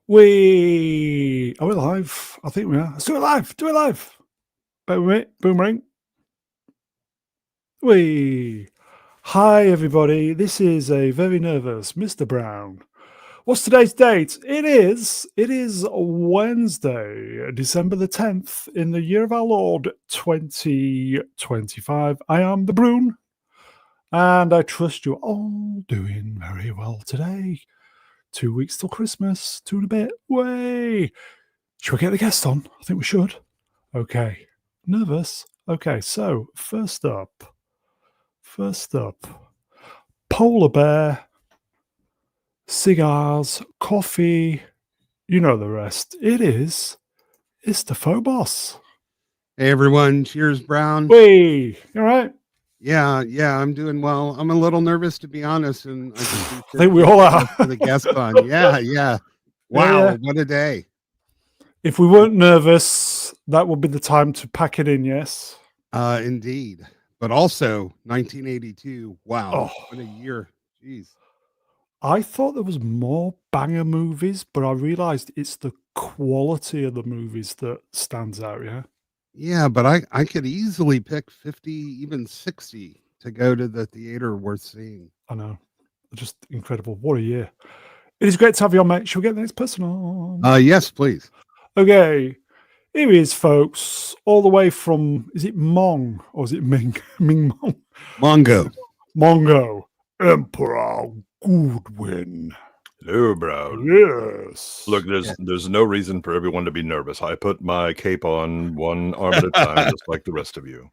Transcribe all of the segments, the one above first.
Are we live? I think we are. Let's do it live. Do it live. Bear with me. Boomerang. Hi, everybody. This is a very nervous Mr. Brown. What's today's date? It is Wednesday, December the 10th, in the year of our Lord 2025. I am the Broon, and I trust you're all doing very well today. 2 weeks till Christmas, 2 and a bit. Way. Should we get the guest on? I think we should. Okay. Nervous? Okay, so first up, polar bear, cigars, coffee, you know the rest. It is Istaphobos. Hey everyone, cheers, Brown. Wait, you all right? Yeah, I'm doing well. I'm a little nervous, to be honest, and I think we all are. For the guest on. Yeah. Wow, what a day! If we weren't nervous, that would be the time to pack it in. Yes, indeed. But also 1982. Wow, what a year! Jeez. I thought there was more banger movies, but I realized it's the quality of the movies that stands out. Yeah, but I could easily pick 50, even 60 to go to the theater worth seeing. I know. Just incredible. What a year. It is great to have you on, mate. Shall we get the next person on? Yes, please. Okay. Here he is, folks. All the way from, is it Mong or is it Ming? Ming Mong? Mongo. Emperor Goodwin. Hello, Brown. Yes. Look, there's no reason for everyone to be nervous. I put my cape on one arm at a time, just like the rest of you.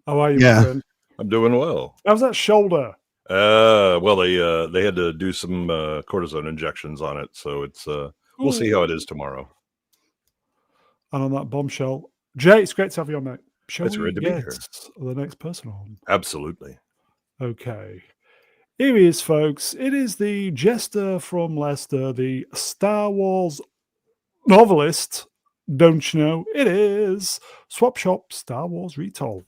How are you, my friend? I'm doing well. How's that shoulder? Well, they had to do some cortisone injections on it, so it's we'll see how it is tomorrow. And on that bombshell, Jay, it's great to have you on, mate. It's great to be here. The next person on. Absolutely. Okay. Here he is, folks. It is the jester from Leicester, the Star Wars novelist. Don't you know? It is Swap Shop Star Wars Retold.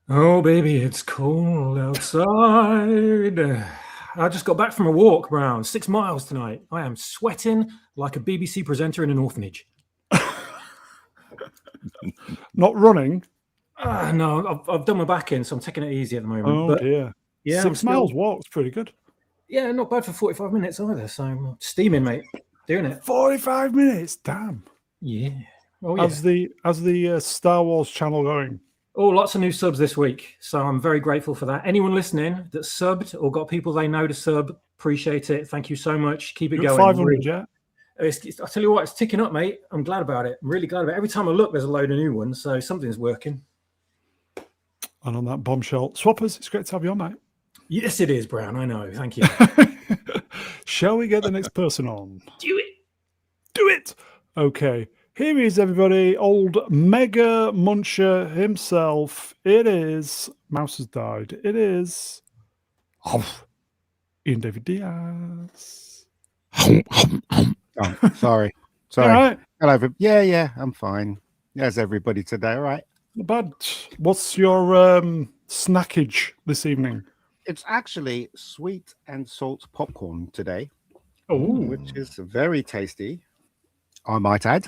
Oh, baby, it's cold outside. I just got back from a walk, Brown. 6 miles tonight. I am sweating like a BBC presenter in an orphanage. Not running? No, I've done my back in, so I'm taking it easy at the moment. Oh, dear. Yeah, 6 miles walk's pretty good. Yeah, not bad for 45 minutes either. So I'm steaming, mate. Doing it. 45 minutes? Damn. Yeah. Oh, yeah. How's the Star Wars channel going? Oh, lots of new subs this week. So I'm very grateful for that. Anyone listening that subbed or got people they know to sub, appreciate it. Thank you so much. Keep it going. 500, yeah? I tell you what, it's ticking up, mate. I'm glad about it. I'm really glad about it. Every time I look, there's a load of new ones. So something's working. And on that bombshell, Swappers, it's great to have you on, mate. Yes, it is, Brown. I know. Thank you. Shall we get the next person on? Do it. Okay. Here he is, everybody. Old Mega Muncher himself. It is. Mouse has died. It is. Ian David Diaz. Oh, sorry. All right. Hello. Yeah, I'm fine. How's everybody today? All right. Not bad. What's your snackage this evening? It's actually sweet and salt popcorn today, Ooh. Which is very tasty, I might add.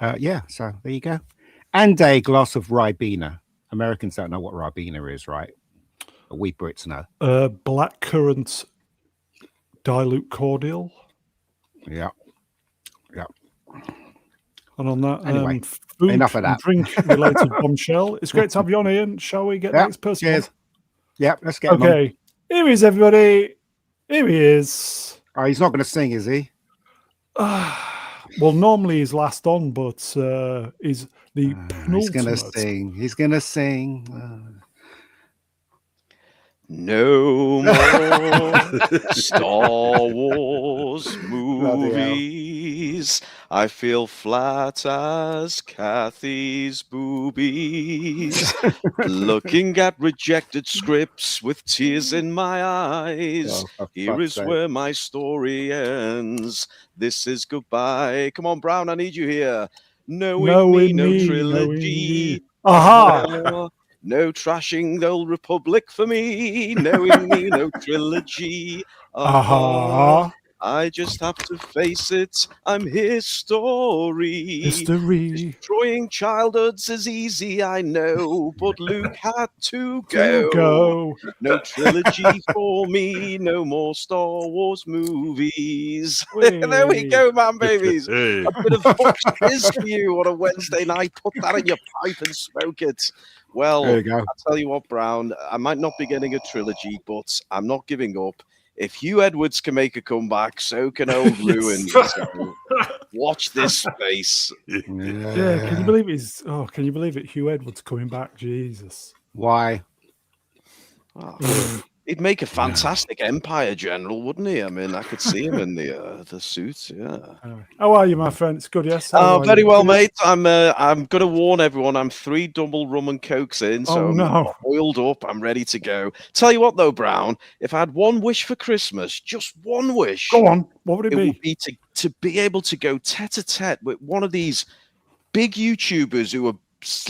So there you go. And a glass of Ribena. Americans don't know what Ribena is, right? But we Brits know. Blackcurrant dilute cordial. Yeah. And on that, anyway, food enough of that. Drink-related bombshell. It's great to have you on, Ian. Shall we get the next person? Cheers. Yeah, let's get him on. Okay. Here he is, everybody. Here he is. Oh, he's not going to sing, is he? Well, normally he's last on, but he's the penultimate. He's going to sing. No more Star Wars movies. I feel flat as Kathy's boobies. Looking at rejected scripts with tears in my eyes. Here is where my story ends. This is goodbye. Come on, Brown, I need you here. Knowing no trilogy. Aha! No trashing the old Republic for me. Knowing me, no trilogy. I just have to face it. I'm history. History. Destroying childhoods is easy, I know, but Luke had to To go. go. No trilogy for me, no more Star Wars movies. Whee. There we go, man, babies. Hey. A bit of Fox quiz for you on a Wednesday night. Put that in your pipe and smoke it. Well, There you go. I'll tell you what, Brown, I might not be getting a trilogy, but I'm not giving up. If Hugh Edwards can make a comeback, so can old Ruin. So watch this space. Yeah, can you believe it? Can you believe it? Hugh Edwards coming back. Jesus. Why? Oh, he'd make a fantastic Empire general, wouldn't he? I mean, I could see him in the suits. Yeah. Anyway, how are you, my friend? It's good. Yes. Oh, very well, mate. I'm going to warn everyone. I'm 3 double rum and cokes in, so Oh, I'm no. oiled up. I'm ready to go. Tell you what, though, Brown. If I had one wish for Christmas, just one wish, Go on. What would it it be? would be to be able to go tete-a-tete with one of these big YouTubers who are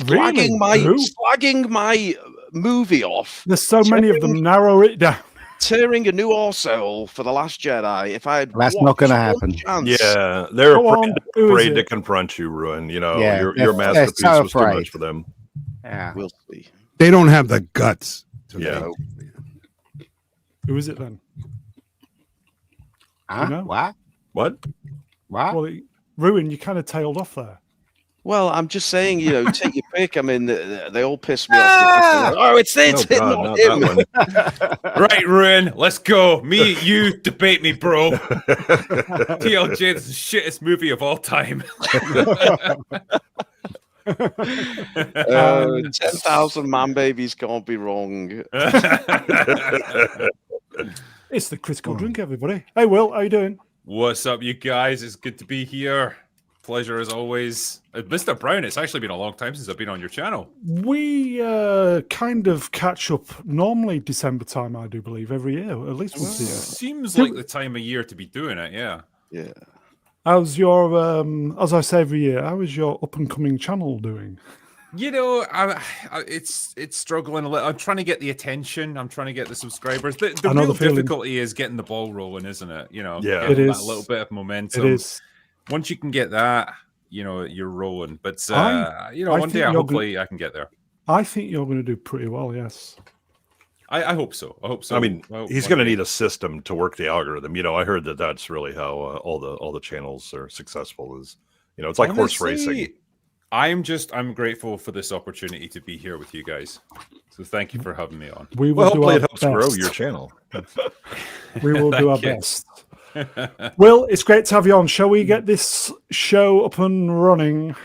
Really? Who? slagging my movie off, There's so many of them. Narrow it down. tearing a new arsehole for The Last Jedi. If I had That's not gonna one happen. chance, Yeah, they're Go on. Who is afraid to it? confront you, Ruin. You know, Yeah, your they're masterpiece so was too afraid. much for them. Yeah. we'll see. They don't have the guts. To Yeah. go. Who is it then? Huh? know? What? What? What? Well, Ruin, you kind of tailed off there. Well, I'm just saying, take your pick. I mean, they all piss me off. Oh, it's Oh, it, God, not not him. that one. Right, Ruin, let's go. Me, you, debate me, bro. TLJ is the shittest movie of all time. 10,000 man babies can't be wrong. It's the critical drink, everybody. Hey, Will, how you doing? What's up, you guys? It's good to be here. Pleasure as always. Mr. Brown, it's actually been a long time since I've been on your channel. We kind of catch up normally December time, I do believe, every year, at least once a year. Seems like the time of year to be doing it, yeah. Yeah. How's your, as I say every year, how is your up and coming channel doing? You know, it's struggling a little. I'm trying to get the attention. I'm trying to get the subscribers. The I know real the feeling. difficulty is getting the ball rolling, isn't it? You know, Yeah. getting It that is. little bit of momentum. It is. Once you can get that, you're rolling. But I one think day, you're hopefully, I can get there. I think you're going to do pretty well, yes. I hope so. I hope so. I mean, Well, he's one going to day. need a system to work the algorithm. You know, I heard that that's really how all the channels are successful. Is it's like horse Honestly, racing. I'm grateful for this opportunity to be here with you guys. So thank you for having me on. We will Well, do hopefully our it helps grow best. your channel. We will do our Thank you. best. Will, it's great to have you on. Shall we get this show up and running?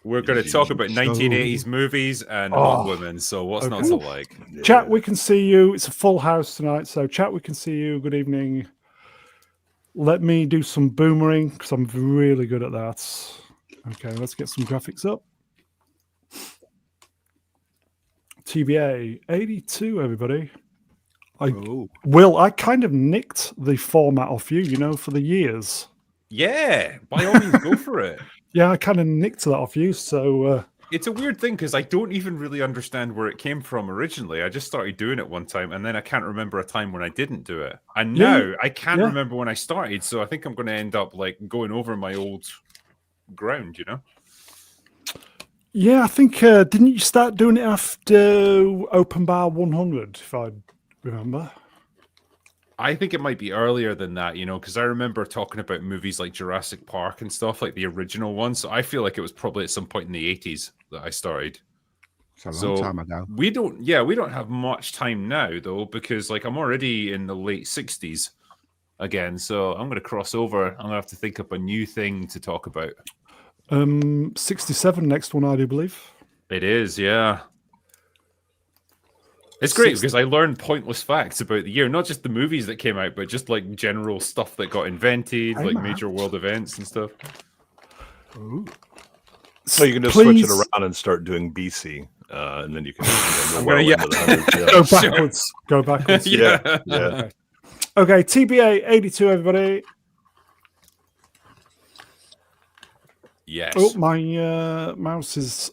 We're going to talk about 1980s movies and hot women. So what's not to like? Chat, we can see you. It's a full house tonight. So, chat, we can see you. Good evening. Let me do some boomerang because I'm really good at that. Okay, let's get some graphics up. TBA 82, everybody. Will, I kind of nicked the format off you, for the years. Yeah, by all means, go for it. Yeah, I kind of nicked that off you. So, It's a weird thing because I don't even really understand where it came from originally. I just started doing it one time and then I can't remember a time when I didn't do it. And Yeah, now I can't yeah. remember when I started. So I think I'm going to end up like going over my old ground, yeah, I think, didn't you start doing it after Open Bar 100, if I remember? I think it might be earlier than that, because I remember talking about movies like Jurassic Park and stuff, like the original one. So I feel like it was probably at some point in the 80s that I started. It's a long time ago. We don't have much time now though, because like I'm already in the late 60s again. So I'm going to cross over. I'm going to have to think up a new thing to talk about. 67, next one, I do believe. It is, yeah. It's great 60. because I learned pointless facts about the year, not just the movies that came out, but just like general stuff that got invented, Hey, like man. major world events and stuff. So you can just switch it Please around and start doing BC, and then you can I'm well gonna- yeah. into the hundreds, yeah. Go Sure. backwards. Go backwards. Yeah, yeah. Okay, TBA 82, everybody. Yes. Oh, my mouse is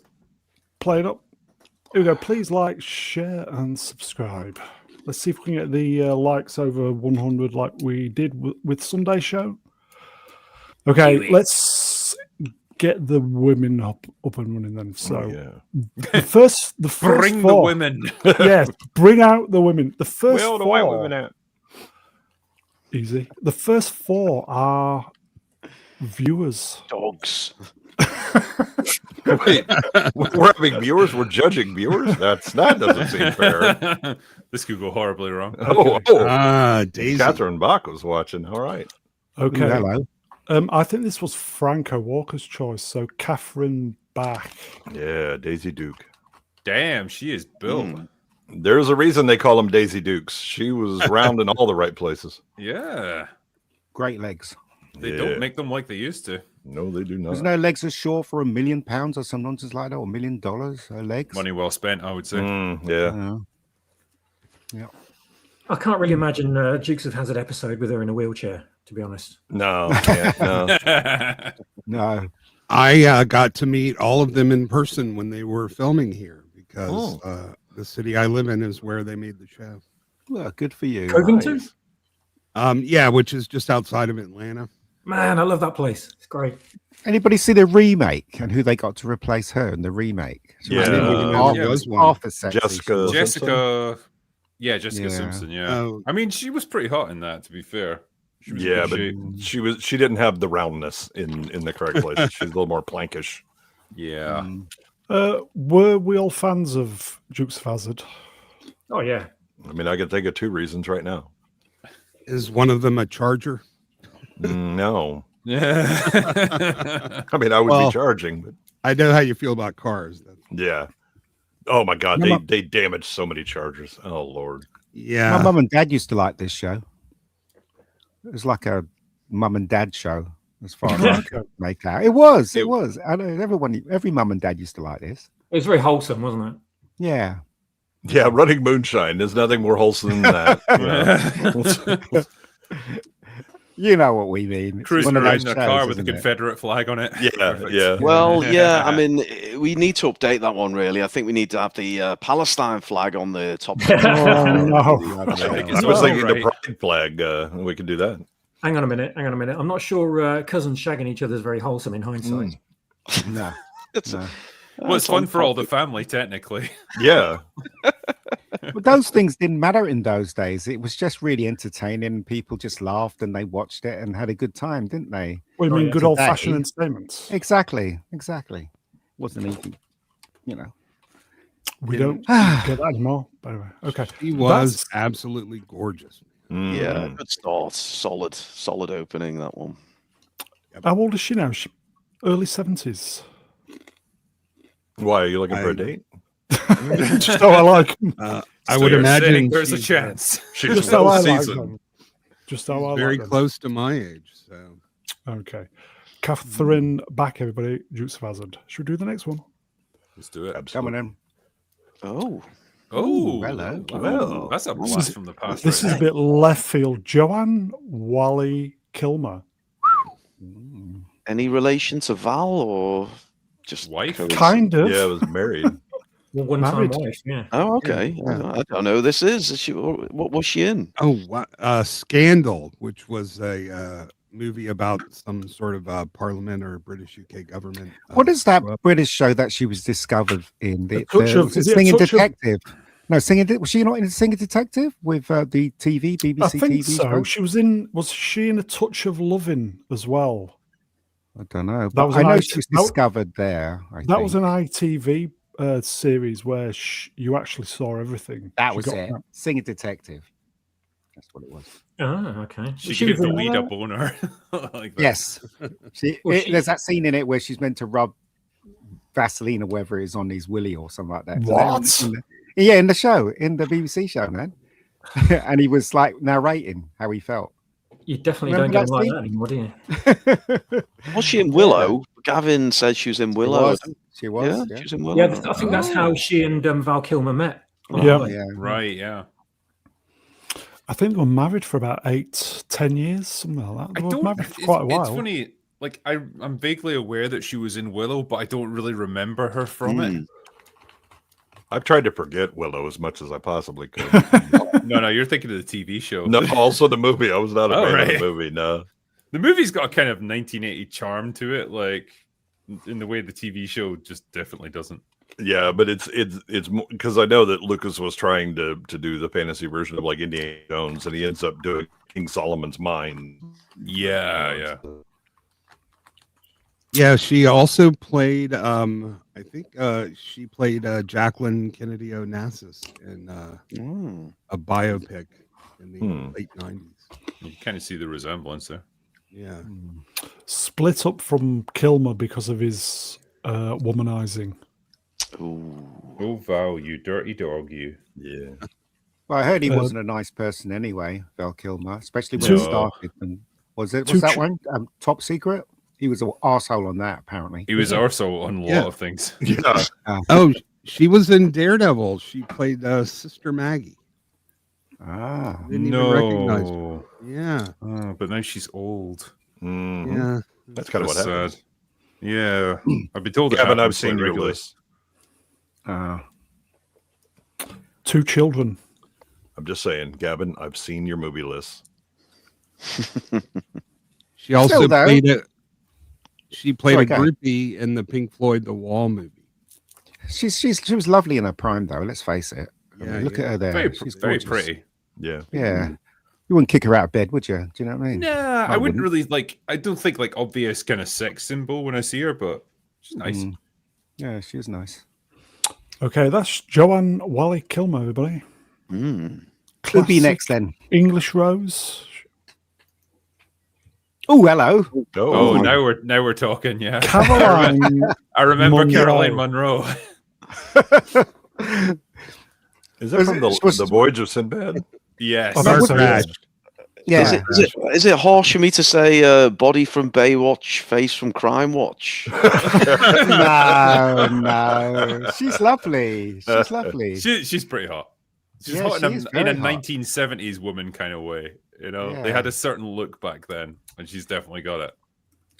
playing up. Here we go. Please like, share, and subscribe. Let's see if we can get the likes over 100 like we did with Sunday show. Okay, let's get the women up and running then. So the first Bring the four, women. yes, bring out the women. The first Well, the four, white women out. easy. The first four are viewers. Dogs. Wait, we're having viewers. We're judging viewers. That doesn't seem fair. This could go horribly wrong. Daisy. Catherine Bach was watching. All right. Okay. Ooh, hello. I think this was Franco Walker's choice. So Catherine Bach. Yeah, Daisy Duke. Damn, she is built. There's a reason they call them Daisy Dukes. She was round in all the right places. Yeah. Great legs. They don't make them like they used to. No, they do not. There's no legs are short for £1 million or some nonsense like that, or $1 million legs. Money well spent, I would say. Yeah. Yeah. I can't really imagine Dukes of Hazzard episode with her in a wheelchair, to be honest. No, can't, no. No. I got to meet all of them in person when they were filming here because the city I live in is where they made the show. Well, good for you. Covington? Yeah, which is just outside of Atlanta. Man, I love that place. It's great. Anybody see the remake and who they got to replace her in the remake? Yeah. I didn't even know there was one. Half as sexy. Jessica. Jessica Yeah. Simpson. Yeah. Oh. I mean, she was pretty hot in that. To be fair. She was in Yeah, good but shape. she didn't have the roundness in the correct place. She's a little more plankish. Yeah. Were we all fans of Dukes of Hazzard? Oh, yeah. I mean, I can think of two reasons right now. Is one of them a Charger? No. Yeah. I mean, I would be charging, but I know how you feel about cars. yeah. Oh my God, they damaged so many Chargers. Oh Lord. Yeah. My mum and dad used to like this show. It was like a mum and dad show, as far as I could make out. It was. I know every mum and dad used to like this. It was very wholesome, wasn't it? Yeah. Yeah, running moonshine. There's nothing more wholesome than that. You know what we mean. It's Cruising one of around those in a shows, car with a isn't it? Confederate flag on it. Yeah, Perfect. yeah. Well, yeah, I mean, we need to update that one, really. I think we need to have the Palestine flag on the top. Oh, no. I was thinking the pride flag. We could do that. Hang on a minute. I'm not sure cousins shagging each other is very wholesome in hindsight. No. Well, it's fun for all the family, technically. Yeah. But those things didn't matter in those days. It was just really entertaining. People just laughed and they watched it and had a good time, didn't they? We mean good old fashioned Today- entertainment. Exactly. Wasn't easy, We don't get that anymore. By the way, okay. He was absolutely gorgeous. Yeah, good start. Solid opening, that one. How old is she now? She early 70s. Why are you looking for a date? Just how I like. I would you're imagine saying there's a she's, chance. She's Just how I like seasoned. them. Just how I very like them. close to my age. So Okay. Catherine Back, everybody. Dukes of Hazzard. Should we do the next one? Let's do it. Coming in. Oh, Oh, hello. Well, that's a blast from the past. This is a bit left field. Joanne Wally Kilmer. any relation to Val or just Wife? Kind of. Yeah, I was married. Well, one-time Married. wife, yeah. Oh, okay. I don't know who this is. What was she in? Scandal, which was a movie about some sort of parliament or British UK government. What is that British show that she was discovered in? Is it a Singing touch of- Detective. No, was she not in Singing Detective with the BBC I think TV so. show? Was she in A Touch of Loving as well? I don't know. That But was I an know IT she was discovered there. That was an ITV series where you actually saw everything. That She was got it. that. Singing Detective. That's what it was. Ah, okay. She was gave the in lead that? up owner. Like that. Yes. Was she- There's that scene in it where she's meant to rub Vaseline or whether it's on his willy or something like that. What? In the show, in the BBC show, man. And he was like narrating how he felt. You definitely Remember don't get that them like scene? that anymore, do you? Was she in Willow? Gavin said she was in Willow. She was. Yeah, she was in Willow. Yeah, I think that's how she and Val Kilmer met. Yeah. Yeah. Right, yeah. I think they were married for about 8-10 years, something like that. They were married for quite a while. It's funny. Like I'm vaguely aware that she was in Willow, but I don't really remember her from it. I've tried to forget Willow as much as I possibly could. No, you're thinking of the TV show. No, also the movie. I was not a Oh, fan of right. the movie. No. The movie's got a kind of 1980 charm to it, like in the way the TV show just definitely doesn't. Yeah, but it's because I know that Lucas was trying to do the fantasy version of like Indiana Jones, and he ends up doing King Solomon's Mine. Yeah. Yeah, she also played. I think she played Jacqueline Kennedy Onassis in a biopic in the late '90s. You kind of see the resemblance there. Yeah, Split up from Kilmer because of his womanizing. Oh, Val, you dirty dog, you. Yeah. Well, I heard he wasn't a nice person anyway, Val Kilmer, especially when No. he started. And what's that one? Top Secret? He was an arsehole on that, apparently. He was also on a lot of things. Yeah. Oh, she was in Daredevil. She played Sister Maggie. Ah. Didn't even recognize her. Yeah. Oh, but now she's old. Mhm. Yeah. That's kind of what happened. sad. Yeah. I've been told it Gavin, I've happens seen quite your regularly. list. 2 children. I'm just saying, Gavin, I've seen your movie list. She also Still, though- played a. She played Sorry, a go ahead. groupie in the Pink Floyd The Wall movie. She was lovely in her prime, though. Let's face it. I mean, look at her there. Very, She's very gorgeous. pretty. Yeah. Yeah. You wouldn't kick her out of bed, would you? Do you know what I mean? Nah, I wouldn't wouldn't. really like. I don't think like obvious kind of sex symbol when I see her, but she's nice. Yeah, she was nice. Okay, that's Joanne Wally Kilmer, everybody. Who'll be Classic next then? English Rose. Oh, hello. Oh, now we're talking. Yeah, Caroline. I remember Munro. Caroline Munro. Is that from the Voyage of Sinbad? Yes. Oh, that's Trash. Yeah. Is it harsh for me to say body from Baywatch, face from Crime Watch? No. She's lovely. She's lovely. She's pretty hot. She's Yeah, hot she is in a very hot. 1970s woman kind of way. You know, they Yeah. had a certain look back then, and she's definitely got it.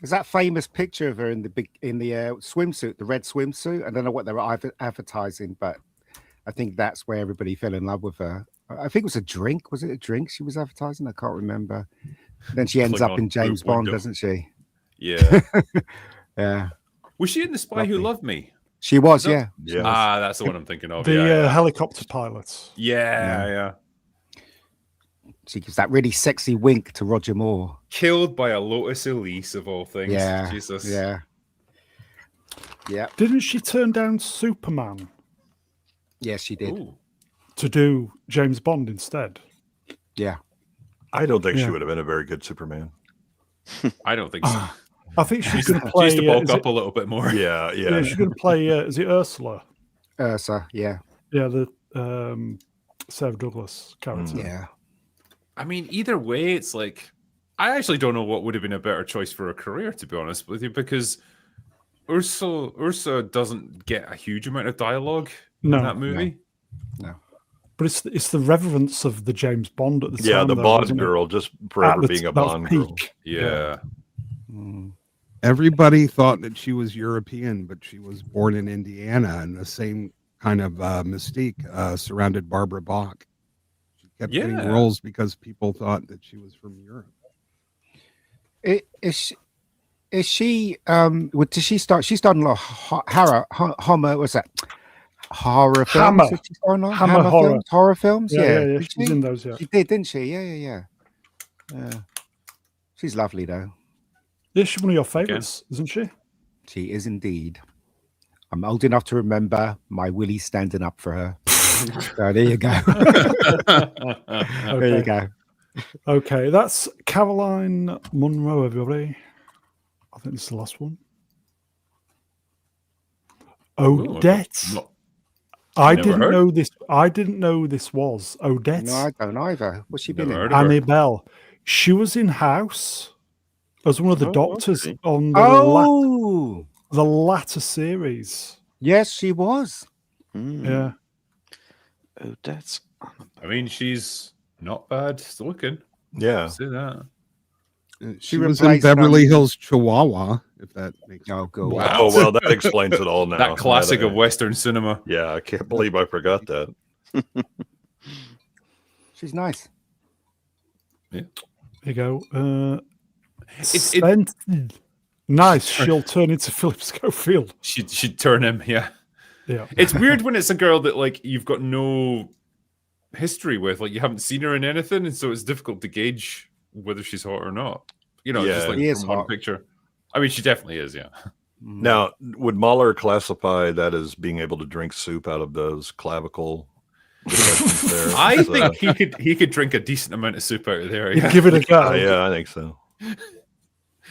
There's that famous picture of her in the swimsuit, the red swimsuit. I don't know what they were advertising, but I think that's where everybody fell in love with her. I think it was a drink. Was it a drink she was advertising? I can't remember. Then she ends Click up in on James Blue Bond, Window. doesn't she? Yeah. Yeah. Was she in The Spy Who Lovely. Loved Me? She was, that- yeah. Yeah. Ah, that's the one I'm thinking of. The yeah. helicopter pilots. Yeah. She gives that really sexy wink to Roger Moore. Killed by a Lotus Elise of all things. Yeah. Jesus. Yeah. Yeah. Didn't she turn down Superman Yes, she did. Ooh. to do James Bond instead? Yeah. I don't think she Yeah. would have been a very good Superman. I don't think so. I think she's She going to play. used to bulk is up it- a little bit more. Yeah, yeah, yeah. she's going to play. Is it Ursula? Ursa, yeah. Yeah, the Sarah Douglas character. Yeah. I mean, either way, it's like I actually don't know what would have been a better choice for a career, to be honest with you, because Ursa doesn't get a huge amount of dialogue No, in that movie. But it's the reverence of the James Bond at the time. Yeah, the though, Bond isn't it? girl just At forever the being a that Bond girl. peak. Yeah. Everybody thought that she was European, but she was born in Indiana, and the same kind of mystique surrounded Barbara Bach. She kept getting Yeah. roles because people thought that she was from Europe. Is she did she start? She's done a lot of horror. What's that? Horror films. Hammer. Did she start on Hammer horror. films? Horror films. Yeah. Did She's she? in those. Yeah. She did, didn't she? Yeah. She's lovely though. Yeah, she's one of your favorites, isn't she? She is indeed. I'm old enough to remember my Willie standing up for her. So there you go. There you go. Okay, that's Caroline Munro, everybody. I think this is the last one. Odette. I Never didn't heard. know this. I didn't know this was Odette. No, I don't either. What's she been Never in? heard of her. Annie Bell. She was in House as one of the Oh, doctors okay. on Oh, the latter series. yes, she was. Yeah. Odette. I mean, she's not bad looking. Yeah. Say that. She was in Beverly Hills Chihuahua, if that makes Oh, sense. good. Wow. Oh well, that explains it all now. That classic of Western cinema. Yeah, I can't believe I forgot that. She's nice. There you go. It's- Nice. She'll turn into Philip Schofield. She'd turn him, yeah. Yeah. It's weird when it's a girl that like you've got no history with, like you haven't seen her in anything, and so it's difficult to gauge whether she's hot or not. You know, just like He is from one hot. picture. I mean, she definitely is, yeah. Now, would Mahler classify that as being able to drink soup out of those clavicle? There? I think he could drink a decent amount of soup out of there. He'd Yeah. give it a go. Yeah, I think so.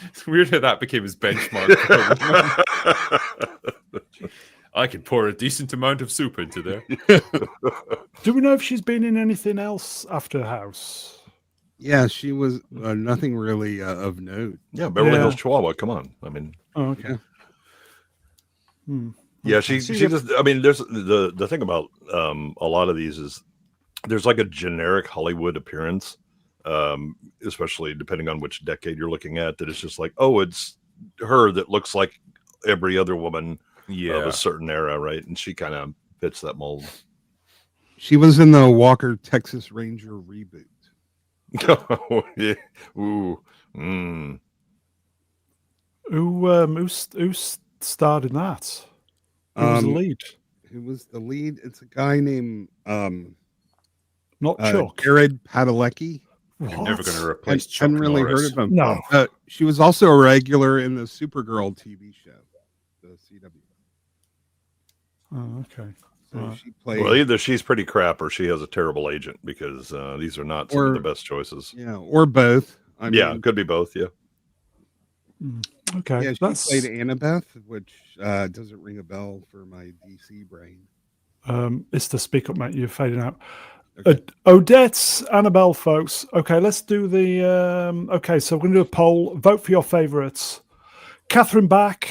It's weird how that became his benchmark. I could pour a decent amount of soup into there. Do we know if she's been in anything else after House? Yeah, she was nothing really of note. Yeah, Beverly Yeah. Hills Chihuahua. Come on. I mean, Oh, okay. Yeah. yeah, she just. I mean, there's the thing about a lot of these is there's like a generic Hollywood appearance, especially depending on which decade you're looking at. That it's just like, oh, it's her that looks like every other woman of a certain era, right? And she kind of fits that mold. She was in the Walker Texas Ranger reboot. Oh, yeah. Ooh. Mm. Who starred in that? Who was the lead? Who was the lead? It's a guy named Not Chuck. Jared Padalecki. You're What? never going to I replace Chuck hadn't really Norris. heard of him. No. She was also a regular in the Supergirl TV show, the CW. Oh, okay. So Right. she played. Well, either she's pretty crap or she has a terrible agent because these are not some of the Or- best choices. Yeah, or both. I Yeah, mean, could be both. Yeah. Okay. yeah, she That's played Annabeth, which doesn't ring a bell for my DC brain. it's to speak up, mate. You're fading out. Odette's Annabelle, folks. Okay, let's do the. Okay, so we're going to do a poll. Vote for your favourites: Catherine Bach,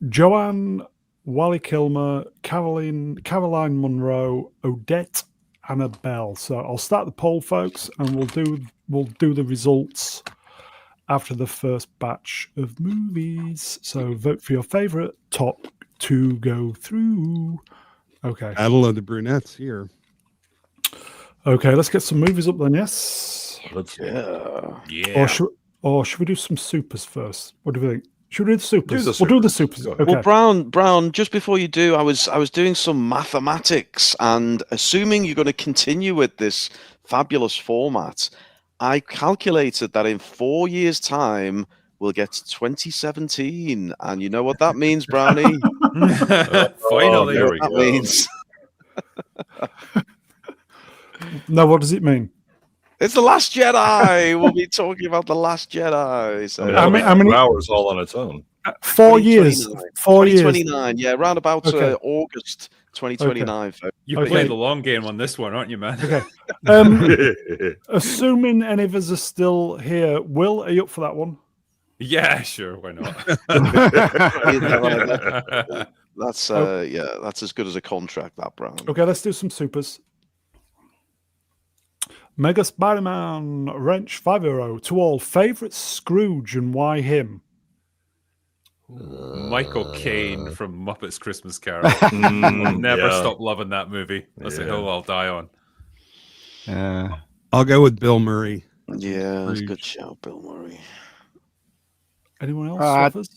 Joanne Wally Kilmer, Caroline Munro, Odette, Annabelle. So I'll start the poll, folks, and we'll do the results after the first batch of movies. So vote for your favourite top to go through. Okay. Battle of the Brunettes here. Okay, let's get some movies up then, yes? Let's Yeah. Or should we do some supers first? What do we think? Should we do the supers? Do the We'll do the supers. supers. Go ahead. Okay. Well, Brown, just before you do, I was doing some mathematics, and assuming you're going to continue with this fabulous format, I calculated that in 4 years' time we'll get to 2017, and you know what that means, Brownie? Finally. there we That go. means No, what does it mean? it's the Last Jedi. We'll be talking about the Last Jedi. So I mean, How many- that'll be 2 hours all on its own. 4 years. 2029. 4 years. 2029, yeah, around about Okay. August 2029. folks. You Okay. play the long game on this one, aren't you, man? Okay. Assuming any of us are still here, Will, are you up for that one? Yeah, sure. Why not? That's Oh. yeah, that's as good as a contract, that Brown. Okay, let's do some supers. Mega Spider-Man Wrench 5 to all. Favorite Scrooge and why him? Michael Caine from Muppets Christmas Carol. Mm, Never yeah. stop loving that movie. That's a Yeah. hill I'll die on. I'll go with Bill Murray. Yeah, that's a good shout, Bill Murray. Anyone else? I others?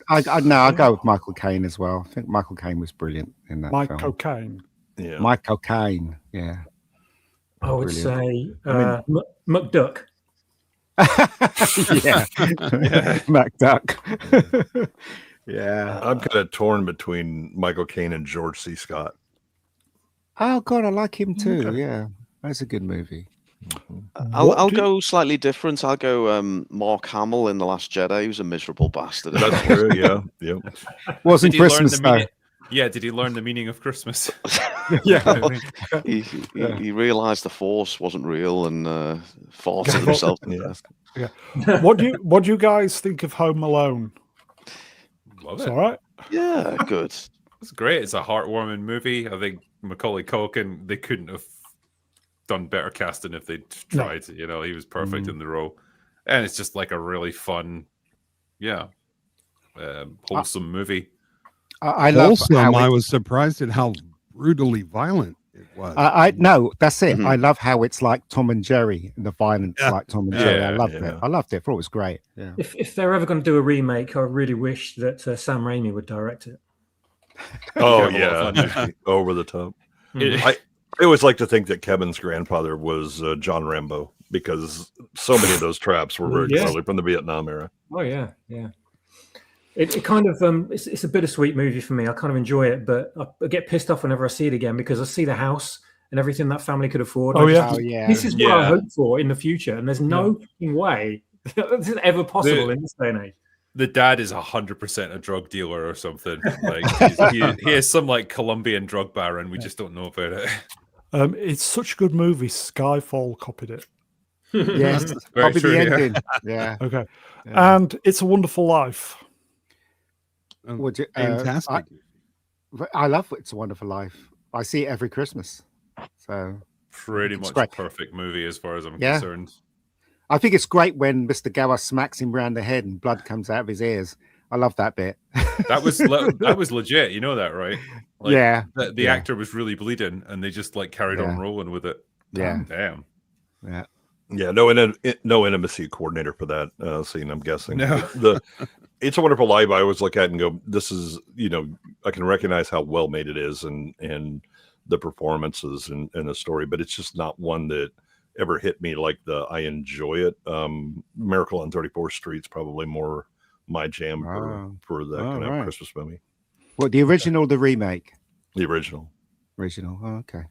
no, I'll go with Michael Caine as well. I think Michael Caine was brilliant in that Mike film. Cocaine. Yeah. Michael Caine, yeah. I would say I McDuck. Yeah. Mac Duck. Yeah. I'm kind of torn between Michael Caine and George C. Scott. Oh God, I like him too. Yeah, that's a good movie. I'll go slightly different. I'll go Mark Hamill in The Last Jedi. He was a miserable bastard. That's true. Yeah. Yep. Wasn't Did he learn Christmas the though. meaning- Yeah, did he learn the meaning of Christmas? Yeah. he realized the Force wasn't real and farted himself to Yeah. death. What do you guys think of Home Alone? Love It's it. all right. Yeah, good. It's great. It's a heartwarming movie. I think Macaulay Culkin, they couldn't have done better casting if they'd tried. You know, he was perfect in the role. and it's just like a really fun, wholesome movie. I love Wholesome. how I was surprised at how brutally violent it was. I no, that's it. Mhm. I love how it's like Tom and Jerry, and the violence Yeah. like Tom and Jerry. I Yeah, loved yeah. it. I loved it. I thought it was great. Yeah. If they're ever going to do a remake, I really wish that Sam Raimi would direct it. Oh Have a lot of yeah, fun. over the top. It- I always like to think that Kevin's grandfather was John Rambo because so many of those traps were very Yeah. clearly from the Vietnam era. Oh yeah, yeah. It kind of it's a bittersweet movie for me. I kind of enjoy it, but I get pissed off whenever I see it again because I see the house and everything that family could afford. Oh, I yeah. just- Oh yeah. This is what I Yeah. hope for in the future, and there's no fucking way this is ever possible in this day and age. The dad is 100% a drug dealer or something. Like he is some like Colombian drug baron. We just don't know about it. It's such a good movie. Skyfall copied it. Yes. Very Probably true, the yeah. ending. Yeah. Okay. Yeah. And It's a Wonderful Life. Would you- Fantastic. I love It's a Wonderful Life. I see it every Christmas. So Pretty It's much a great. perfect movie as far as I'm Yeah. concerned. I think it's great when Mr. Gower smacks him round the head and blood comes out of his ears. I love that bit. That was legit. You know that, right? Like, yeah. The Yeah. actor was really bleeding, and they just like carried on Yeah. rolling with it. Yeah. Damn. Yeah. Yeah, no intimacy coordinator for that scene. I'm guessing. No. The It's a Wonderful Life. I always look at it and go, "This is I can recognize how well made it is, and the performances and the story, but it's just not one that ever hit me like I enjoy it. Miracle on 34th Street's probably more my jam for that kind of Christmas movie. What, the original or the remake? The original. Original. Oh, okay.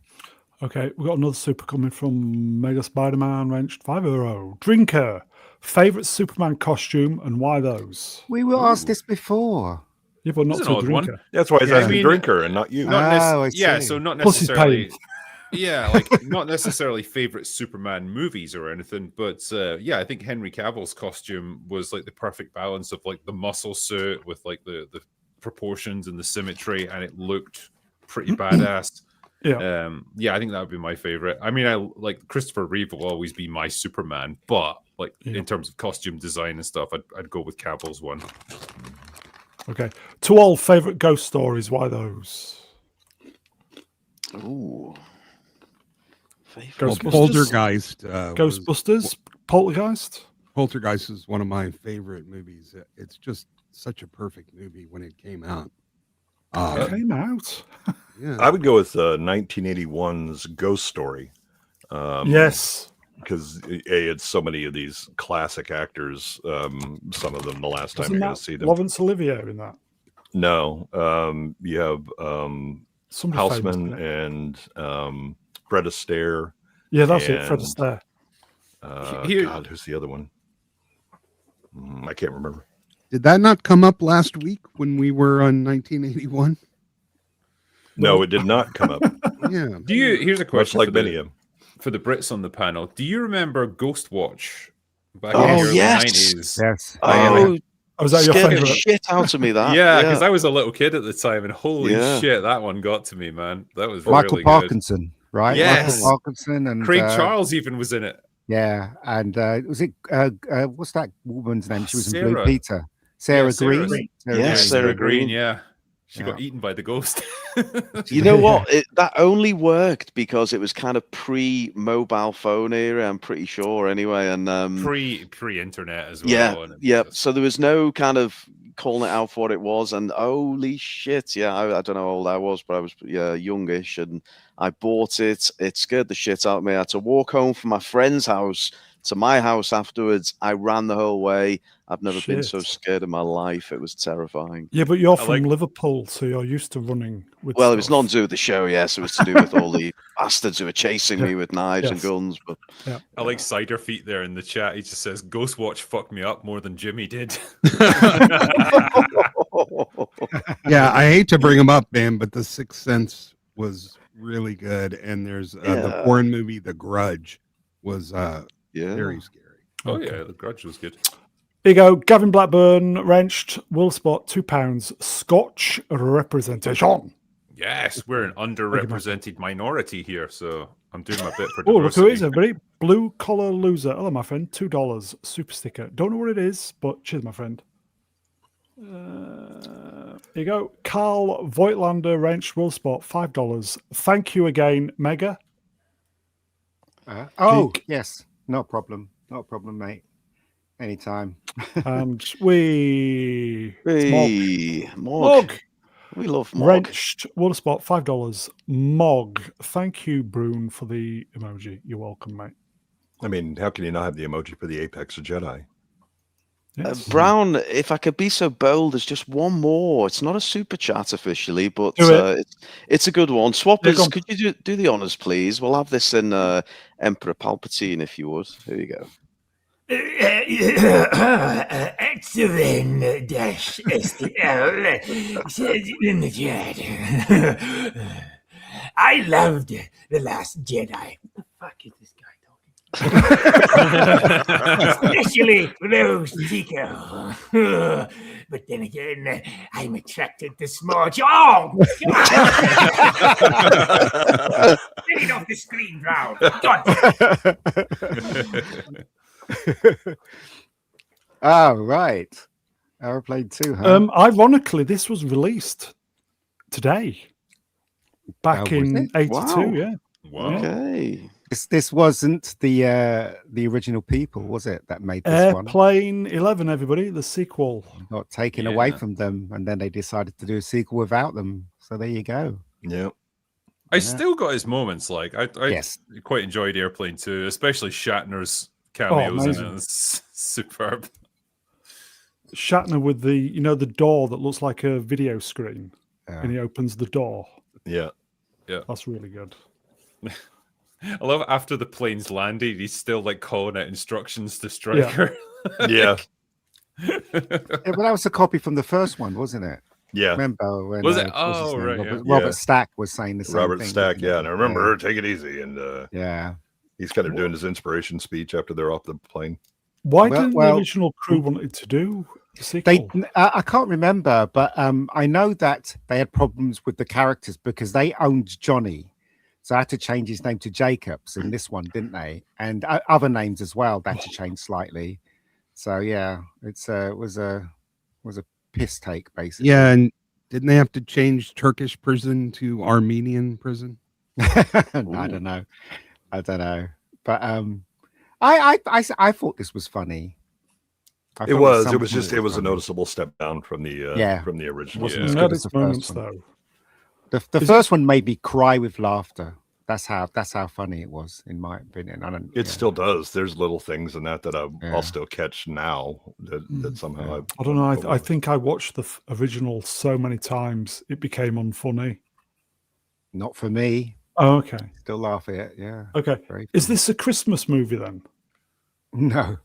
Okay, we've got another super coming from Mega Spider-Man Wrenched 5 Drinker. Favorite Superman costume and why those? We were asked this before. Yeah, but not It's to an a odd one. drinker. That's why he's Yeah. asking I mean- Drinker and not you. I Yeah, see. so not Plus he's necessarily. paying. Yeah, like not necessarily favorite Superman movies or anything, but I think Henry Cavill's costume was like the perfect balance of like the muscle suit with like the proportions and the symmetry, and it looked pretty badass. Yeah. I think that would be my favorite. I mean, I like Christopher Reeve will always be my Superman, but like in terms of costume design and stuff, I'd go with Cavill's one. Okay. To all favorite ghost stories, why those? Ooh. Favorite. Well, Ghostbusters? Poltergeist. Ghostbusters? Poltergeist? Poltergeist is one of my favorite movies. It's just such a perfect movie when it came out. Came out. Yeah. I would go with 1981's Ghost Story. Yes. Because it's so many of these classic actors. Some of them the last time Wasn't you're going that to see them. Laurence Olivier in that? No, you have Somebody famous, Houseman isn't it? and Fred Astaire. Yeah, that's it. Fred and, Astaire. God, who's the other one? I can't remember. Did that not come up last week when we were on 1981? No, it did not come up. Yeah. Here's a Much question like for many the, of them. for the Brits on the panel. Do you remember Ghost Watch back Oh, in the early yes. 90s? Yes. Oh, Was that your scared the favorite? shit out of me, that. Yeah, because I was a little kid at the time, and holy Yeah. shit, that one got to me, man. That was Michael really Parkinson, right? Yes. Michael Parkinson and good. Craig Charles even was in it. Yeah, and was it what's that woman's name? She was in Blue Sarah. Peter. Sarah Yeah, Sarah Green. Green. Sarah Yes, Green. Sarah Green. Yeah, she Yeah. got eaten by the ghost. You know what? That only worked because it was kind of pre-mobile phone era, I'm pretty sure, anyway. And pre-internet as well. yeah, and it yeah. was- So there was no kind of calling it out for what it was. And holy shit, yeah, I don't know how old I was, but I was youngish, and I bought it. It scared the shit out of me. I had to walk home from my friend's house to my house afterwards. I ran the whole way. I've never been so Shit. scared in my life. It was terrifying. Yeah, but you're I from like- Liverpool, so you're used to running with Well, it was stuff. nothing to do with the show, yes. It was to do with all the bastards who were chasing me with knives and Yes. guns. But I like Cider Feet there in the chat. He just says Ghost Watch fucked me up more than Jimmy did. Yeah, I hate to bring him up, man, but The Sixth Sense was really good. And there's the Yeah. foreign movie, The Grudge, was yeah. very scary. Oh Okay. yeah, the Grudge was good. Here you go. Gavin Blackburn, Wrenched, Will Spot, £2. Scotch representation. Yes, we're an underrepresented minority here, so I'm doing my bit for Oh, look who it is, diversity. everybody. Blue Collar Loser. Hello, my friend. $2. Super sticker. Don't know what it is, but cheers, my friend. Here you go. Carl Voigtlander, Wrench, Willsport, $5. Thank you again, Mega. Geek. Yes. No problem. Not a problem, mate. Anytime. And we... Hey, Mog. Mog. We love Mog. Wrenched, Waterspot, $5. Mog. Thank you, Brune, for the emoji. You're welcome, mate. I mean, how can you not have the emoji for the Apex Jedi? Yes. Brown, if I could be so bold, there's just one more. It's not a super chat officially, but it's a good one. Swappers, could you do the honors, please? We'll have this in Emperor Palpatine, if you would. Here you go. X7-STL says in the chat, I loved The Last Jedi. What the fuck is this guy talking? Especially for those Tico. But then again, I'm attracted to small. Oh! Get it off the screen, Brown. Oh, right. Aeroplane 2, huh? Ironically, this was released today. Back was in it? 82, Wow. yeah. Wow. Okay. This wasn't the original people, was it, that made this one? Airplane 11, everybody, the sequel. Got taken away Yeah. from them, and then they decided to do a sequel without them. So there you go. Yeah. I still got his moments. Like I Yes. quite enjoyed Airplane 2, especially Shatner's cameos in it. amazing. It's superb. Shatner with the door that looks like a video screen, Yeah. and he opens the door. Yeah. That's really good. I love after the plane's landed, he's still like calling out instructions to Stryker. Yeah. Yeah, but that was a copy from the first one, wasn't it? Yeah. Remember when Was it? what's his Oh, name? right, Robert, yeah. Robert Stack was saying the same Robert thing. Stack, wasn't he? yeah. And I remember, take it easy. And Yeah. he's kind of doing his inspiration speech after they're off the plane. Why Well- didn't well- the original crew wanted to do the sequel? They, I can't remember, but I know that they had problems with the characters because they owned Johnny, so I had to change his name to Jacobs in this one, didn't they? And other names as well. They had to change slightly. So yeah, it was a piss take basically. Yeah, and didn't they have to change Turkish prison to Armenian prison? I don't know, but I thought this was funny. I It thought was. some It was point just. It was a funny. noticeable step down from the from the original. Wasn't Yeah. as It good had as its the moments, first one. though. The Is first one made me cry with laughter. That's how funny it was, in my opinion. I don't. It yeah. still does. There's little things in that Yeah. I'll still catch now that somehow I don't know. I think I watched the original so many times it became unfunny. Not for me. Oh, okay. Still laugh at it. Yeah. Okay. Very Is funny. this a Christmas movie then? No.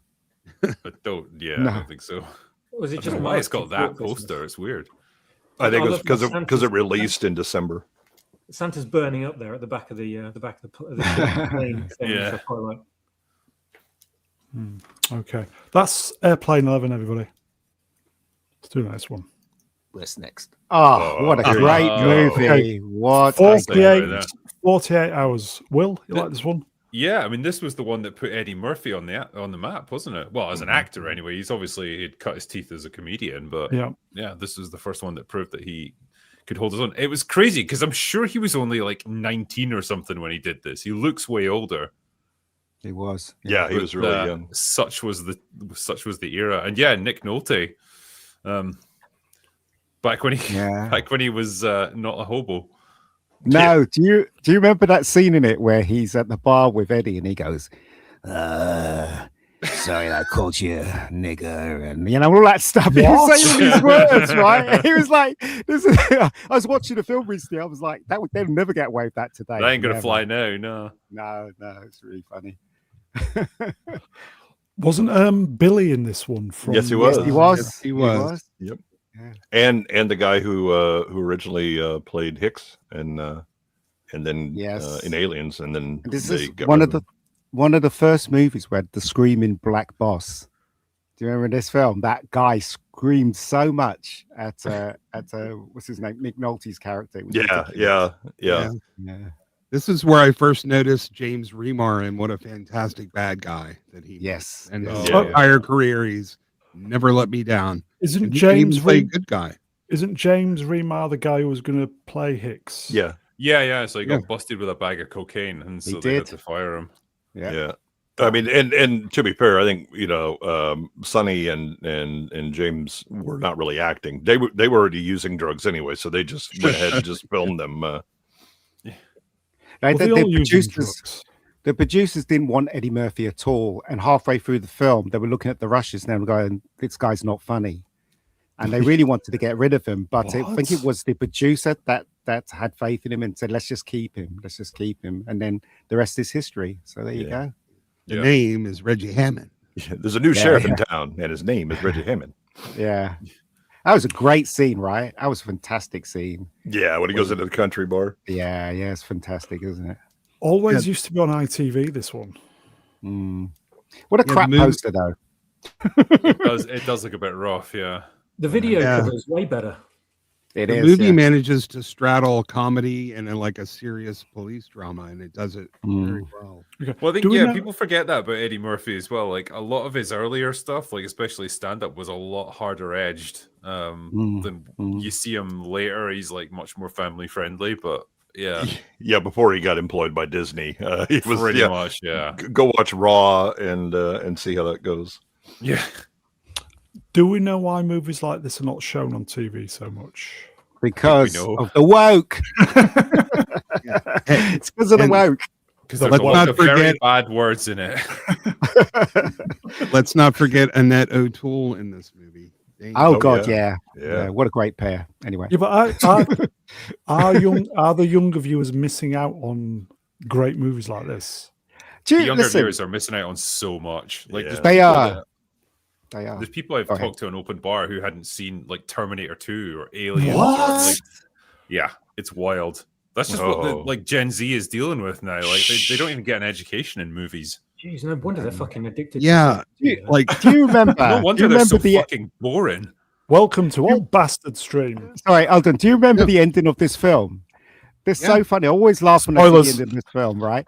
But I No. don't think so. Was I it don't just know why it's got marketed that for Christmas? poster. It's weird. I think I it was love because the it released in December. Santa's burning up there at the back of the plane. Thing, Yeah. so I quite like. Okay. That's Airplane 11, everybody. Let's do the next one. What's next? Oh, what a here you great go. movie. Okay. What a 48, that. 48 hours. Will, you like this one? Yeah, I mean, this was the one that put Eddie Murphy on the map, wasn't it? Well, as an actor, anyway. He's he'd cut his teeth as a comedian, but Yeah. this was the first one that proved that he could hold his own. It was crazy because I'm sure he was only like 19 or something when he did this. He looks way older. He was. Yeah, he was really young. Such was the era, and yeah, Nick Nolte, back when he was not a hobo. No, do you remember that scene in it where he's at the bar with Eddie and he goes, sorry I called you a nigger and all that stuff. He was saying these words, right? He was like, I was watching a film recently. I was like, they'll never get away with that today. That ain't gonna Never. fly now, no. No, it's really funny. Wasn't Billy in this one? From, Yes, he was. He was. He was. Yep. Yeah. And the guy who originally played Hicks and then Yes. in Aliens, and then This they is got one rid of the first movies where the screaming black boss. Do you remember this film? That guy screamed so much at what's his name, Nick Nolte's character. It was ridiculous. Yeah. Yeah. This is where I first noticed James Remar and what a fantastic bad guy that he Yes, was. And yes. his Yeah. entire career, he's never let me down. Isn't And he can even James play a Re- good guy? Isn't James Remar the guy who was going to play Hicks? Yeah. Yeah. So he got Yeah. busted with a bag of cocaine, and He so they had did. to fire him. Yeah. I mean, and to be fair, I think Sonny and James were not really acting. They were already using drugs anyway, so they just went ahead and just filmed them. Well, Like, they all using drugs. the producers didn't want Eddie Murphy at all, and halfway through the film, they were looking at the rushes and they were going, "This guy's not funny," and they really wanted to get rid of him. But I think it What? was the producer that had faith in him and said, "Let's just keep him. Let's just keep him," and then the rest is history. So there you Yeah. go. The Yeah. name is Reggie Hammond. There's a new sheriff in town, and his name is Reggie Hammond. Yeah, that was a great scene, right? That was a fantastic scene. Yeah, when he goes into the country bar. Yeah, it's fantastic, isn't it? Always used to be on ITV, this one. What a Yeah, the crap movie- poster, though. It does look a bit rough, yeah. The video Yeah. cover is way better. It The is. movie yeah. manages to straddle comedy and then like a serious police drama, and it does it very well. Okay. Well, I think Do we know- people forget that about Eddie Murphy as well. Like a lot of his earlier stuff, like especially stand-up, was a lot harder edged than you see him later. He's like much more family friendly, but yeah, Yeah, before he got employed by Disney, he was pretty much, yeah. Go watch Raw and see how that goes. Yeah. Do we know why movies like this are not shown on TV so much? Because know. of the woke. It's because of the And- woke. Because Let's there's a lot not of very forget- bad words in it. Let's not forget Annette O'Toole in this movie. Dang. Oh, Oh, God, yeah. yeah. Yeah. What a great pair. Anyway. Yeah, but are the younger viewers missing out on great movies like this? Do The you, younger listen, viewers are missing out on so much. Like Yeah. there's they people are. that- They are. There's people I've Go ahead. talked to in open bar who hadn't seen like Terminator 2 or Aliens. What? Or, like, yeah, it's wild. That's just what the, Oh. like Gen Z is dealing with now. Like they don't even get an education in movies. Jeez, no wonder they're fucking addicted. to Yeah, social media. like Do you remember? No do wonder you they're remember so the? fucking boring. Welcome to Old Bastard Stream. Sorry, Alden. Do you remember the ending of this film? They're so funny. I always laugh when I see Spoilers. the end of this film. Right?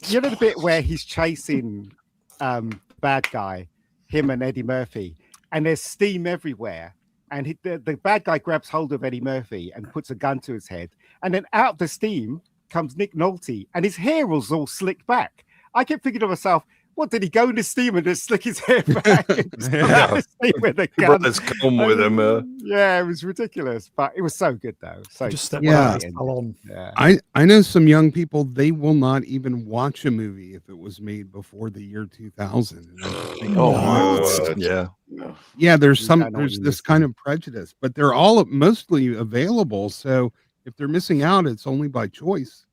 You know the bit where he's chasing bad guy, him and Eddie Murphy, and there's steam everywhere. And the bad guy grabs hold of Eddie Murphy and puts a gun to his head. And then out of the steam comes Nick Nolte, and his hair was all slicked back. I kept thinking to myself, what, did he go in the steam and just slick his hair back? And just come out of the steam with a He brought gun? this comb with him. Yeah, it was ridiculous, but it was so good though. So Just step Yeah. back. Salon. yeah. I know some young people, they will not even watch a movie if it was made before the year 2000. And I'm thinking, Oh, my Oh, yeah. yeah, there's I know what there's you this mean. kind of prejudice, but they're all mostly available. So if they're missing out, it's only by choice.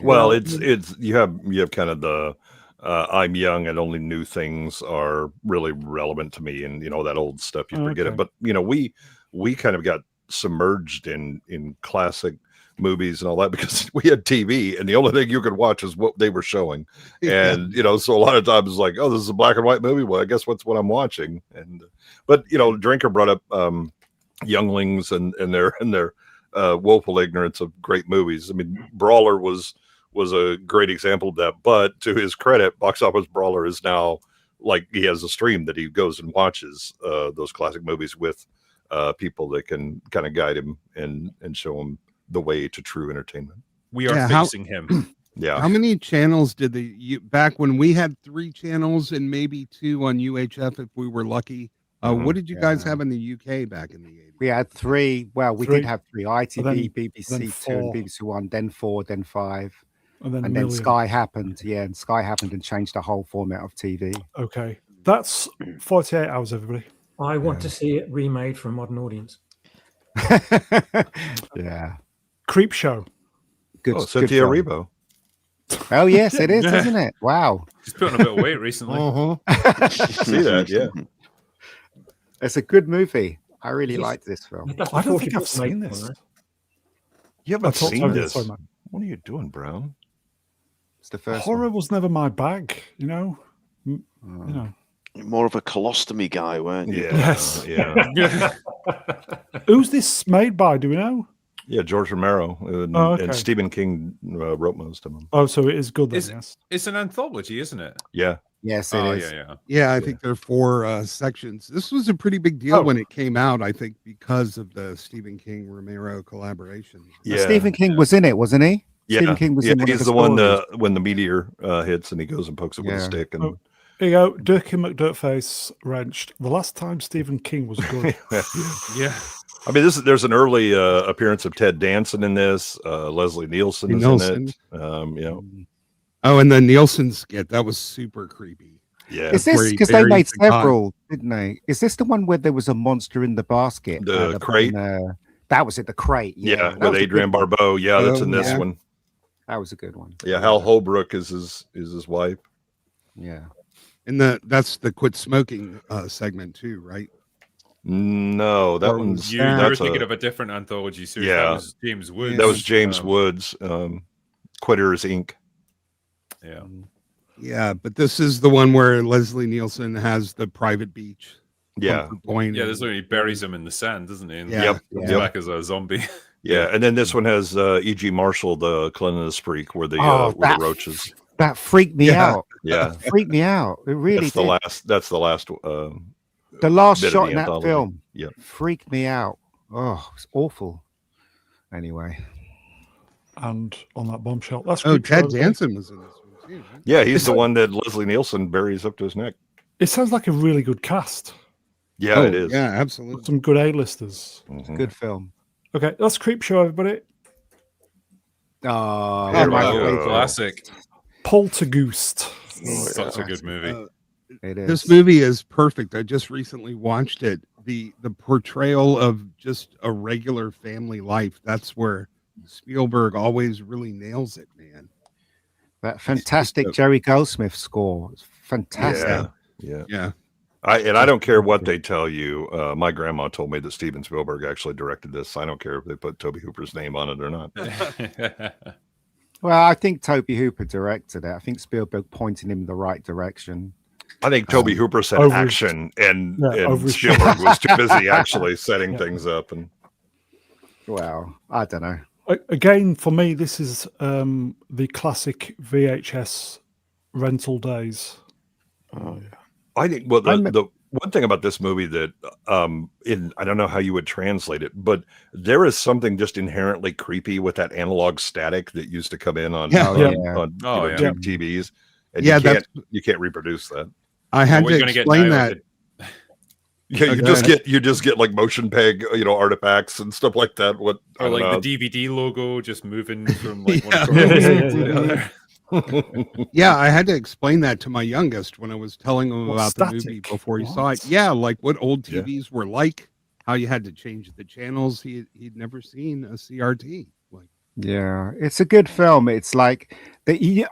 Well, it's you have kind of the I'm young and only new things are really relevant to me, and that old stuff you forget it. Okay. But we kind of got submerged in classic movies and all that because we had TV, and the only thing you could watch is what they were showing. And so a lot of times it's like, oh, this is a black and white movie. Well, I guess what's what I'm watching. And but Drinker brought up younglings and their woeful ignorance of great movies. I mean, Brawler was a great example of that. But to his credit, Box Office Brawler is now like he has a stream that he goes and watches those classic movies with people that can kind of guide him and show him the way to true entertainment. We are how- fixing him. Yeah. How many channels did back when we had 3 channels and maybe 2 on UHF if we were lucky? What did you guys have in the UK back in the 80s? We had 3. Well, we Three. did have 3: ITV, then BBC 2, 4. and BBC 1, then 4, then 5, And then, and then Million. Sky happened. Yeah, and Sky happened and changed the whole format of TV. Okay. That's 48 hours, everybody. I want to see it remade for a modern audience. Yeah, Creep Show. good. Oh, good Cynthia film. Erivo. Oh yes, it is, isn't it? Wow. He's putting a bit of weight recently. See that? Yeah. It's a good movie. I really Yes. like this film. That's I don't before think she I've was made seen one, this. right? You haven't I thought- seen sorry, this. sorry, man. What are you doing, Brown? It's the first Horror one. was never my bag, you know. You're more of a colostomy guy, weren't you? Yeah. Yes. Yeah. Who's this made by? Do we know? Yeah, George Romero okay. and Stephen King wrote most of them. Oh, so it is good then, Is- yes. It's an anthology, isn't it? Yeah. Yes, it Oh, is. yeah. Yeah, I think there are 4 sections. This was a pretty big deal Oh. when it came out, I think, because of the Stephen King Romero collaboration. Yeah. Stephen King was in it, wasn't he? Yeah. Stephen King was in one of he's the the one stories. when the meteor hits and he goes and pokes it with a Yeah. stick. And Oh. Here you go, Dirkie McDirtface wrenched. The last time Stephen King was good. Yeah. I mean, there's an early appearance of Ted Danson in this. Leslie Nielsen is in it. You know, Oh, and the Nielsen skit, that was super creepy. yeah. Is where this he because they buries made the guy. several, didn't they? Is this the one where there was a monster in the basket? The crate? That was it, the crate. Yeah, that with was a Adrienne good one. Barbeau. Yeah, that's in this yeah. one. That was a good one. Yeah, Hal Holbrook is his wife. Yeah. And that's the quit smoking segment too, right? No, that Or one's was You were that's thinking a, of a different anthology series. Yeah. That was James Woods. that was James Um, Woods, Quitters Inc. Yeah. Yeah, but this is the one where Leslie Nielsen has the private beach. Yeah, Point. Yeah, there's when he buries him in the sand, doesn't he? And Yeah. Yep. comes Yep. back as a zombie. yeah, and then this one has E.G. Marshall, the cleanliness freak, where the roaches. That freaked me Yeah. out. Yeah, Freaked me out. It really did. that's the last. The last bit of shot the in that anthology. film Yep. freaked me out. Oh, it's awful. Anyway. And on that bombshell. That's Oh, Creep Ted Show. Danson was in this one too. Right? Yeah, he's the one that Leslie Nielsen buries up to his neck. It sounds like a really good cast. Yeah, Oh, it is. Yeah, absolutely. Some good A-listers. Mhm. Good film. Okay, that's Creep Show, everybody. Oh, Here my we go. favorite. Classic. Poltergeist. Such a good movie. It is. This movie is perfect. I just recently watched it. The portrayal of just a regular family life. That's where Spielberg always really nails it, man. That fantastic Jerry Goldsmith score. It's fantastic. Yeah, yeah. Yeah. I don't care what they tell you. My grandma told me that Steven Spielberg actually directed this. I don't care if they put Toby Hooper's name on it or not. Well, I think Toby Hooper directed it. I think Spielberg pointed him in the right direction. I think Toby Hooper said over- action, and over his Spielberg was too busy actually setting things up. And Well, I don't know. Again, for me, this is the classic VHS rental days. Oh, yeah. I think well, I'm- the one thing about this movie that I don't know how you would translate it, but there is something just inherently creepy with that analog static that used to come in on Yeah. on, Yeah. on, you Oh, know, yeah. tube TVs, and Yeah, you can't reproduce that. I had What to are you gonna get explain now? that. Yeah, Okay. you just get like motion peg, artifacts and stuff like that. What I Or don't like know. the DVD logo just moving from like Yeah. one corner Yeah, to the other. Yeah, I had to explain that to my youngest when I was telling him Well, about the movie static. before he saw What? it. Yeah, like what old Yeah. TVs were like, how you had to change the channels. He'd never seen a CRT. Like, Yeah, it's a good film. It's like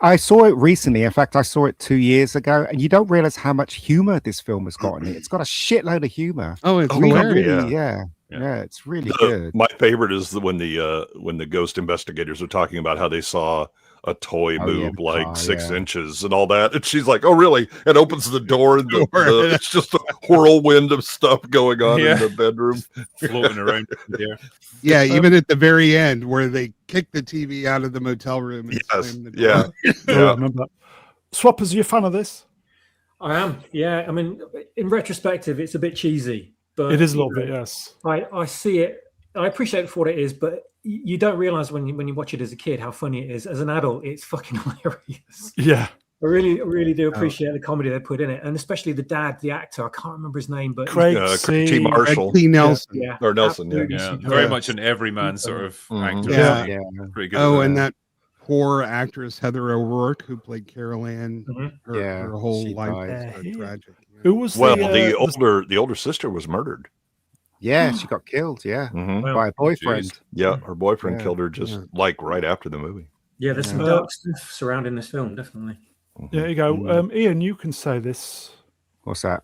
I saw it recently. In fact, I saw it 2 years ago, and you don't realize how much humor this film has got in it. It's got a shitload of humor. oh, it's Oh, Really, hilarious. really, yeah. yeah, it's really good. My favorite is when the ghost investigators are talking about how they saw a toy Oh, yeah, move the like car, 6 yeah. inches and all that, and she's like, "Oh, really?" And opens the door, and it's just a whirlwind of stuff going on Yeah. in the bedroom. Floating around there. Yeah, even at the very end where they kick the TV out of the motel room and Yes, slam the door. yeah. I Yeah, remember that. Swappers, are you a fan of this? I am. Yeah. I mean, in retrospective, it's a bit cheesy, but It is a you little bit, know, yes. I see it. I appreciate it for what it is, but you don't realize when you watch it as a kid how funny it is. As an adult, it's fucking hilarious. Yeah. I really do appreciate the comedy they put in it, and especially the dad, the actor. I can't remember his name, but Craig T. C. Marshall Red T. Nelson. yeah, or Nelson. Yeah, absolutely Yeah, superb. very much an everyman sort of Mhm. actor. Yeah. Yeah. Pretty good. Oh, at and that. that poor actress Heather O'Rourke who played Carol Ann. Mhm. Yeah, Her whole she life died. was Yeah. tragic. Yeah. Who was well, the the older sister was murdered. Yeah, she got killed. Yeah, Mhm. Wow. by a boyfriend. Yeah, her boyfriend Yeah. killed her just like right after the movie. Yeah, there's some Yeah. dark stuff surrounding this film, definitely. There you go. Ian, you can say this. What's that?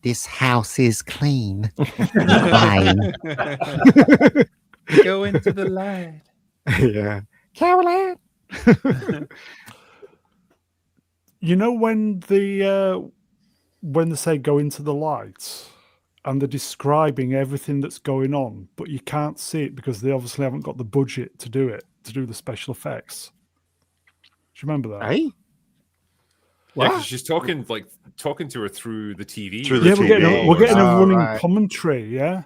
This house is clean. Fine. Go into the light. Yeah, Caroline. You know when they say go into the lights, and they're describing everything that's going on, but you can't see it because they obviously haven't got the budget to do the special effects. Do you remember that? Hey, Yeah, what? because she's talking to her through the TV. Through the Yeah, we're getting a Oh, running right. commentary. Yeah,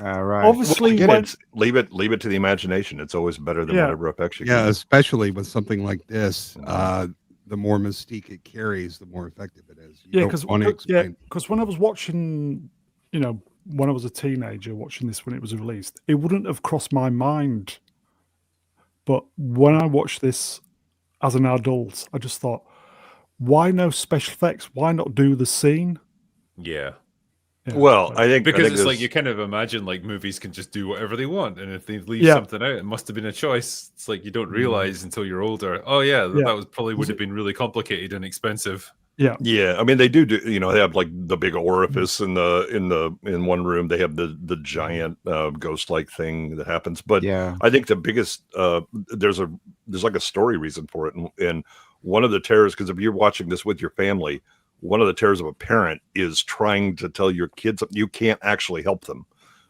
All right. obviously Again, when it's leave it to the imagination. It's always better than Yeah. whatever effects you Yeah, can. especially with something like this, the more mystique it carries, the more effective it is. You yeah, don't want to explain. because when I was watching, when I was a teenager watching this when it was released, it wouldn't have crossed my mind. But when I watched this as an adult, I just thought, why no special effects? Why not do the scene? Yeah. Yeah, Well, but- I think Because it's there's- like you kind of imagine like movies can just do whatever they want, and if they leave Yeah. something out, it must have been a choice. It's like you don't realize until you're older. Oh yeah, Yeah. that was probably would have been really complicated and expensive. Yeah, I mean they do. They have like the big orifice in one room. They have the giant ghost like thing that happens. But Yeah. I think the biggest there's like a story reason for it, and one of the terrors, because if you're watching this with your family, one of the terrors of a parent is trying to tell your kids you can't actually help them,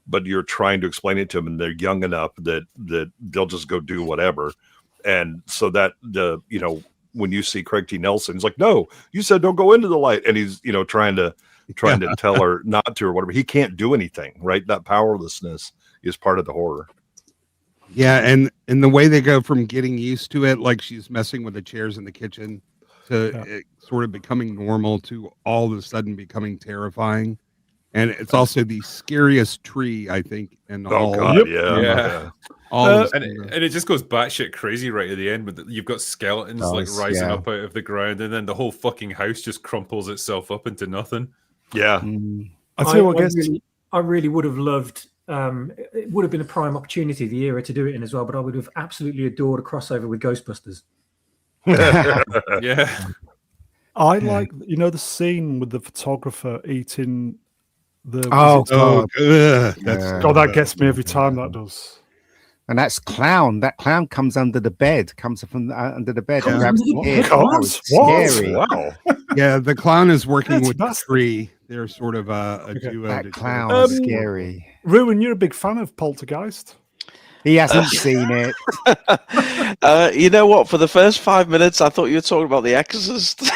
but you're trying to explain it to them, and they're young enough that they'll just go do whatever, and so that when you see Craig T. Nelson, he's like, no, you said don't go into the light. And he's, trying to tell her not to or whatever. He can't do anything, right? That powerlessness is part of the horror. Yeah, and the way they go from getting used to it, like she's messing with the chairs in the kitchen, to it sort of becoming normal, to all of a sudden becoming terrifying. And it's also the scariest tree, I think, in all. God, Yeah. All of And it just goes batshit crazy right at the end. But you've got skeletons like rising up out of the ground, and then the whole fucking house just crumples itself up into nothing. Yeah. I'll tell you what, guys. I really would have loved. It would have been a prime opportunity of the era to do it in as well, but I would have absolutely adored a crossover with Ghostbusters. Yeah. I like, the scene with the photographer eating the. Oh, God. God, that gets me every time. That does. And that's Clown. That clown comes under the bed, comes from under the bed. Comes And grabs under the the kid. bed? That was What? scary. Wow. Yeah, the clown is working That's with the bastard. tree. They're sort of a duo. That to clown sort of- is scary. Ruin, you're a big fan of Poltergeist. He hasn't seen it. You know what? For the first 5 minutes, I thought you were talking about The Exorcist.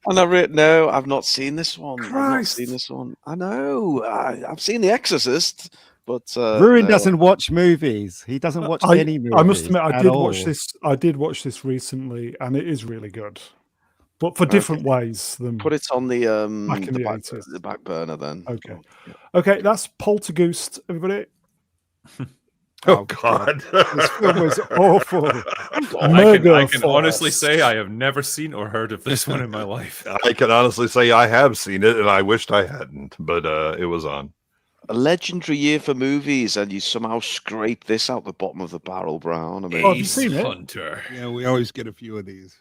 And no, I've not seen this one. I've not Christ. seen this one. I know. I've seen The Exorcist, but Ruin no. doesn't watch movies. He doesn't watch any movies. I must admit, I at did all. watch this. I did watch this recently, and it is really good, but for different ways than. Put it on the Back in the 80s. the back burner then. Okay. Okay, that's Poltergeist, everybody. Oh God. This film was awful. I can honestly say I have never seen or heard of this one in my life. I can honestly say I have seen it, and I wished I hadn't, but it was on. A legendary year for movies, and you somehow scrape this out the bottom of the barrel, Brown. I mean, Oh, have you seen it? Hunter. Yeah, we always get a few of these.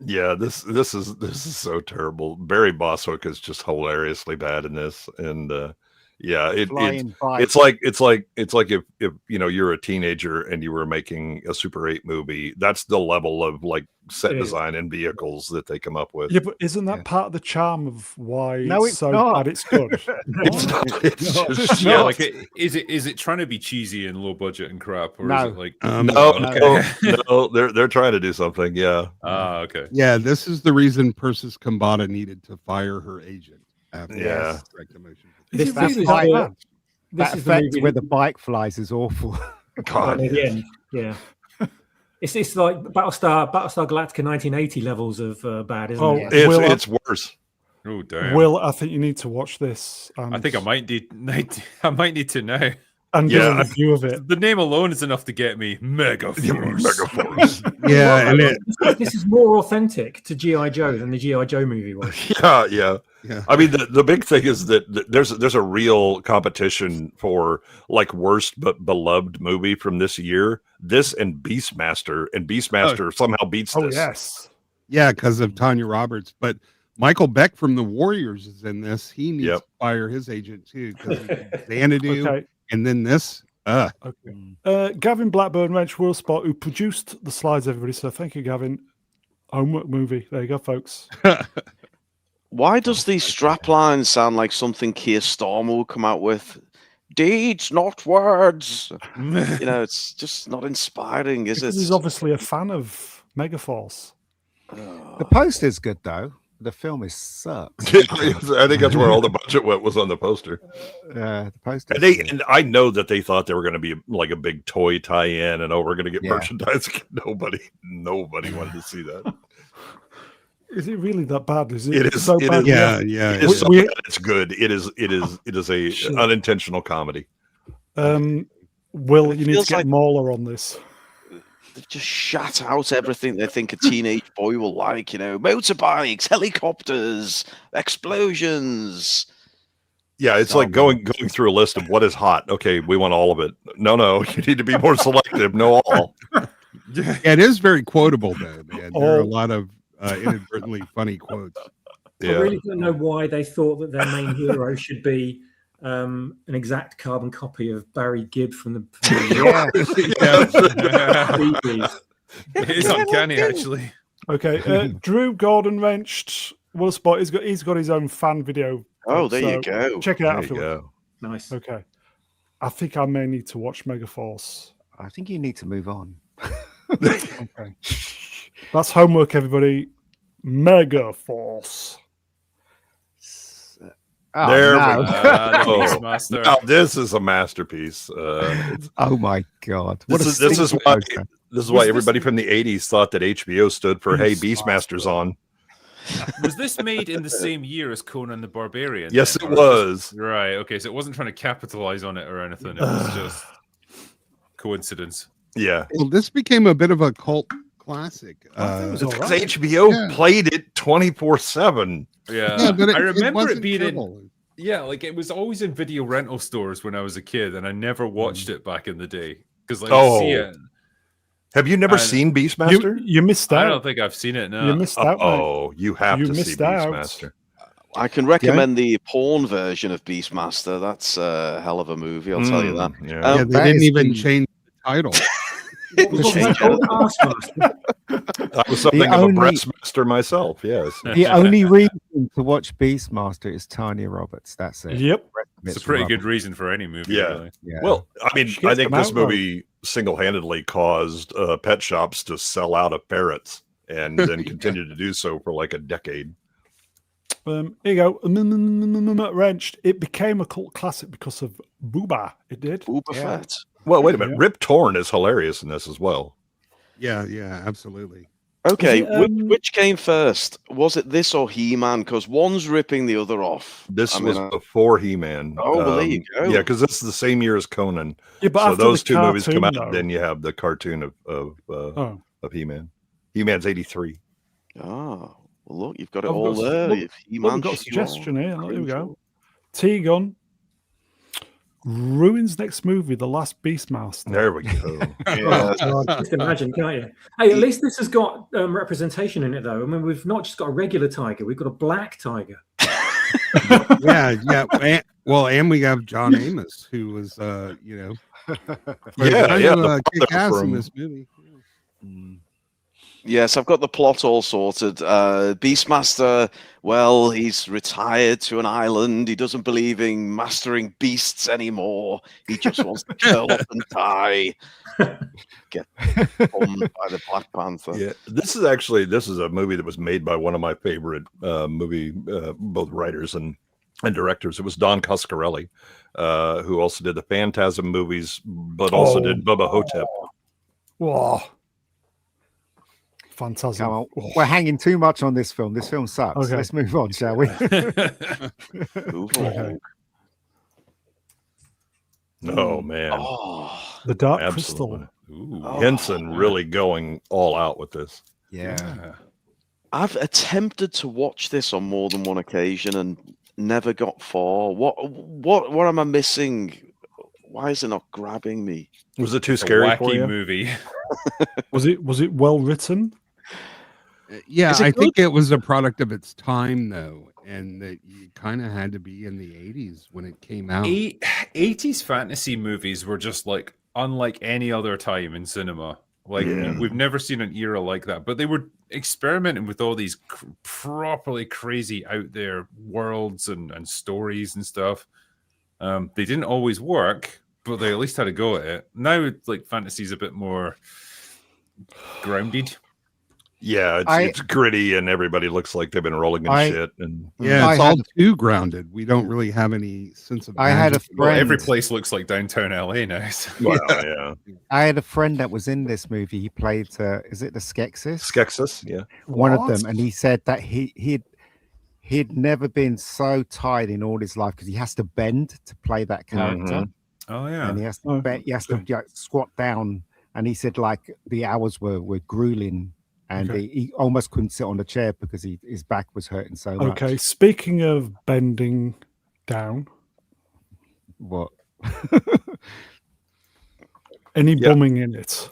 Yeah, this is so terrible. Barry Bostwick is just hilariously bad in this, and yeah, Flying bike. it's like if you're a teenager and you were making a Super 8 movie. That's the level of like set It is. design and vehicles that they come up with. Yeah, but isn't that part of the charm of why No, it's it's so not. bad it's good? It's not. It's No, just it's Yeah, not. like is it trying to be cheesy and low budget and crap, or No. is it like no, they're trying to do something. Yeah. okay. Yeah, this is the reason Persis Kambata needed to fire her agent after Yeah. the strike the motion. Is it That's really quite that bad? This That is the effect movie where the bike flies is awful. God. at the end. Yeah. It's like Battlestar Galactica 1980 levels of bad, isn't Oh, it? It's worse. Oh damn. Will, I think you need to watch this. And, I think I might need to now. and give a Yeah. review of it. The name alone is enough to get me. Mega Force. Megaforce. Yeah, and it, This is more authentic to G.I. Joe than the G.I. Joe movie was. Yeah. yeah. I mean, the big thing is that there's a real competition for like worst but beloved movie from this year. This and Beastmaster, and Beastmaster somehow beats Oh this. yes. Yeah, because of Tanya Roberts. But Michael Beck from the Warriors is in this. He needs Yep. to fire his agent too, because Xanadu Okay. and then this. Okay. Gavin Blackburn, Wrench Willspot, who produced the slides, everybody. So thank you, Gavin. Homework movie. There you go, folks. Why does the strapline sound like something Keir Starmer would come out with? Deeds, not words. It's just not inspiring, is Because it? he's obviously a fan of Megaforce. The poster's good though. The film sucks. I think that's where all the budget was on the poster. The poster. And I know that they thought they were going to be like a big toy tie-in, and we're going to get merchandise. Nobody wanted to see that. Is it really that bad? Is it? It is so bad? Yeah. It is so bad, it's good. It is a unintentional comedy. Will, you need to get Mauler on this. They've just shat out everything they think a teenage boy will like. Motorbikes, helicopters, explosions. Yeah, it's like going through a list of what is hot. Okay, we want all of it. No, you need to be more selective. No, all. Yeah, it is very quotable, though, man. There are a lot of inadvertently funny quotes. I really don't know why they thought that their main hero should be an exact carbon copy of Barry Gibb from the It's uncanny, actually. Okay, Drew Gordon Wrenched. What a spot! He's got his own fan video. Oh, there you go. Check it out afterwards. Nice. Okay, I think I may need to watch Megaforce. I think you need to move on. Okay, that's homework, everybody. Megaforce. Oh, there no. we go. Now, this is a masterpiece. Oh my god! This is why everybody from the '80s thought that HBO stood for "Hey, Beastmaster's on." Was this made in the same year as Conan the Barbarian? Yes, it was. Right. Okay, so it wasn't trying to capitalize on it or anything. It was just coincidence. Yeah. Well, this became a bit of a cult classic. Because HBO played it 24/7. Yeah, but I remember it being terrible. like it was always in video rental stores when I was a kid, and I never watched it back in the day because see it. Have you never seen Beastmaster? You missed out. I don't think I've seen it. No, you missed out. Oh, you have to see Beastmaster. I can recommend the porn version of Beastmaster. That's a hell of a movie, I'll tell you that. Yeah, they didn't even change the title. I was something of a breastmaster myself, yes. The only reason to watch Beastmaster is Tanya Roberts. That's it. Yep. It's a pretty good reason for any movie. Yeah. Really. Well, I mean, I think this movie single-handedly caused pet shops to sell out of ferrets and then continue to do so for like a decade. Here you go. Wrenched. It became a cult classic because of Booba. It did. Booba Fett. Well, wait a minute. Rip Torn is hilarious in this as well. Yeah, absolutely. Okay, which came first? Was it this or He-Man? Because one's ripping the other off. This was before He-Man. Oh, well, there you go. Yeah, because this is the same year as Conan. Yeah, but so those two movies come out, though. then you have the cartoon of He-Man. He-Man's 83. Oh, well, look, you've got it all there. We've got a suggestion here. Here we go. T-Gun. Ruin's next movie, The Last Beastmaster. There we go. Just imagine, can't you? Hey, at least this has got representation in it, though. I mean, we've not just got a regular tiger; we've got a black tiger. Yeah. Well, and we have John Amos, who was, kick ass in this movie. Yes, I've got the plot all sorted. Beastmaster, well, he's retired to an island. He doesn't believe in mastering beasts anymore. He just wants to curl up and die. Get bombed by the Black Panther. Yeah, this is a movie that was made by one of my favorite both writers and directors. It was Don Coscarelli, who also did the Phantasm movies, but also did Bubba Hotep. Whoa. Phantasm. We're hanging too much on this film. This film sucks. Okay. Let's move on, shall we? Okay. Oh man. The Dark Absolutely. Crystal. Henson really going all out with this. Yeah. I've attempted to watch this on more than one occasion and never got far. What am I missing? Why is it not grabbing me? Was it too scary for you? Movie. Was it well written? Yeah, I think it was a product of its time, though, and that you kind of had to be in the 80s when it came out. 80s fantasy movies were just like unlike any other time in cinema. Like Yeah. we've never seen an era like that. But they were experimenting with all these properly crazy out there worlds and stories and stuff. They didn't always work, but they at least had a go at it. Now, like fantasy's a bit more grounded. Yeah, it's gritty, and everybody looks like they've been rolling in shit. And yeah, it's all too grounded. We don't really have any sense of. I had a friend. Well, every place looks like downtown LA now. So. Well, yeah. I had a friend that was in this movie. He played, is it the Skeksis? Skeksis, yeah. One of them, and he said that he'd never been so tired in all his life because he has to bend to play that character. Oh yeah, and he has to bend, he has to squat down, and he said like the hours were grueling. And he almost couldn't sit on the chair because his back was hurting so much. Okay, speaking of bending down. What? Any bumming in it?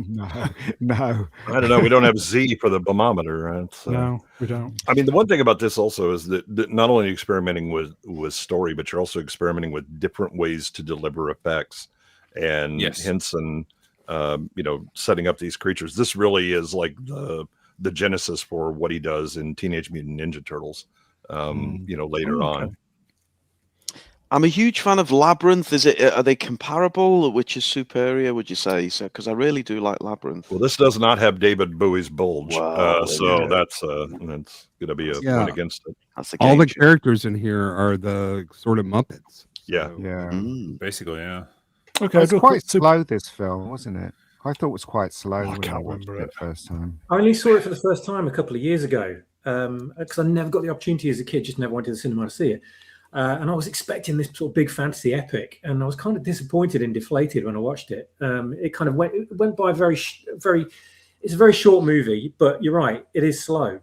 No. I don't know. We don't have Z for the bummometer, right? So, no, we don't. I mean, the one thing about this also is that not only are you experimenting with story, but you're also experimenting with different ways to deliver effects. And Henson, setting up these creatures. This really is like the genesis for what he does in Teenage Mutant Ninja Turtles. Later on. I'm a huge fan of Labyrinth. Are they comparable? Which is superior, would you say? So, because I really do like Labyrinth. Well, this does not have David Bowie's bulge, Wow, so that's going to be a point against it. That's the all the characters in here are the sort of Muppets. Yeah, basically, yeah. Okay, it was quite slow, this film, wasn't it? I thought it was quite slow when I watched it first time. I only saw it for the first time a couple of years ago because I never got the opportunity as a kid, just never went to the cinema to see it. And I was expecting this sort of big fantasy epic, and I was kind of disappointed and deflated when I watched it. It kind of went by very. It's a very short movie, but you're right, it is slow.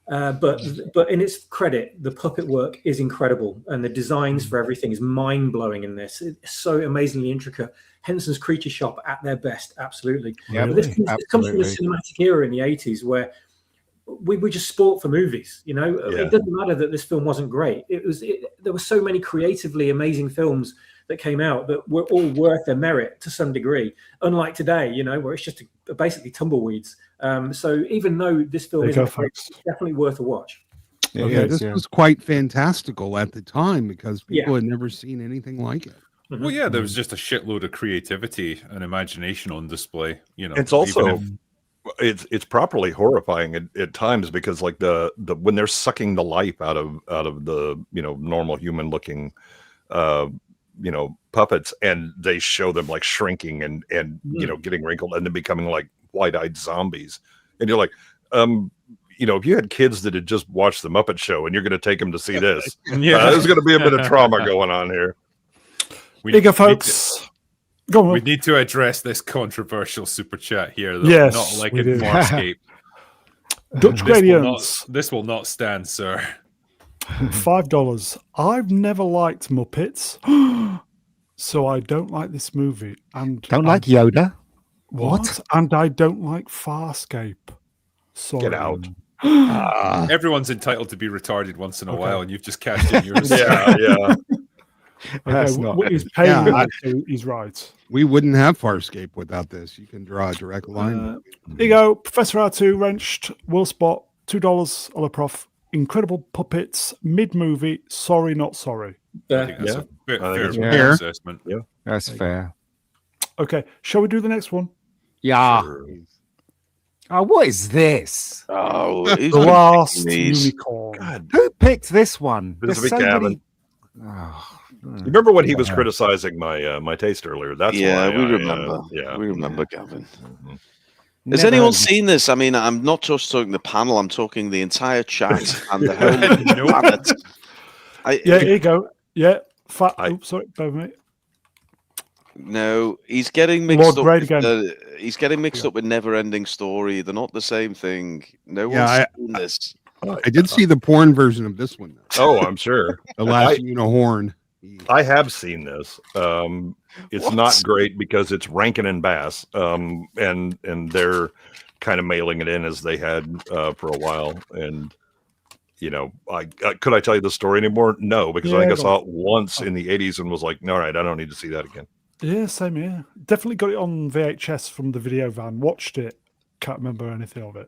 But in its credit, the puppet work is incredible, and the designs for everything is mind blowing in this. It's so amazingly intricate. Henson's Creature Shop at their best, absolutely. Yeah, this comes from the cinematic era in the 80s where we were just sport for movies. It doesn't matter that this film wasn't great. There were so many creatively amazing films that came out that were all worth their merit to some degree. Unlike today, where it's just basically tumbleweeds. So even though this film isn't great, it's definitely worth a watch. This was quite fantastical at the time because people had never seen anything like it. Well, yeah, there was just a shitload of creativity and imagination on display. It's also it's properly horrifying at times because like the when they're sucking the life out of the normal human looking puppets, and they show them like shrinking and getting wrinkled and then becoming like wide-eyed zombies, and you're like if you had kids that had just watched the Muppet Show and you're going to take them to see this, there's going to be a bit of trauma going on here. Bigger folks. Go on. We need to address this controversial super chat here. Though. Not like in Farscape. Dutch Gradients. This will not stand, sir. $5. I've never liked Muppets, so I don't like this movie. And don't like Yoda? What? And I don't like Farscape. Sorry. Get out. Everyone's entitled to be retarded once in a while, and you've just cashed in yours. Yeah. He's paying he's right. We wouldn't have Farscape without this. You can draw a direct line. There you go. Professor R2 wrenched. Will Spot $2. Ola Prof. Incredible puppets. Mid-movie. Sorry, not sorry. I think that's a fair assessment. Yeah, that's fair. Okay, shall we do the next one? Yeah. Sure. Oh, what is this? Oh, The Last Unicorn. God. Who picked this one? This is Gavin. You remember when he was criticizing my taste earlier? That's why we remember. We remember Gavin. Has Never anyone seen this? I mean, I'm not just talking the panel. I'm talking the entire chat and the whole planet. Here you go. Yeah. Oops, sorry, bear with me. No, he's getting mixed up. He's getting mixed up with Never-Ending Story. They're not the same thing. No one's seen this. I did see the porn version of this one. Oh, I'm sure. The Last Unicorn. I have seen this. It's not great because it's Rankin and Bass, and they're kind of mailing it in as they had for a while. And could I tell you the story anymore? No, because I think I saw it once in the '80s and was like, all right, I don't need to see that again. Yeah, same here. Definitely got it on VHS from the video van. Watched it. Can't remember anything of it.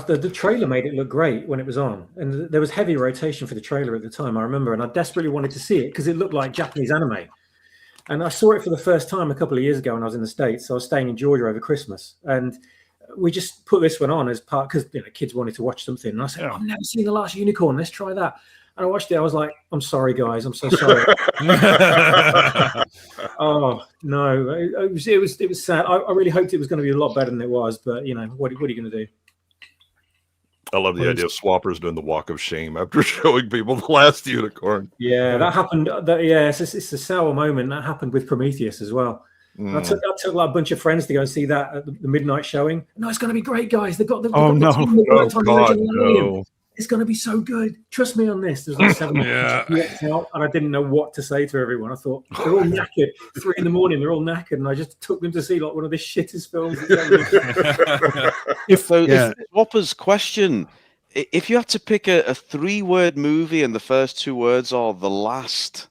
The trailer made it look great when it was on, and there was heavy rotation for the trailer at the time, I remember, and I desperately wanted to see it because it looked like Japanese anime. And I saw it for the first time a couple of years ago when I was in the States. I was staying in Georgia over Christmas, and we just put this one on as part because kids wanted to watch something. And I said, I've never seen The Last Unicorn. Let's try that. And I watched it. I was like, I'm sorry, guys. I'm so sorry. Oh no, it was sad. I really hoped it was going to be a lot better than it was, but what are you going to do? I love the idea of Swappers doing the walk of shame after showing people The Last Unicorn. Yeah, that happened. It's a sour moment. That happened with Prometheus as well. I took like a bunch of friends to go and see that at the midnight showing. No, it's going to be great, guys. They've got the Oh God, no. It's going to be so good. Trust me on this. There's like 7 out, and I didn't know what to say to everyone. I thought they're all knackered. 3 a.m. They're all knackered, and I just took them to see like one of the shittest films. If Whopper's question, if you had to pick a 3-word movie and the first 2 words are The Last,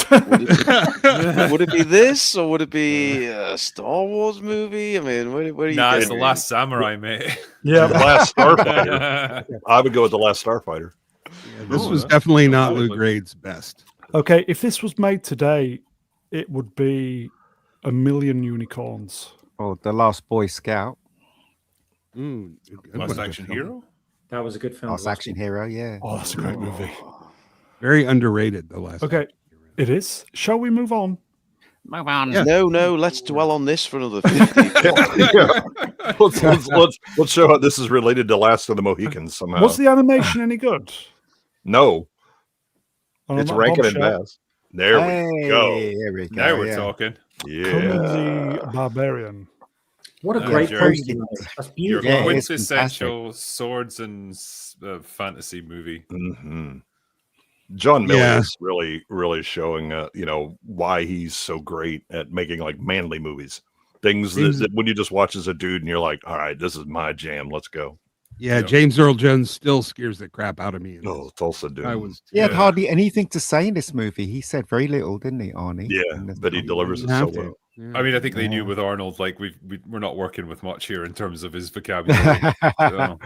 would it be this, or would it be a Star Wars movie? I mean, where are you? Nah, it's The Last Samurai, mate. Yeah, The Last Starfighter. I would go with The Last Starfighter. Yeah, this was definitely not Lou Grade's best. Okay, if this was made today, it would be A Million Unicorns. Oh, The Last Boy Scout. Last Action Hero? That was a good film. Last Action Hero, yeah. Oh, that's a great movie. Very underrated, The Last. Okay, it is. Shall we move on? Move on. Yeah. No, let's dwell on this for another 50. Let's show how this is related to Last of the Mohicans somehow. Was the animation any good? No. It's Rankin and Bass. There we go. Here we go. Now we're talking. Yeah. Conan the Barbarian. What a great poster. That's beautiful. Your quintessential swords and fantasy movie. Mm-hmm. John Milius is really showing, why he's so great at making like manly movies. Things that when you just watch as a dude and you're like, all right, this is my jam. Let's go. Yeah, James Earl Jones still scares the crap out of me. Tulsa Doom. He had hardly anything to say in this movie. He said very little, didn't he, Arnie? Yeah, but he delivers it so well. Yeah. I mean, I think they knew with Arnold, like we're not working with much here in terms of his vocabulary. But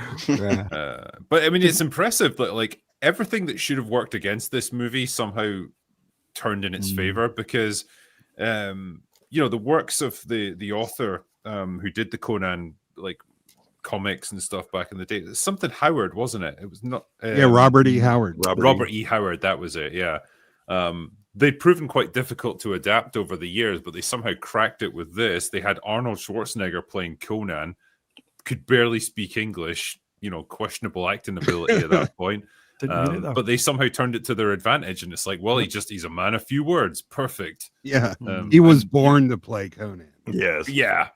I mean, it's impressive that like everything that should have worked against this movie somehow turned in its favor, because the works of the author who did the Conan like comics and stuff back in the day. Something Howard, wasn't it? It was not. Robert E. Howard. Robert E. Howard. That was it. Yeah. They'd proven quite difficult to adapt over the years, but they somehow cracked it with this. They had Arnold Schwarzenegger playing Conan, could barely speak English, questionable acting ability at that point. But they somehow turned it to their advantage, and it's like, well, he's a man of few words. Perfect. Yeah. He was born to play Conan. Yes. Yeah.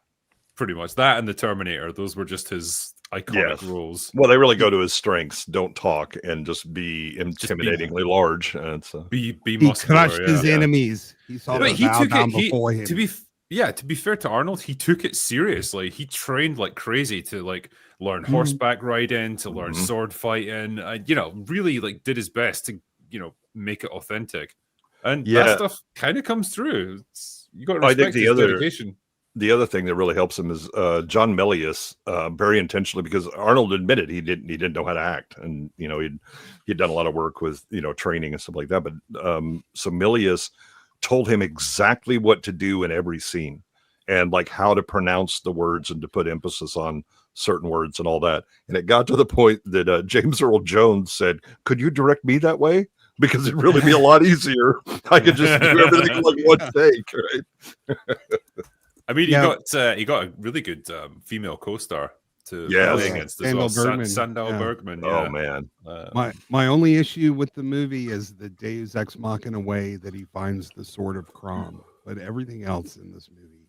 Pretty much. That and the Terminator. Those were just his iconic roles. Well, they really go to his strengths. Don't talk and just be intimidatingly large. And it's he crushed his enemies. He saw them bow down before him. To be fair to Arnold, he took it seriously. He trained like crazy to like learn horseback riding, to learn sword fighting. Really like did his best to make it authentic. And that stuff kind of comes through. You got to respect his dedication. The other thing that really helps him is John Milius, very intentionally, because Arnold admitted he didn't know how to act, and he'd done a lot of work with training and stuff like that. But so Milius told him exactly what to do in every scene, and like how to pronounce the words and to put emphasis on certain words and all that. And it got to the point that James Earl Jones said, "Could you direct me that way? Because it'd really be a lot easier. I could just do everything in like one take, right?" I mean, he got a really good female co-star to play against as well. Sandahl Bergman. Oh man, my only issue with the movie is the Deus Ex Machina way that he finds the Sword of Crom, but everything else in this movie,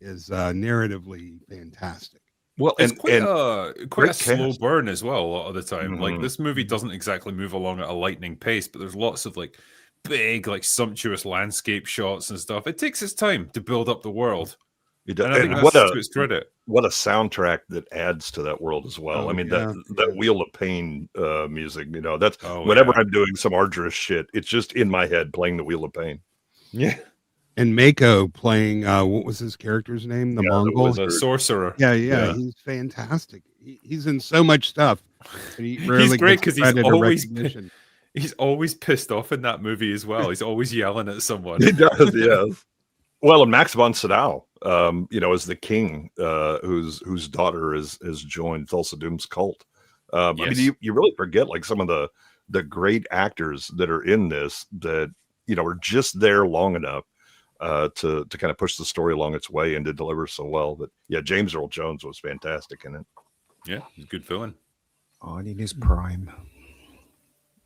is narratively fantastic. Well, it's quite a slow burn as well a lot of the time. Like this movie doesn't exactly move along at a lightning pace, but there's lots of like big, like sumptuous landscape shots and stuff. It takes its time to build up the world. It does. And I think that's to its credit. What a soundtrack that adds to that world as well. That Wheel of Pain music, that's whenever I'm doing some arduous shit, it's just in my head playing the Wheel of Pain. Yeah. and Mako playing what was his character's name? The Mongol. The sorcerer. Yeah, he's fantastic. He's in so much stuff. He rarely He's great gets because credit or recognition. he's always pissed off in that movie as well. He's always yelling at someone. He does, yes. Well, and Max von Sydow, is the king whose daughter has joined Thulsa Doom's cult. I mean, you really forget like some of the great actors that are in this that are just there long enough to kind of push the story along its way and to deliver so well. But yeah, James Earl Jones was fantastic in it. Yeah, he's a good villain. Oh, in his prime.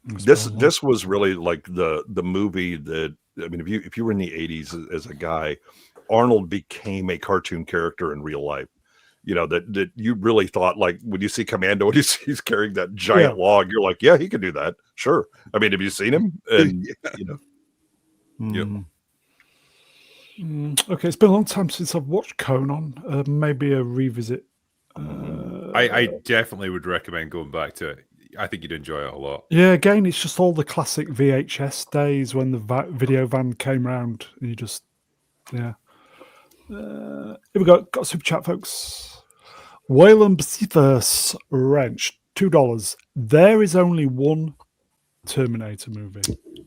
This was really like the movie that, I mean, if you were in the 80s as a guy, Arnold became a cartoon character in real life. That you really thought, like, when you see Commando, when he's carrying that giant log, you're like, yeah, he could do that. Sure. I mean, have you seen him? And Okay, it's been a long time since I've watched Conan. Maybe a revisit. I definitely would recommend going back to it. I think you'd enjoy it a lot. Yeah, again, it's just all the classic VHS days when the video van came around. And you just, Here we go. Got a super chat, folks. Whalen Bethus Wrench, $2. There is only one Terminator movie.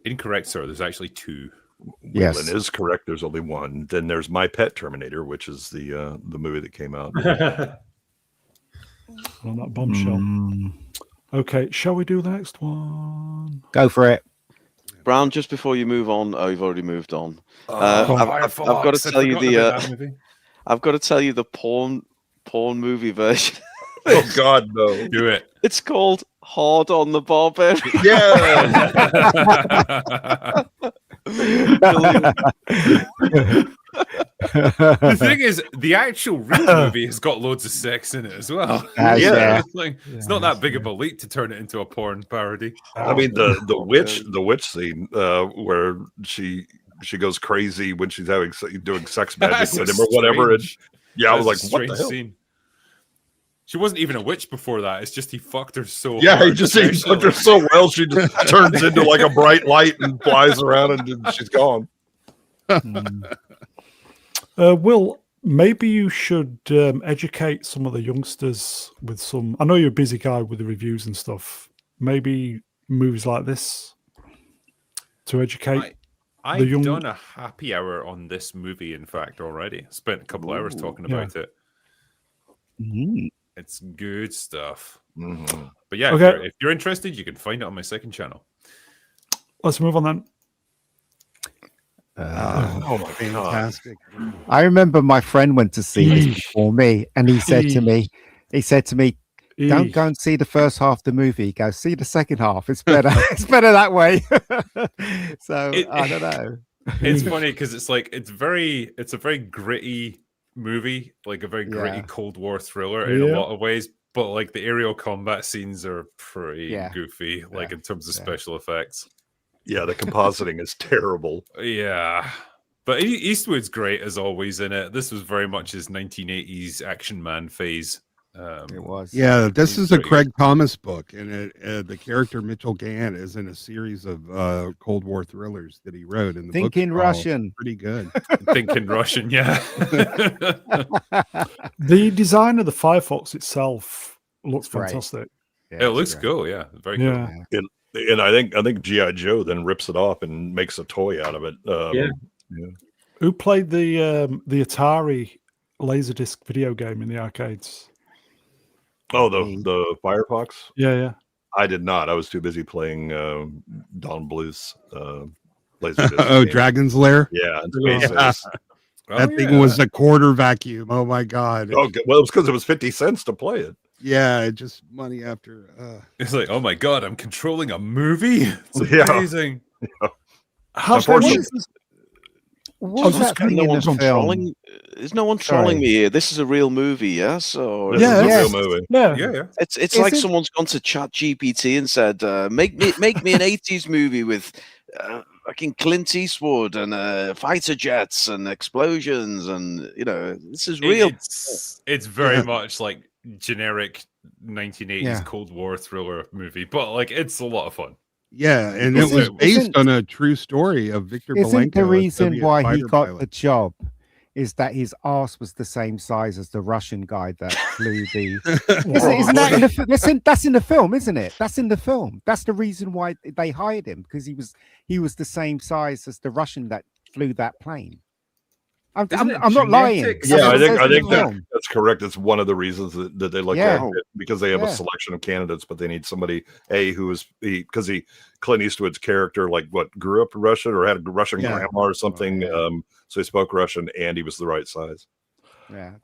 Incorrect, sir. There's actually two. Yes. Whalen is correct. There's only one. Then there's My Pet Terminator, which is the movie that came out. On that bombshell. Okay, shall we do the next one? Go for it. Brown, just before you move on, you've already moved on. I've got to tell you I've got to tell you the porn movie version. Oh God, no! Do it. It's called Hard on the Barbarian. Yeah. The thing is, the actual real movie has got loads of sex in it as well. It's not that big of a leap to turn it into a porn parody. I mean, the witch scene where she goes crazy when she's doing sex magic with him or whatever. And I was like, what the hell? Scene. She wasn't even a witch before that. It's just he fucked her so hard. He fucked her so well. She just turns into like a bright light and flies around and she's gone. Will, maybe you should educate some of the youngsters with some. I know you're a busy guy with the reviews and stuff. Maybe movies like this to educate. I've done a happy hour on this movie, in fact, already. Spent a couple hours talking about it. It's good stuff. But yeah, if you're interested, you can find it on my second channel. Let's move on then. Oh my fantastic! I remember my friend went to see this before me, and he said to me, "Don't go and see the first half of the movie. Go see the second half. It's better. It's better that way." So I don't know. It's funny because it's a very gritty movie, like a very gritty Cold War thriller in a lot of ways. But like the aerial combat scenes are pretty goofy, like in terms of special effects. Yeah, the compositing is terrible. Yeah. But Eastwood's great as always in it. This was very much his 1980s action man phase. It was. Yeah, this is a Craig Thomas book, and the character Mitchell Gant is in a series of Cold War thrillers that he wrote. And the Think in Russian. Pretty good. Think in Russian, yeah. The design of the Firefox itself looks fantastic. Yeah, it looks cool, yeah. Very cool. And I think G.I. Joe then rips it off and makes a toy out of it. Who played the Atari Laserdisc video game in the arcades? Oh, the Firefox? Yeah. I did not. I was too busy playing Don Bluth's Laserdisc. Oh, game. Dragon's Lair? Yeah. That thing was a quarter vacuum. Oh my God. Oh, well, it was because it was 50 cents to play it. Yeah, just money after. It's like, oh my God, I'm controlling a movie. It's amazing. Yeah. There's no one trolling me here. This is a real movie, yes? Or this is a real movie. Yeah. It's like someone's gone to Chat GPT and said, make me an 80s movie with fucking Clint Eastwood and fighter jets and explosions, and this is real. It's very much like generic 1980s Cold War thriller movie, but like it's a lot of fun. Yeah, and Isn't- it was based isn't- on a true story of Victor Isn't the Belenko, a reason Soviet why he fighter got pilot. the job is that his arse was the same size as the Russian guy that flew the? Isn't that in the? That's in the film, isn't it? That's in the film. That's the reason why they hired him, because he was the same size as the Russian that flew that plane. I'm not lying. genetics? Yeah, I think film. that's correct. It's one of the reasons that they look Yeah. at it, because they have a selection of candidates, but they need somebody because Clint Eastwood's character grew up in Russia or had a Russian grandma or something. So he spoke Russian and he was the right size.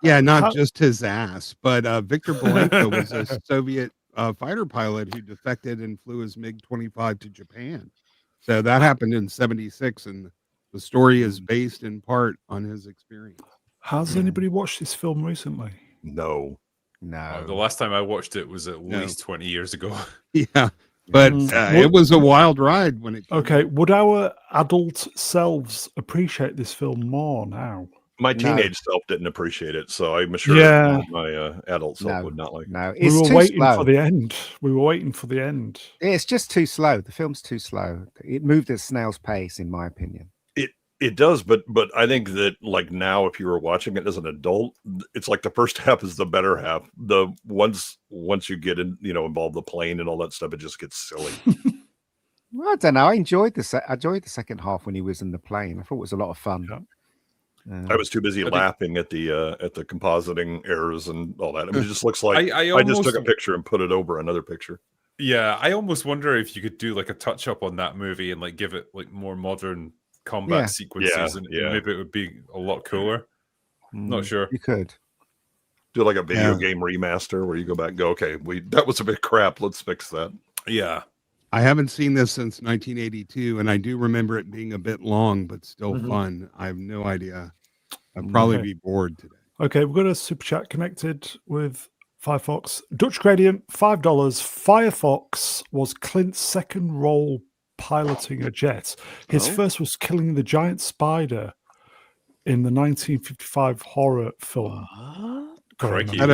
Yeah, not just his ass, but Victor Belenko was a Soviet fighter pilot who defected and flew his MiG-25 to Japan. So that happened in '76, and the story is based in part on his experience. Has anybody watched this film recently? No. The last time I watched it was at least 20 years ago. Yeah, but it was a wild ride when it came out. Would our adult selves appreciate this film more now? My teenage self didn't appreciate it, so I'm sure my adult self would not like it. No, We were waiting for the end. We were waiting for the end. It's just too slow. The film's too slow. It moved at snail's pace, in my opinion. It does, but I think that now, if you were watching it as an adult, it's like the first half is the better half. The once you get in, involved the plane and all that stuff, it just gets silly. Well, I don't know. I enjoyed the second half when he was in the plane. I thought it was a lot of fun. I was too busy laughing at the compositing errors and all that. I mean, it just looks like I just took a picture and put it over another picture. Yeah, I almost wonder if you could do a touch up on that movie and give it more modern combat sequences, and maybe it would be a lot cooler. Not sure. You could do a video game remaster where you go back and go, okay, that was a bit crap. Let's fix that. Yeah. I haven't seen this since 1982, and I do remember it being a bit long, but still fun. I have no idea. I'd probably be bored today. Okay, we've got a super chat connected with Firefox. Dutch Gradient, $5. Firefox was Clint's second role piloting a jet. His first was killing the giant spider in the 1955 horror film. Crikey, Was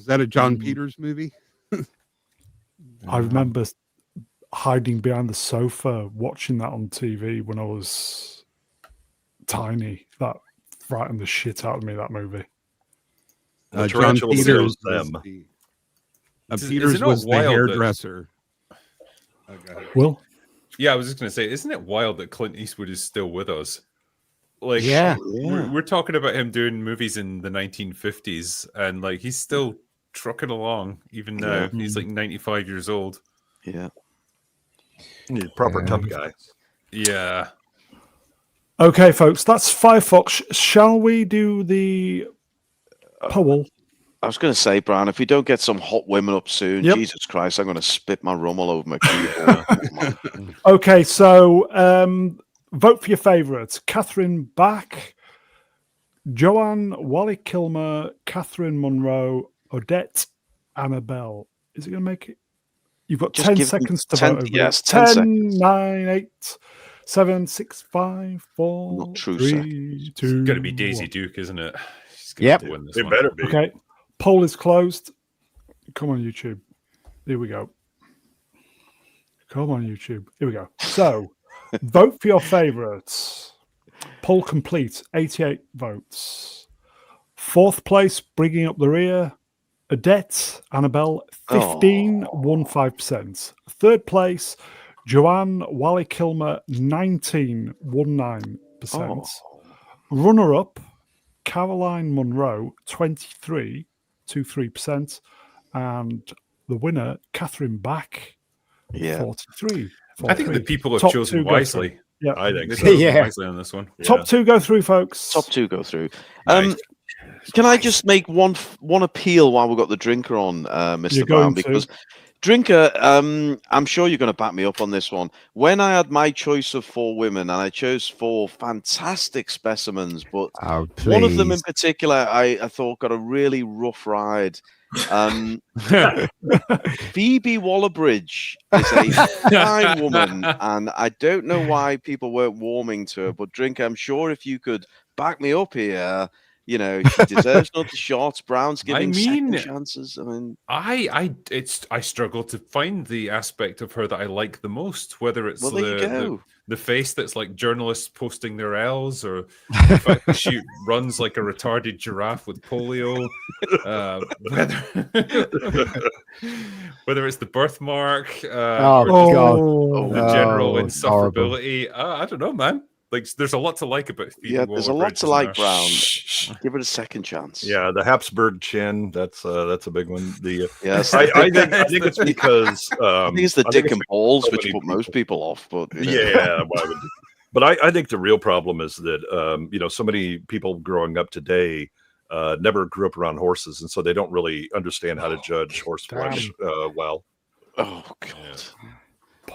that a John Peters movie? I remember hiding behind the sofa watching that on TV when I was tiny. That frightened the shit out of me, that movie. John Peters Peters was the hairdresser. Will? Yeah, I was just going to say, isn't it wild that Clint Eastwood is still with us? We're talking about him doing movies in the 1950s, and he's still trucking along even now. He's 95 years old. Yeah. He's a proper tough guy. Yeah. Okay, folks, that's Firefox. Shall we do the poll? I was going to say, Brian, if we don't get some hot women up soon, Jesus Christ, I'm going to spit my rum all over my keyboard. Okay, so vote for your favourites. Catherine Bach, Joanne Wally Kilmer, Catherine Monroe, Odette Annabelle. Is it going to make it? You've got 10 seconds to vote. Yes, 10 seconds. 9, 8, 7, 6, 5, 4, Not true 3, seconds. 2, It's going to be Daisy 1. Duke, isn't it? She's going to win this one. Better be. Okay, poll is closed. Come on, YouTube. Here we go. Come on, YouTube. Here we go. So, vote for your favourites. Poll complete. 88 votes. Fourth place, bringing up the rear. Odette Annabelle, 15.15%. Third place, Joanne Wally Kilmer, 19.19%. Runner up, Caroline Monroe, 23%. And the winner, Catherine Bach, 43. I think the people have Top chosen two go wisely. through. Yeah, I think They so. chose wisely on this one. Top two go through, folks. Top two go through. Nice. Can I just make one appeal while we've got the drinker on, Mr. You're Brown? going to. Because drinker, I'm sure you're going to back me up on this one. When I had my choice of 4 women, and I chose 4 fantastic specimens, but one of them in particular, I thought got a really rough ride. Phoebe Waller-Bridge is a fine woman, and I don't know why people weren't warming to her. But drinker, I'm sure if you could back me up here. You know, she deserves another shot. Brown's giving second mean, chances. I mean, I struggle to find the aspect of her that I like the most, whether it's well, there you go. the face that's like journalists posting their L's, or the fact that she runs like a retarded giraffe with polio, whether it's the birthmark, or God. the general Oh, it's horrible. insufferability. I don't know, man. Like, there's a lot to like about Phoebe Yeah, there's a lot to Waller-Bridge like, in Brown. there. Give it a second chance. Yeah, the Habsburg chin. That's a big one. The Yes, I think it's because I think it's the dick and balls so which many put most people off. But you know. Yeah, why would? But I think the real problem is that you know, so many people growing up today never grew up around horses, and so they don't really understand how to judge horse flesh well. Oh God.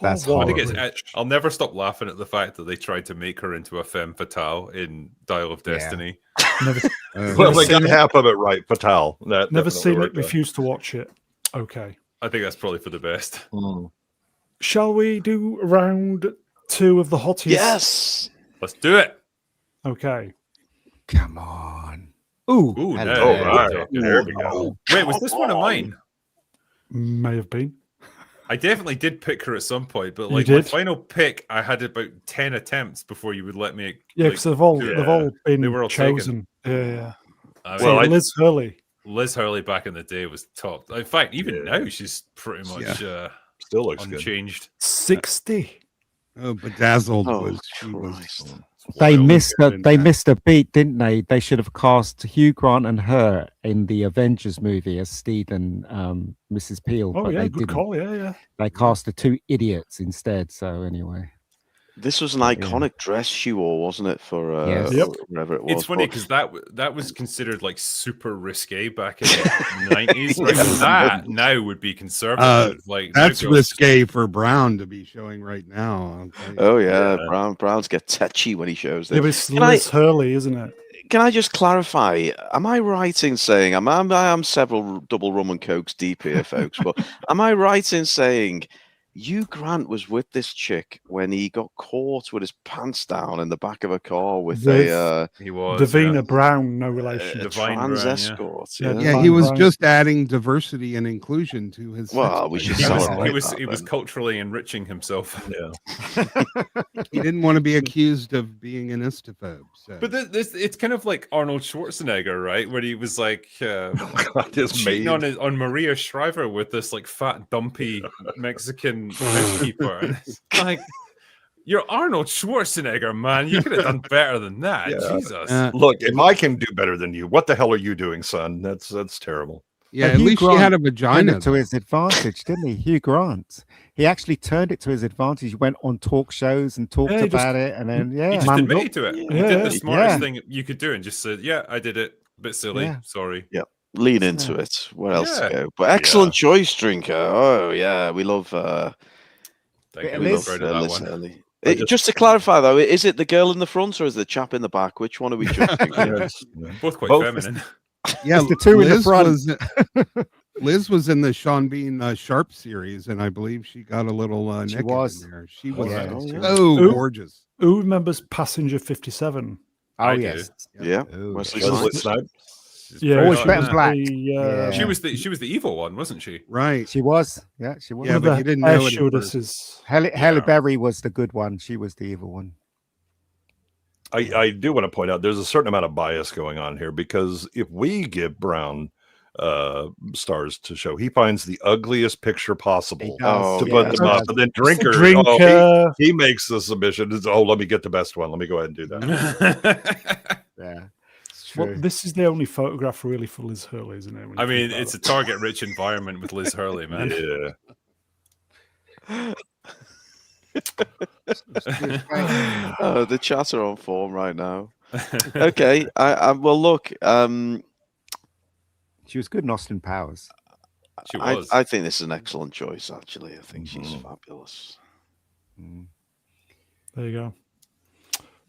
That's I horrible. think I'll never stop laughing at the fact that they tried to make her into a femme fatale in Dial of Destiny. Well, they got half of it right. Fatale. That Never definitely seen it. worked out. Refused to watch it. Okay. I think that's probably for the best. Shall we do round 2 of the hotties? Yes. Let's do it. Okay. Come on. Ooh. Ooh, hello. no. Oh, right. There we go. Wait, was this one of mine? May have been. I definitely did pick her at some point, but You like my did? final pick, I had about 10 attempts before you would let me. Yeah, like, because they've all they been were all chosen. Yeah. I So mean, Liz Hurley. Liz Hurley back in the day was top. In fact, even now she's pretty much Still looks unchanged. 60. Oh, Bedazzled Oh, was. She was Christ. They Wild. missed a beat, didn't they? They should have cast Hugh Grant and her in the Avengers movie as Steed and Mrs. Peel. Oh, but yeah, they good didn't. call. Yeah. They cast the 2 idiots instead. So anyway, This was an iconic dress she wore, wasn't it? For Yes. Yep. whatever it was. It's funny but- because that was considered like super risque back in the 90s. Whereas that now would be conservative. Like That's now girls just- risque for Brown to be showing right now. I'll tell you. Oh yeah, Browns get tetchy when he shows Yeah, them. but it's Liz Hurley, isn't it? Can I just clarify? Am I right in saying I am several double rum and cokes deep here, folks? But am I right in saying Hugh Grant was with this chick when he got caught with his pants down in the back of a car with he was Davina Brown, no relation. a Divine trans Brown, yeah. escort? Yeah, Yeah. Yeah, Fine, he was fine. just adding diversity and inclusion to his. Well, sex we life. should He celebrate was that then. culturally enriching himself. Yeah. He didn't want to be accused of being an Istaphobe. So. But it's kind of like Arnold Schwarzenegger, right? Where he was like God, this cheating maid. on Maria Shriver with this like fat, dumpy Mexican housekeeper. And it's like, you're Arnold Schwarzenegger, man. You could have done better than that. Yeah. Jesus. Look, if I can do better than you, what the hell are you doing, son? That's terrible. yeah, But at Hugh least she Grant had a turned vagina. it to his advantage, didn't he? Hugh Grant. He actually turned it to his advantage. He went on talk shows and talked Yeah, he just- about it, and then He yeah, just Man admitted up. to it. He Yeah. did the smartest Yeah. thing you could do and just said, yeah, I did it. Bit silly. Yeah. Sorry. Lean into it. Where else to Yeah. go? But excellent choice, Drinker. Oh yeah, we love Thank Yeah, you. we Liz- love Proud of that Liz one. Hurley. I just- Just to clarify though, is it the girl in the front or is it the chap in the back? Which one are we choosing? Both quite Both. feminine. Yeah, It's the 2 in the Liz front. Liz was in the Sean Bean Sharp series, and I believe she got a little She naked was. in there. She was yeah. so Who? gorgeous. Who remembers Passenger 57? Oh I do. yes. Yeah. Ooh, Wesley yes. Wesley Snipes. Snipes. She's Yeah, pretty Always hot, better isn't black. it? Yeah. She was the evil one, wasn't she? Right. She was. Yeah, she was. Yeah, One of but the you didn't air know it at first. stewardesses. Halle Yeah. Berry was the good one. She was the evil one. I do want to point out there's a certain amount of bias going on here, because if we give Brown stars to show, he finds the ugliest picture possible He does, to Oh, put yeah. them up. And then Drinker, Drinker. he makes the submission. It's, oh, let me get the best one. Let me go ahead and do that. Yeah. It's Well, true. this is the only photograph really for Liz Hurley, isn't it? when you I mean, think about it's a it? target-rich environment with Liz Hurley, man. Yeah. The chats are on form right now. Okay. I well look. She was good in Austin Powers. She was. I think this is an excellent choice. Actually, I think she's Mhm. fabulous. Mm. There you go.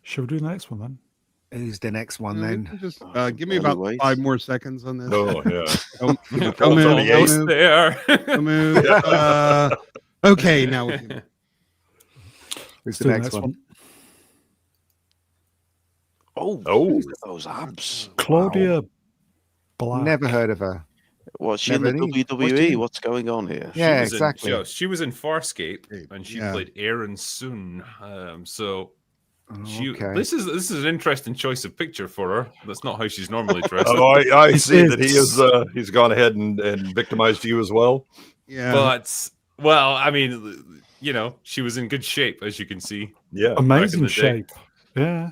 Shall we do the next one then? Who's the next one Yeah, we then? can just Oh, give me barely about wait. 5 more seconds on this. Oh, yeah. Don't Full move, 38. don't Almost move, there. don't move. Okay, now we can. Who's Do the next one? Oh, Oh. look at those abs. Claudia Black. Never heard of her. Was she in the Never knew. WWE? What's going on here? Yeah, She was exactly. she was in Farscape, and she Yeah. played Erin Soon. So she Okay. this is an interesting choice of picture for her. That's not how she's normally dressed. Oh, I see that he is. is. He's gone ahead and victimized you as well. Yeah. But well, I mean, you know, she was in good shape, as you can see. Yeah, Amazing the day. shape. Yeah.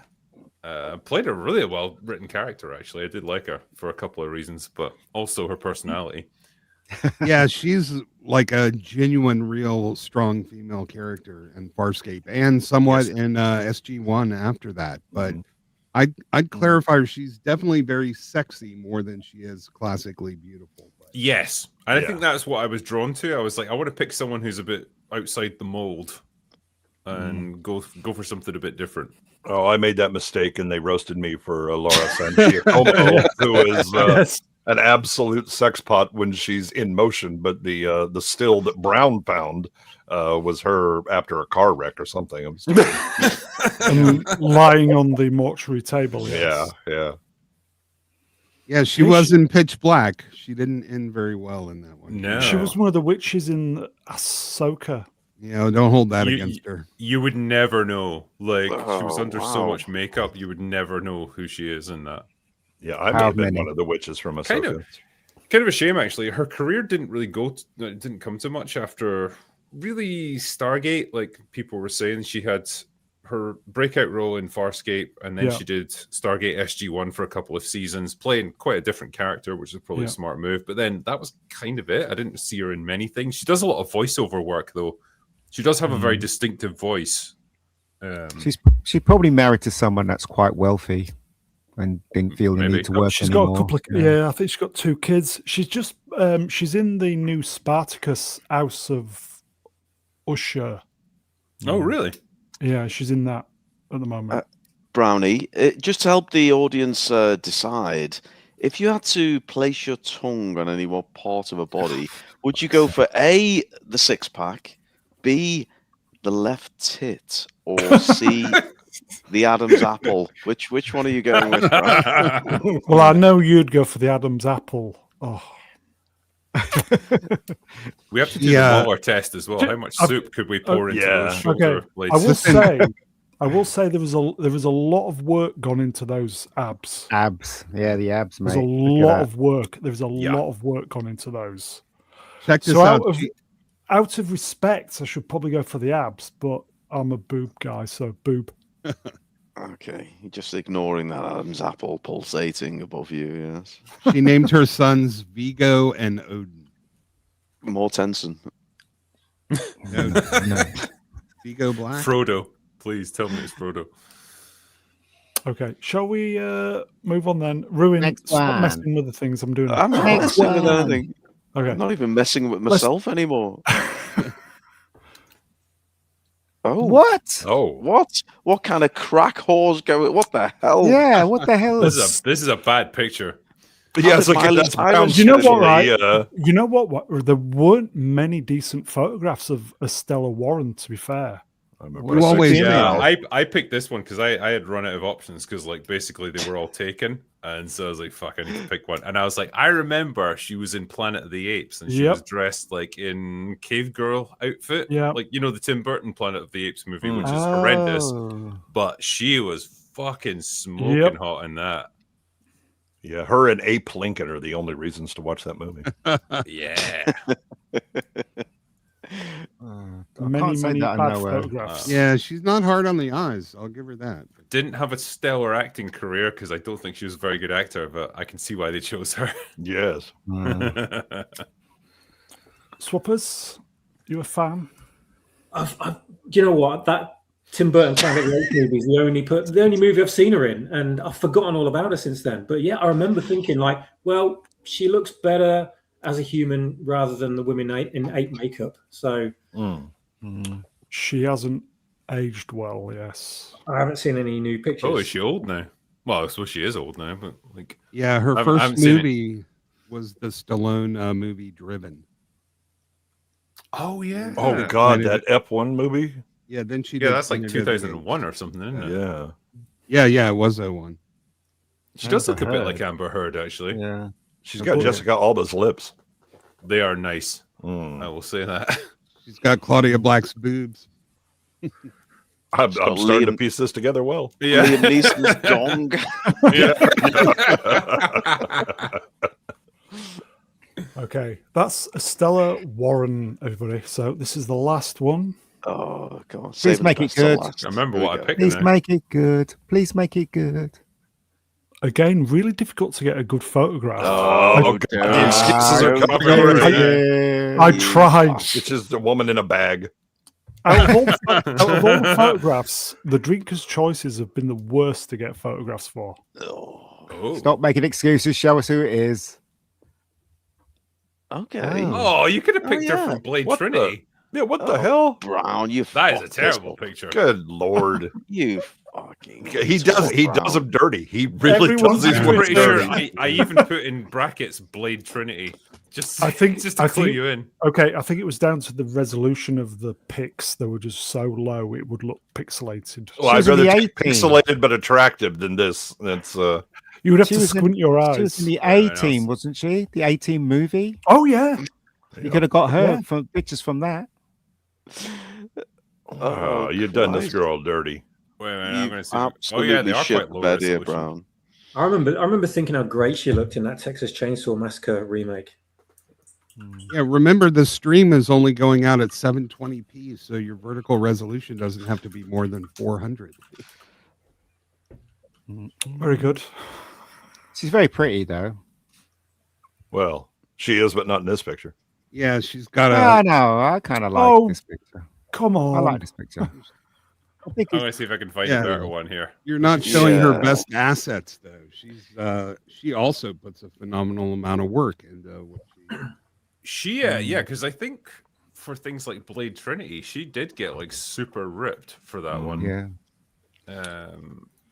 Played a really well written character. Actually, I did like her for a couple of reasons, but also her personality. Yeah, she's like a genuine, real, strong female character in Farscape, and somewhat Yes. in SG1 after that. But Mhm. I'd clarify, she's definitely very sexy more than she is classically beautiful. But Yes, and I Yeah. think that's what I was drawn to. I was like, I want to pick someone who's a bit outside the mold and go for something a bit different. Oh, I made that mistake, and they roasted me for Laura Sanchiacomo, who is Yes. an absolute sex pot when she's in motion. But the still that Brown found was her after a car wreck or something. It was- And lying on the mortuary table. yeah, Yes. yeah. yeah, she Yeah, was she- in Pitch Black. She didn't end very well in that one. No. She was one of the witches in Ahsoka. You know, don't hold that You- against her. You would never know. Like she was Oh, under so wow. much makeup, you would never know who she is in that. Yeah, I may How have been many? one of the witches from Ahsoka. Kind of a shame, actually. Her career didn't really it didn't come to much after really Stargate. Like people were saying, she had her breakout role in Farscape, and then Yeah. she did Stargate SG1 for a couple of seasons, playing quite a different character, which is probably Yeah. a smart move. But then that was kind of it. I didn't see her in many things. She does a lot of voiceover work, though. She does have a very distinctive voice. She's probably married to someone that's quite wealthy and didn't feel the Maybe. need to work She's anymore. got a couple of I think she's got 2 kids. She's just she's in the new Spartacus House of Usher. Oh, really? Yeah, she's in that at the moment. Brownie, just to help the audience decide, if you had to place your tongue on any one part of a body, would you go for A, the six pack, B, the left tit, or C, the Adam's apple? Which one are you going with, Brad? Well, I know you'd go for the Adam's apple. Oh, We have to do Yeah. the Muller test as well. How much I've- soup could we pour into yeah. those shoulder okay. blades? I will say there was a lot of work gone into those abs. Abs. Yeah, the abs, mate. There's a Look at lot that. of work. There's a Yeah. lot of work gone into those. Check this So out. out of respect, I should probably go for the abs, but I'm a boob guy, so boob. Okay, you're just ignoring that Adam's apple pulsating above you, yes. She named her sons Vigo and Odin. Mortensen. No, No. Vigo Black. Frodo, please tell me it's Frodo. Okay, shall we move on then? Ruin, Next stop one. messing with the things I'm doing. I'm not Next messing with one. anything. Okay, I'm not even messing with myself anymore. Oh, What? Oh, what? What kind of crack whores going? What the hell? Yeah, what the hell? This is a bad picture. yeah, it's did like Miley that's Cyrus Brown You know what, City, right? You know what? There weren't many decent photographs of Estella Warren, to be fair. I'm You impressed. always Yeah, do. I picked this one because I had run out of options because like basically they were all taken, and so I was like, "Fuck, I need to pick one." And I was like, I remember she was in Planet of the Apes, and she Yep. was dressed like in cave girl outfit, Yeah. like you know the Tim Burton Planet of the Apes movie, which is horrendous, Oh. but she was fucking smoking Yep. hot in that. Yeah, her and Ape Lincoln are the only reasons to watch that movie. Yeah, I Many, can't say many that I bad know her. photographs. Yeah, she's not hard on the eyes. I'll give her that. didn't have a stellar acting career because I don't think she was a very good actor, but I can see why they chose her. Yes. Swappers, you a fan? Do you know what? That Tim Burton Planet of the Apes movie is the only movie I've seen her in, and I've forgotten all about her since then. But yeah, I remember thinking like, well, she looks better as a human rather than the women in ape makeup. So She hasn't aged well, yes. I haven't seen any new pictures. Oh, is she old now? Well, I suppose she is old now, but like, Yeah, her I first haven't seen it. movie was the Stallone movie Driven. oh yeah, Oh God, that F1 movie. Yeah, then she yeah, did that's like Planet of the Apes. 2001 or something, isn't it? Yeah. Yeah, it was 01. She does look Amber a bit like Heard. Amber Heard, actually. Yeah. She's got Jessica Alba's lips. They are nice. Mm. I will say that. She's got Claudia Black's boobs. I'm got starting to Liam- piece this together well. Yeah. Liam Neeson's dong. Okay, that's Stella Warren, everybody. So this is the last one. Oh, come on. Please make it good. I remember what I picked. Please now. make it good. Please make it good. Again, really difficult to get a good photograph. Oh, God. The excuses are coming already. I tried. It's just a woman in a bag. Out of all the photographs, the drinkers' choices have been the worst to get photographs for. Oh. Stop making excuses. Show us who it is. Okay. Oh, you could have picked her yeah. from Blade What Trinity. Yeah, what the hell? Brown, you That is a fuck terrible this- picture. Good Lord. You fucking. He does them dirty. He really Everyone's does these I'm Everyone's ones pretty sure dirty. I even put in brackets Blade Trinity. Just I think- just to I clue think- you in. Okay, I think it was down to the resolution of the pics. They were just so low it would look pixelated. Well, I'd was in rather the take 18. pixelated but attractive than this. That's You would have She to was in- squint your She was eyes. in the Very A Team, nice. wasn't she? The A Team movie. Oh yeah, You could have got her Yeah. from pictures from that. oh, you've done this Christ. girl dirty. Wait a minute, I'm You going to see. absolutely Oh yeah, they are shit quite low the bed here, resolution. Brown. I remember thinking how great she looked in that Texas Chainsaw Massacre remake. Yeah, remember the stream is only going out at 720p, so your vertical resolution doesn't have to be more than 400. very good. She's very pretty though. Well, she is, but not in this picture. Yeah, she's got I a. know. I kind of like Oh, this picture. Come I on. like this picture. I think I'm going to see if I can find Yeah. a better one here. You're not showing her Yeah. best assets though. She also puts a phenomenal amount of work into what she. Yeah, because I think for things like Blade Trinity, she did get like super ripped for that one. yeah.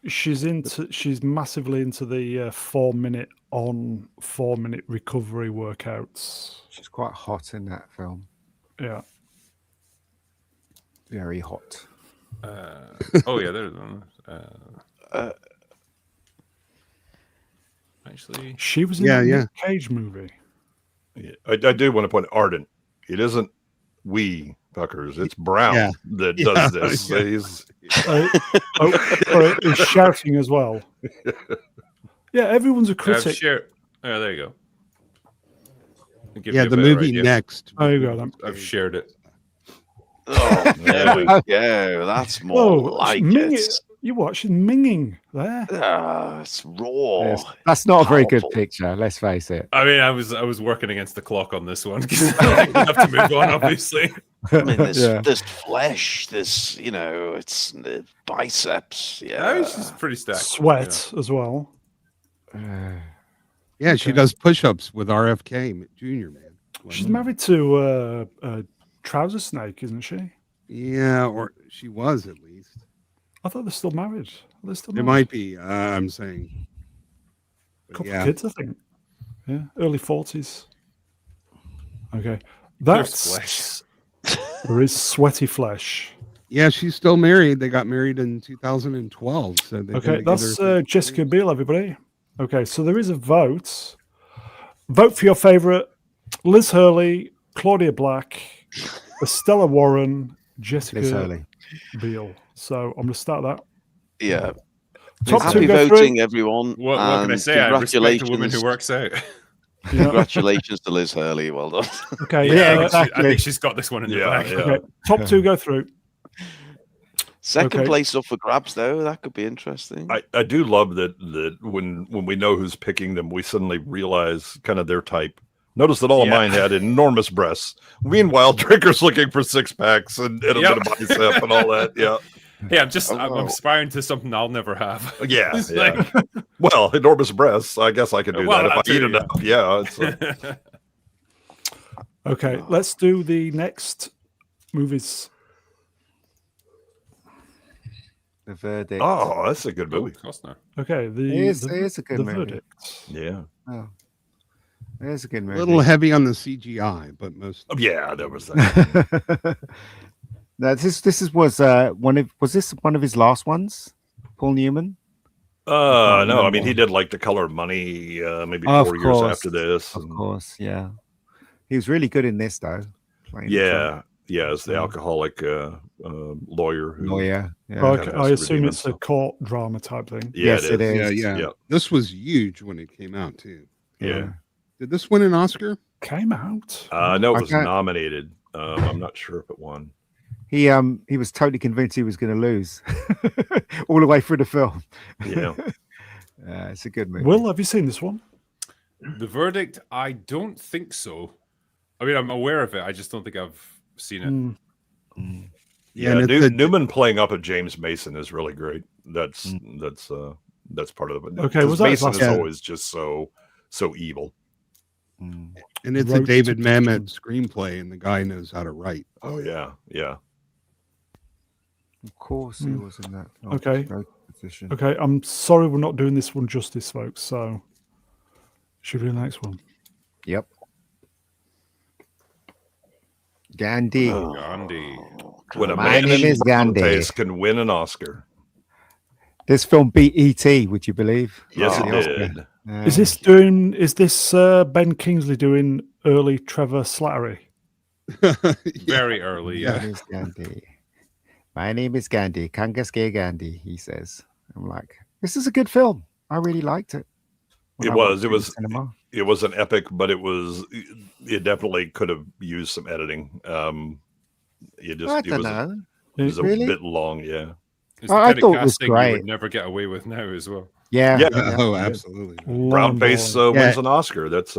She's massively into the 4 minute on, 4 minute recovery workouts. She's quite hot in that film. Yeah. Very hot. Oh yeah, there's one. Actually, She was in Yeah, the yeah. Nick Cage movie. Yeah, I do want to point Ardent. It isn't we fuckers. It's Brown Yeah. that Yeah, does this. yeah. He's, Is shouting as well. Yeah, everyone's a I've critic. shared. Oh, there you go. I'll give Yeah, you a the better movie idea. Next. There you go, then. I've shared it. Oh, there we go. That's more Whoa, like minging. it. You're watching minging there. It's raw. Yes. That's not a very good Powerful. picture. Let's face it. I mean, I was working against the clock on this one because I have to move on, obviously. I mean, there's, Yeah. there's flesh. There's, it's biceps. I Yeah. mean, she's pretty stacked. Sweat as well. Yeah, she does push-ups with RFK Jr. Man. She's married to Trouser Snake, isn't she? Yeah, or she was at least. I thought they're still married. Are they still It married? might be. I'm saying. But Couple yeah. of kids, I think. Yeah, early 40s. Okay. There's That's flesh. there is sweaty flesh. Yeah, she's still married. They got married in 2012. So they've been Okay, that's together for Jessica 6 years. Biel, everybody. Okay, so there is a vote. Vote for your favorite: Liz Hurley, Claudia Black, Estella Warren, Jessica Liz Hurley. Biel. So I'm going to start that. Yeah. Top Happy two go voting, through. everyone. What can I and say? I respect a woman congratulations- who works out. Yeah. Congratulations to Liz Hurley. Well done. Okay, Yeah, uh, exactly. I think she's got this one in the Yeah, bag. yeah. okay. Top two go through. Second Okay. place up for grabs, though. That could be interesting. I do love that when we know who's picking them, we suddenly realize kind of their type. Notice that all of Yeah. mine had enormous breasts. Meanwhile, Drinker's looking for six packs and a Yep. bit of bicep and all that. Yeah, Yeah, I'm Oh. aspiring to something I'll never have. yeah, It's yeah. Well, enormous breasts. I guess I can do Well, that if I that eat too, enough. Yeah. It's, like, Okay, let's do the next movies. The verdict. oh, that's a good oh, movie. Costner. Okay, It is a good the movie. verdict. Yeah. Oh. It is a good A movie. little heavy on the CGI, but most. Oh, yeah, there was that. No, this was one of this one of his last ones, Paul Newman. No, I mean remember. he did like The Color of Money, maybe Of 4 years course, after this. Of and- course, yeah. He was really good in this, though. playing the Trump yeah, as the alcoholic lawyer who lawyer. Yeah. Okay, kinda I has to assume redeem it's a himself. court drama type thing. Yeah, Yes, it is. Yeah. Yeah. This was huge when it came out too. Yeah. Did this win an Oscar? Came out. No, it I was can't- nominated. I'm not sure if it won. He was totally convinced he was going to lose all the way through the film. Yeah. It's a good movie. Will, have you seen this one? The Verdict, I don't think so. I mean, I'm aware of it. I just don't think I've seen it. Yeah, and it's Newman playing up at James Mason is really great. That's part of it. Okay, was that his Mason last is film? always just so evil. And it's a Road to David Mamet Perdition. screenplay, and the guy knows how to write. Oh yeah. Of course, he was in that film. Okay. Road to Perdition. Okay, I'm sorry we're not doing this one justice, folks. So, should we do the next one? Yep. Gandhi. Gandhi. When a My man name in is Gandhi. blackface can win an Oscar. This film beat E.T., would you believe? Yes, Oh, it the Oscar. did. Is this Ben Kingsley doing early Trevor Slattery? Very early, My yeah. name is Gandhi. My name is Gandhi. Kangaske Gandhi, he says. I'm like, this is a good film. I really liked it. when It I was. watched It in was. cinema. It was an epic, but it definitely could have used some editing. It I don't was know. it was a Really? bit long. Yeah. It's the I kind thought of it was casting you great. would never get away with now as well. Yeah. Yeah. Oh, absolutely. Brown face Long boy. wins an Oscar. That's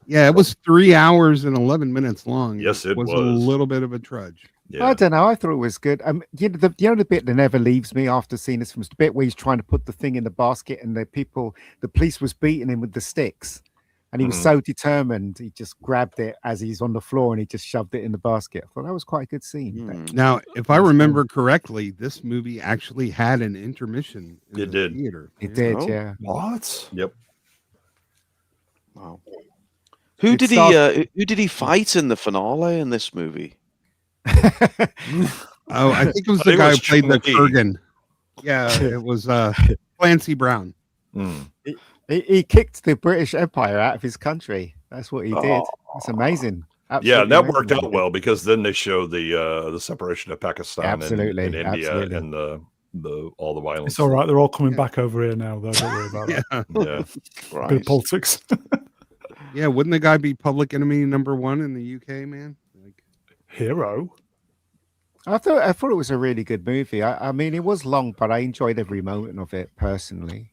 Yeah, it was 3 hours and 11 minutes long. Yes, it was a was. little bit of a trudge. yeah. I don't know. I thought it was good. The bit that never leaves me after seeing this film is the bit where he's trying to put the thing in the basket and the police was beating him with the sticks. And he was Mhm. so determined, he just grabbed it as he's on the floor and he just shoved it in the basket. I thought that was quite a good scene. Hmm. Now, if I remember correctly, this movie actually had an intermission in It the did. theater. It Yeah. did, Oh. yeah. What? Yep. Wow. Who It did who did he fight in the finale in this movie? Oh, I think it was I the think it guy who was played the Chung-Li. Kurgan. Yeah, it was Clancy Brown. Mm. He kicked the British Empire out of his country. That's what he did. That's amazing. Yeah, Absolutely and that amazing worked what he out did. well because then they show the separation of Pakistan Absolutely, and India absolutely. and the all the violence. It's all right. They're all coming back over here now, though. Don't worry about Yeah, that. Yeah. Bit Right. of politics. yeah. Wouldn't the guy be public enemy #1 in the UK, man? Like, Hero. I thought it was a really good movie. I mean, it was long, but I enjoyed every moment of it personally.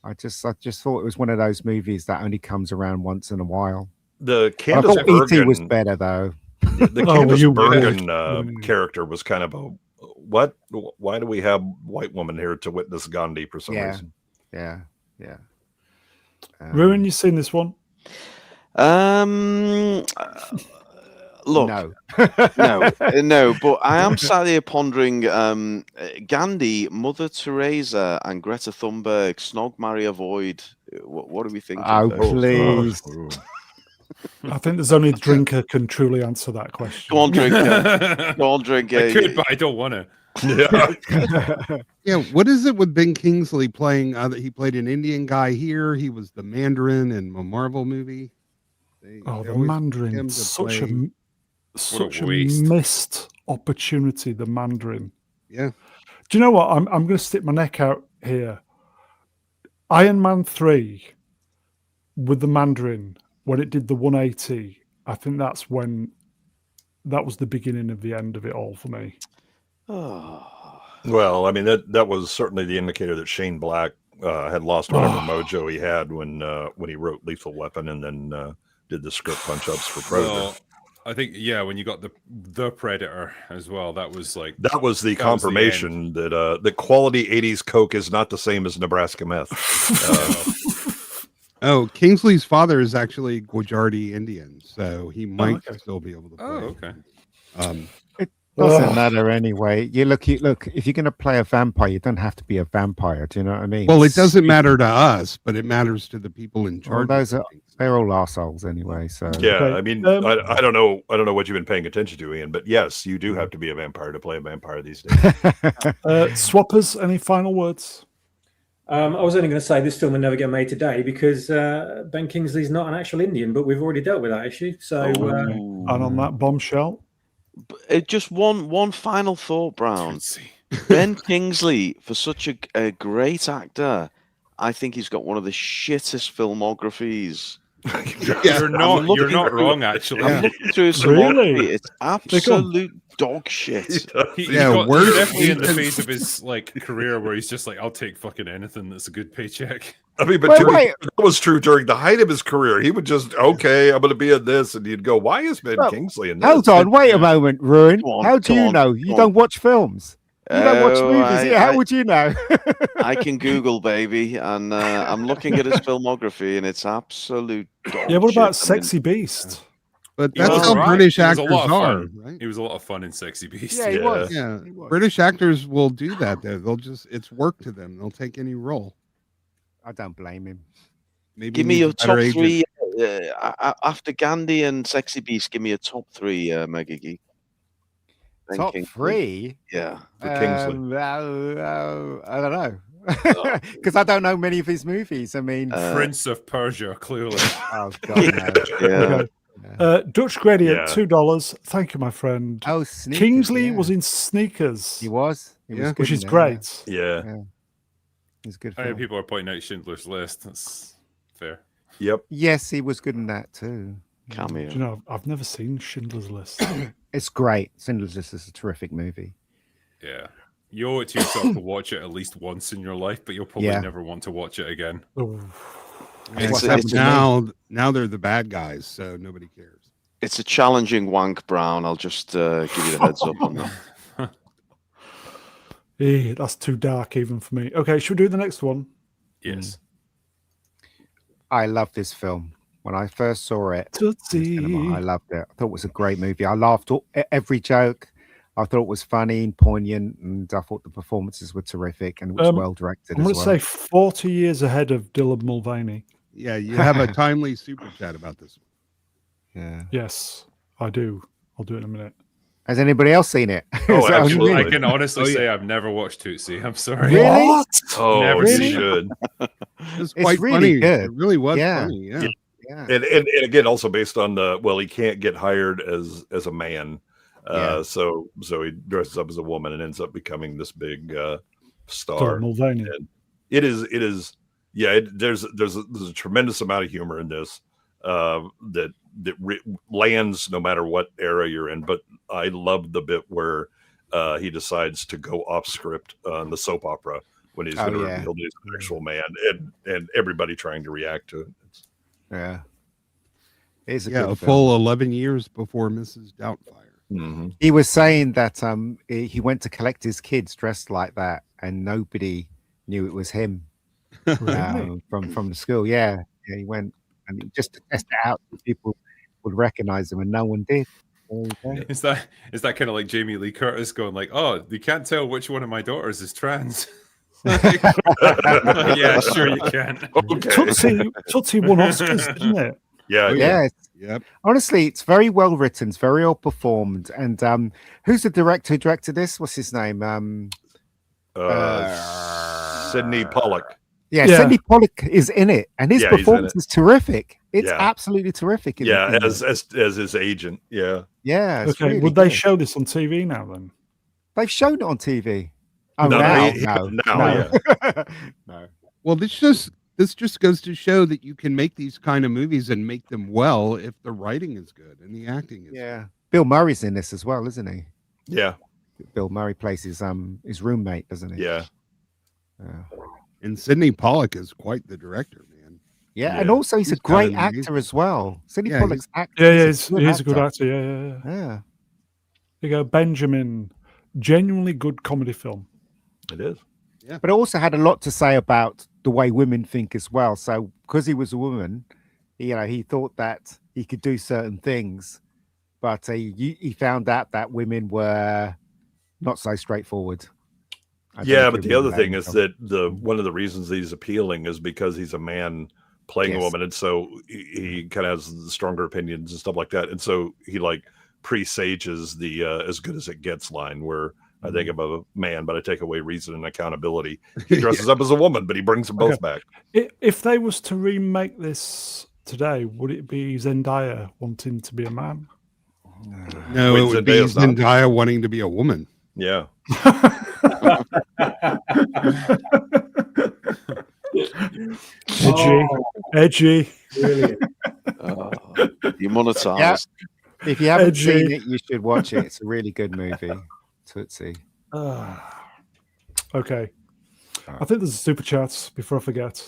I just thought it was one of those movies that only comes around once in a while. The I Candace thought E.T. was Bergen, better though. the Oh, Candace you Bergen would. character was kind of a what? Why do we have white woman here to witness Gandhi for some Yeah. reason? Yeah. Ruin, you seen this one? Look, No. no, but I am sat here pondering Gandhi, Mother Teresa, and Greta Thunberg, Snog, Marry, Avoid. What do we think? Oh, of those? please. I think there's only a drinker can truly answer that question. Go on, drink. Go on, drink. I could, but I don't want to. Yeah. yeah, what is it with Ben Kingsley playing? He played an Indian guy here. He was the Mandarin in a Marvel movie. They Oh, the always pick Mandarin. him to Such play- a waste. missed opportunity, the Mandarin. Yeah. Do you know what? I'm going to stick my neck out here. Iron Man 3 with the Mandarin, when it did the 180, I think that was the beginning of the end of it all for me. Oh. Well, I mean that was certainly the indicator that Shane Black had lost whatever mojo he had when he wrote Lethal Weapon and then did the script punch ups for Predator. Well, I think when you got the Predator as well, that was like That was the that was the confirmation that the quality 80s Coke is not the same as Nebraska meth. Oh, Kingsley's father is actually Gujarati Indian, so he might okay. still be able to play. Oh, okay. Doesn't matter anyway. You look. If you're going to play a vampire, you don't have to be a vampire. Do you know what I mean? Well, it doesn't matter to us, but it matters to the people in Well, charge. those of are things. they're all assholes anyway. So Yeah, Okay, I mean, um, I don't know what you've been paying attention to, Ian, but yes, you do have to be a vampire to play a vampire these days. Swappers, any final words? I was only going to say this film will never get made today because Ben Kingsley's not an actual Indian, but we've already dealt with that issue. So, And on that bombshell, just one final thought, Brown. Ben Kingsley, for such a great actor, I think he's got one of the shittest filmographies. You're not wrong, actually. I'm looking through his filmography. It's absolute dog shit. He's definitely in the phase of his like career where he's just like, I'll take fucking anything that's a good paycheck. I mean, but that was true during the height of his career. He would just, okay, I'm going to be in this, and you'd go, why is Ben Kingsley in this? Hold on, wait a moment, Ruin. How do you know? You don't watch films. You don't watch movies. How would you know? I can Google, baby, and I'm looking at his filmography, and it's absolute dog yeah, what about shit. Sexy Beast? But that's how British actors are, right? He was a lot of fun in Sexy Beast. Yeah, he was. Yeah, he was. British actors will do that. They'll just, it's work to them. They'll take any role. I don't blame him. Maybe give me your top three after Gandhi and Sexy Beast. Give me a top three, Mega Geek. Top three? Yeah. I don't know. Because I don't know many of his movies. I mean, Prince of Persia, clearly. Oh, God, no. Dutch Gradient, $2. Thank you, my friend. Oh, Sneakers, Kingsley was in Sneakers. He was. He was good which in is that, great. Yeah. He's good. I know people are pointing out Schindler's List. That's fair. Yep. Yes, he was good in that too. Cameo. Do you know, I've never seen Schindler's List. It's great. Schindler's List is a terrific movie. Yeah. You owe it to yourself to watch it at least once in your life, but you'll probably never want to watch it again. Now they're the bad guys, so nobody cares. It's a challenging wank, Brown. I'll just give you the heads up on that. That's too dark even for me. Okay, should we do the next one? Yes. I love this film. When I first saw it, I loved it. I thought it was a great movie. I laughed every joke. I thought it was funny and poignant, and I thought the performances were terrific and it was well directed. I'm going to say 40 years ahead of Dylan Mulvaney. Yeah, you have a timely super chat about this one. Yeah. Yes, I do. I'll do it in a minute. Has anybody else seen it? Oh, absolutely. I can honestly say I've never watched Tootsie. I'm sorry. Really? What? Oh, Never you seen should. It's quite really funny. good. It really was Yeah. funny. Yeah. And again, also based on he can't get hired as a man. So he dresses up as a woman and ends up becoming this big star. Mulvaney. And it is there's a tremendous amount of humor in this that lands no matter what era you're in. But I love the bit where he decides to go off script on the soap opera when he's going to reveal he's an actual man, and everybody trying to react to it. Yeah. It's a full 11 years before Mrs. Doubtfire. Mm-hmm. He was saying that he went to collect his kids dressed like that, and nobody knew it was him from the school. Yeah, he went and just to test it out, so people would recognize him, and no one did. Is that kind of like Jamie Lee Curtis going like, "Oh, you can't tell which one of my daughters is trans." Yeah, sure you can. Okay. Tootsie won Oscars, didn't it? Yeah. Yep. Honestly, it's very well written. It's very well performed. And who's the director who directed this? What's his name? Sidney Pollack. Yeah, Sidney Pollack is in it, and his performance is terrific. It's absolutely terrific. As his agent. Yeah. Yeah. Okay. Really Would they good. show this on TV now then? They've shown it on TV. Oh, No. No. Well, this just goes to show that you can make these kind of movies and make them well if the writing is good and the acting is good. Bill Murray's in this as well, isn't he? Yeah. Bill Murray plays his roommate, doesn't he? Yeah. And Sidney Pollack is quite the director, man. Yeah, and also he's a great actor as well. Sidney Pollack's actor. Yeah, he's a good actor. Yeah. Yeah. There you go, Benjamin. Genuinely good comedy film. It is. Yeah. But it also had a lot to say about the way women think as well. So because he was a woman, he thought that he could do certain things, but he found out that women were not so straightforward. But the other thing is that one of the reasons that he's appealing is because he's a man playing a woman, and so he kind of has stronger opinions and stuff like that, and so he like presages the "as good as it gets" line, where I think of a man, but I take away reason and accountability. He dresses up as a woman, but he brings them both back. If they was to remake this today, would it be Zendaya wanting to be a man? No, Wait, it would be Zendaya's not- Zendaya wanting to be a woman. Yeah. Edgy. Brilliant. Demonetized. If you haven't Edgy. seen it, you should watch it. It's a really good movie. Tootsie. Okay. I think there's a super chat before I forget.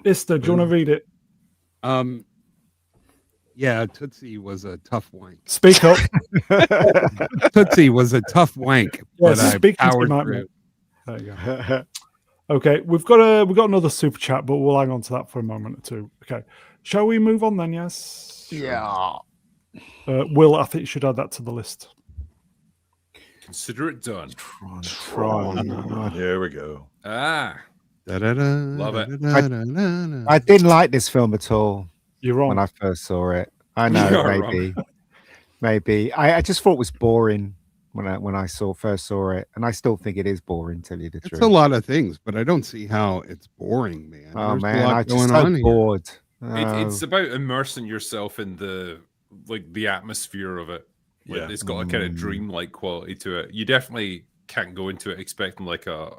Ista, do you want to read it? Yeah, Tootsie was a tough wank. Speak up. Tootsie was a tough wank, Yeah, but I speak into powered the mic, through. mate. There you go. Okay, we've got another super chat, but we'll hang on to that for a moment or two. Okay, shall we move on then? Yes. Yeah. Will, I think you should add that to the list. Consider it done. Tron. Here we go. Ah, Love it. I didn't like this film at all You're wrong. when I first saw it. I know, You're maybe. I just thought it was boring when I first saw it, and I still think it is boring. Tell you the It's truth. a lot of things, but I don't see how it's boring, man. Oh There's a man, lot I just going on so here. bored. It's about immersing yourself in the atmosphere of it. Like, Yeah. it's got a kind of dreamlike quality to it. You definitely can't go into it expecting like a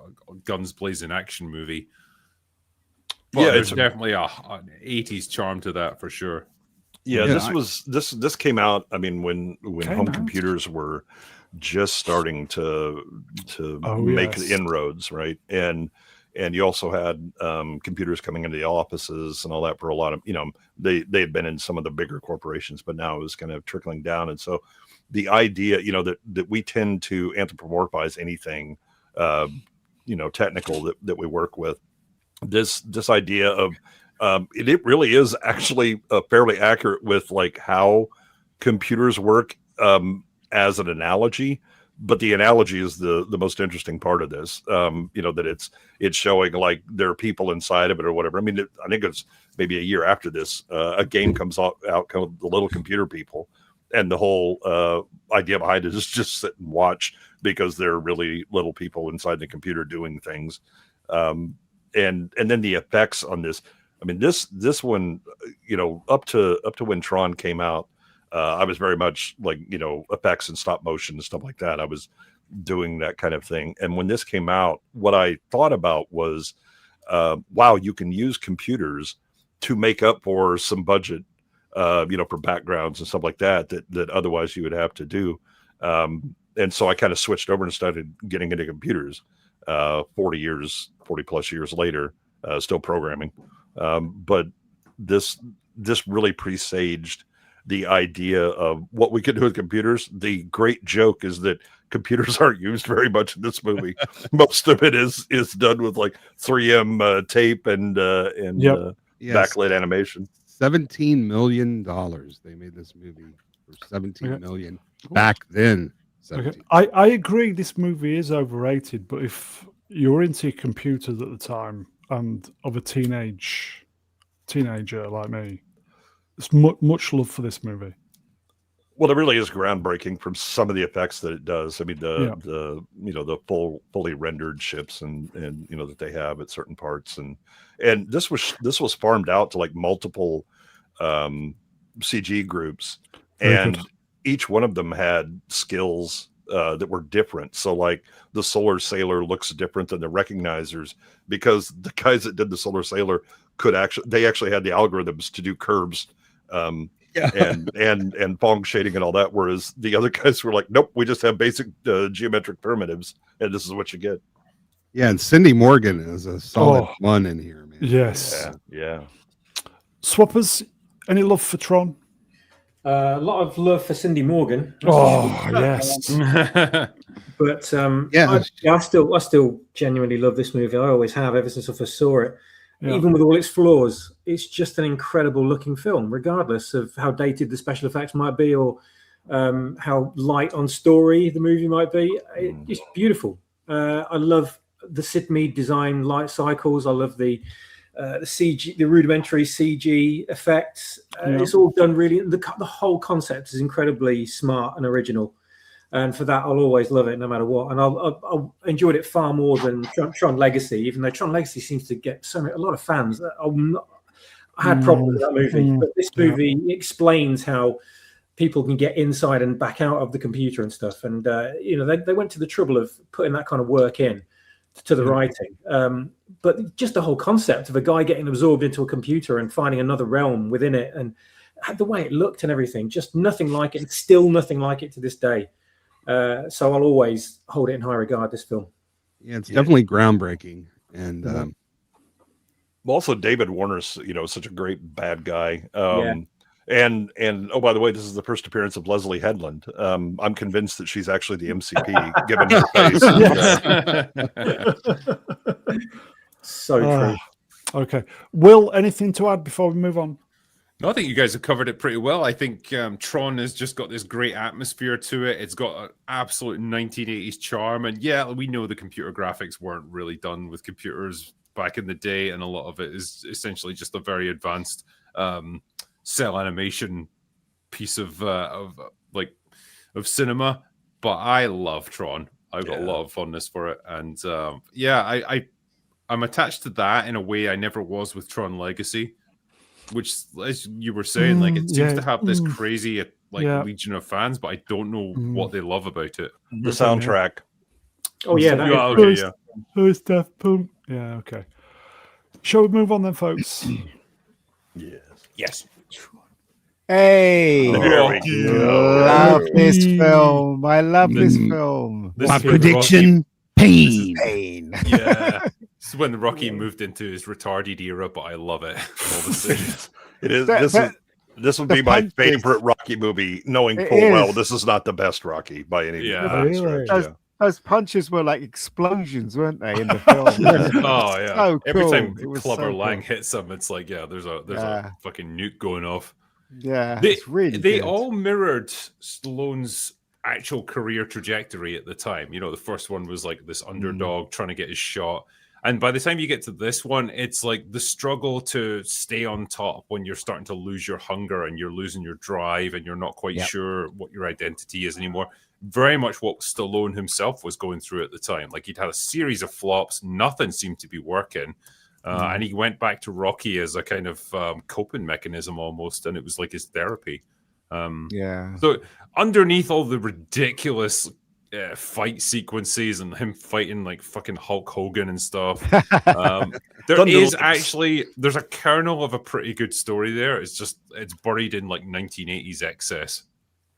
guns blazing action movie. But Yeah, there's it's definitely an 80s charm to that for sure. Yeah, Yeah, this came out. I mean, when Came home out. computers were just starting to Oh, make yes. inroads, right? And you also had computers coming into the offices and all that for a lot of, they had been in some of the bigger corporations, but now it was kind of trickling down. And so the idea, that we tend to anthropomorphize anything, technical that we work with. This idea of it really is actually fairly accurate with like how computers work as an analogy, but the analogy is the most interesting part of this. That it's showing like there are people inside of it or whatever. I mean, I think it's maybe a year after this, a game comes out called The Little Computer People, and the whole idea behind it is just sit and watch because there are really little people inside the computer doing things. And then the effects on this. I mean, this one, up to when Tron came out, I was very much like, effects and stop motion and stuff like that. I was doing that kind of thing. And when this came out, what I thought about was, wow, you can use computers to make up for some budget, for backgrounds and stuff like that otherwise you would have to do. And so I kind of switched over and started getting into computers 40 plus years later, still programming. But this really presaged the idea of what we could do with computers. The great joke is that computers aren't used very much in this movie. Most of it is done with like 3M tape and backlit animation. $17 million they made this movie for 17 million back then. Okay. I agree this movie is overrated, but if you're into computers at the time and of a teenager like me, it's much love for this movie. Well, it really is groundbreaking from some of the effects that it does. I mean, the fully rendered ships and that they have at certain parts, and this was farmed out to like multiple CG groups, and each one of them had skills that were different. So like the Solar Sailor looks different than the Recognizers because the guys that did the Solar Sailor they actually had the algorithms to do curves. And Phong shading and all that, whereas the other guys were like, nope, we just have basic geometric primitives, and this is what you get. Yeah, and Cindy Morgan is a solid one in here, man. Yes. Yeah. Swappers, any love for Tron? A lot of love for Cindy Morgan. Yes. But I still genuinely love this movie. I always have ever since I first saw it. Yeah. Even with all its flaws, it's just an incredible looking film, regardless of how dated the special effects might be or how light on story the movie might be. It's beautiful. I love the Sid Mead design light cycles. I love the CG, the rudimentary CG effects. It's all done really. The whole concept is incredibly smart and original. And for that, I'll always love it no matter what. And I'll enjoyed it far more than Tron Legacy, even though Tron Legacy seems to get a lot of fans. I had problems with that movie, but this movie explains how people can get inside and back out of the computer and stuff. And, they went to the trouble of putting that kind of work in to the writing. But just the whole concept of a guy getting absorbed into a computer and finding another realm within it, and the way it looked and everything, just nothing like it. It's still nothing like it to this day. So I'll always hold it in high regard, this film. Yeah, it's definitely groundbreaking. And also David Warner's, such a great bad guy. And oh, by the way, this is the first appearance of Leslie Headland. I'm convinced that she's actually the MCP, given her face. So true. Okay. Will, anything to add before we move on? No, I think you guys have covered it pretty well. I think Tron has just got this great atmosphere to it. It's got an absolute 1980s charm. And yeah, we know the computer graphics weren't really done with computers back in the day. And a lot of it is essentially just a very advanced cell animation piece of cinema. But I love Tron. I've got a lot of fondness for it. And I'm attached to that in a way I never was with Tron Legacy. Which, as you were saying, it seems to have this crazy legion of fans, but I don't know what they love about it. The soundtrack. Oh yeah, Who's Daft Punk? Yeah, okay. Shall we move on then, folks? Yes. Hey, There we go. love this film. I love this film. my prediction: pain. Yeah. This is when Rocky moved into his retarded era, but I love it. All the same. It is. This would be my favorite Rocky movie, knowing full well this is not the best Rocky by any means. Really? Those punches were like explosions, weren't they, in the film? Oh yeah. So Every cool. time It was Clubber so Lang cool. hits him, it's like, there's a fucking nuke going off. Yeah, They it's really they good. all mirrored Stallone's actual career trajectory at the time. The first one was like this underdog trying to get his shot. And by the time you get to this one, it's like the struggle to stay on top when you're starting to lose your hunger and you're losing your drive and you're not quite sure what your identity is anymore. Very much what Stallone himself was going through at the time. Like, he'd had a series of flops. Nothing seemed to be working. And he went back to Rocky as a kind of coping mechanism almost. And it was like his therapy. So underneath all the ridiculous fight sequences and him fighting like fucking Hulk Hogan and stuff, there's a kernel of a pretty good story there. It's buried in like 1980s excess.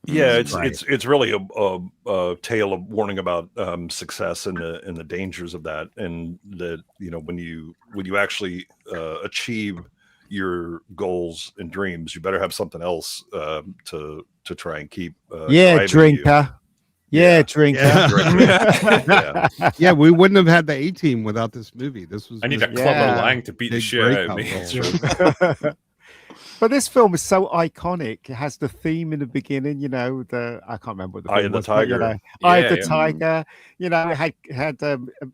Yeah, it's really a tale of warning about success and the dangers of that, and that when you actually achieve your goals and dreams, you better have something else to try and keep. Drinker. Yeah, we wouldn't have had the A-Team without this movie. I need a Clubber Lang to beat the shit out of me. But this film is so iconic. It has the theme in the beginning, I can't remember what the Eye of the Tiger. Eye of the Tiger. It had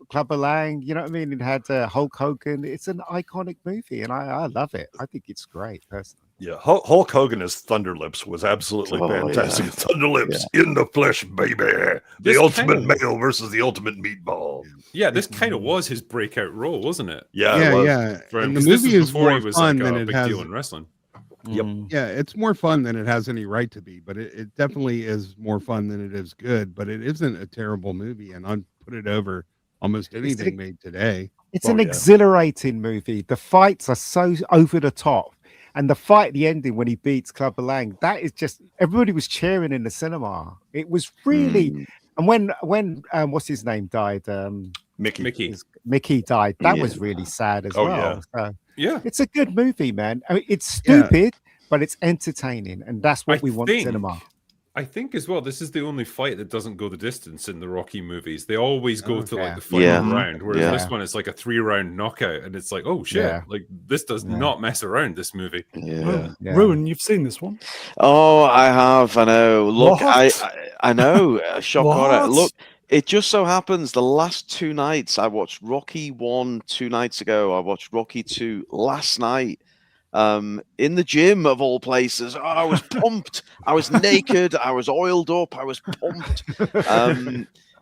Clubber Lang, you know what I mean? It had Hulk Hogan. It's an iconic movie, and I love it. I think it's great, personally. Yeah, Hulk Hogan as Thunderlips was absolutely fantastic. Yeah. Thunderlips in the flesh, baby. The ultimate male versus the ultimate meatball. Yeah, this kind of was his breakout role, wasn't it? Yeah. And the movie is more fun than it has. Deal in wrestling. Yep. Yeah, it's more fun than it has any right to be, but it definitely is more fun than it is good. But it isn't a terrible movie, and I'd put it over almost anything made today. It's an exhilarating movie. The fights are so over the top. And the fight, the ending when he beats Clubber Lang, that is just, everybody was cheering in the cinema. It was really, and when what's his name died? Mickey died. That was really sad as well. So, it's a good movie, man. I mean, it's stupid, but it's entertaining, and that's what we want in cinema. I think as well, this is the only fight that doesn't go the distance in the Rocky movies. They always go to like the final round, whereas this one is like a 3-round knockout, and it's like, oh shit, like this does not mess around. This movie. Ruin, you've seen this one? Oh, I have. I know. Look, I know. Shock horror. Look, it just so happens the last 2 nights I watched Rocky 1 2 nights ago. I watched Rocky 2 last night. in the gym of all places. Oh, I was pumped. I was naked. I was oiled up. I was pumped.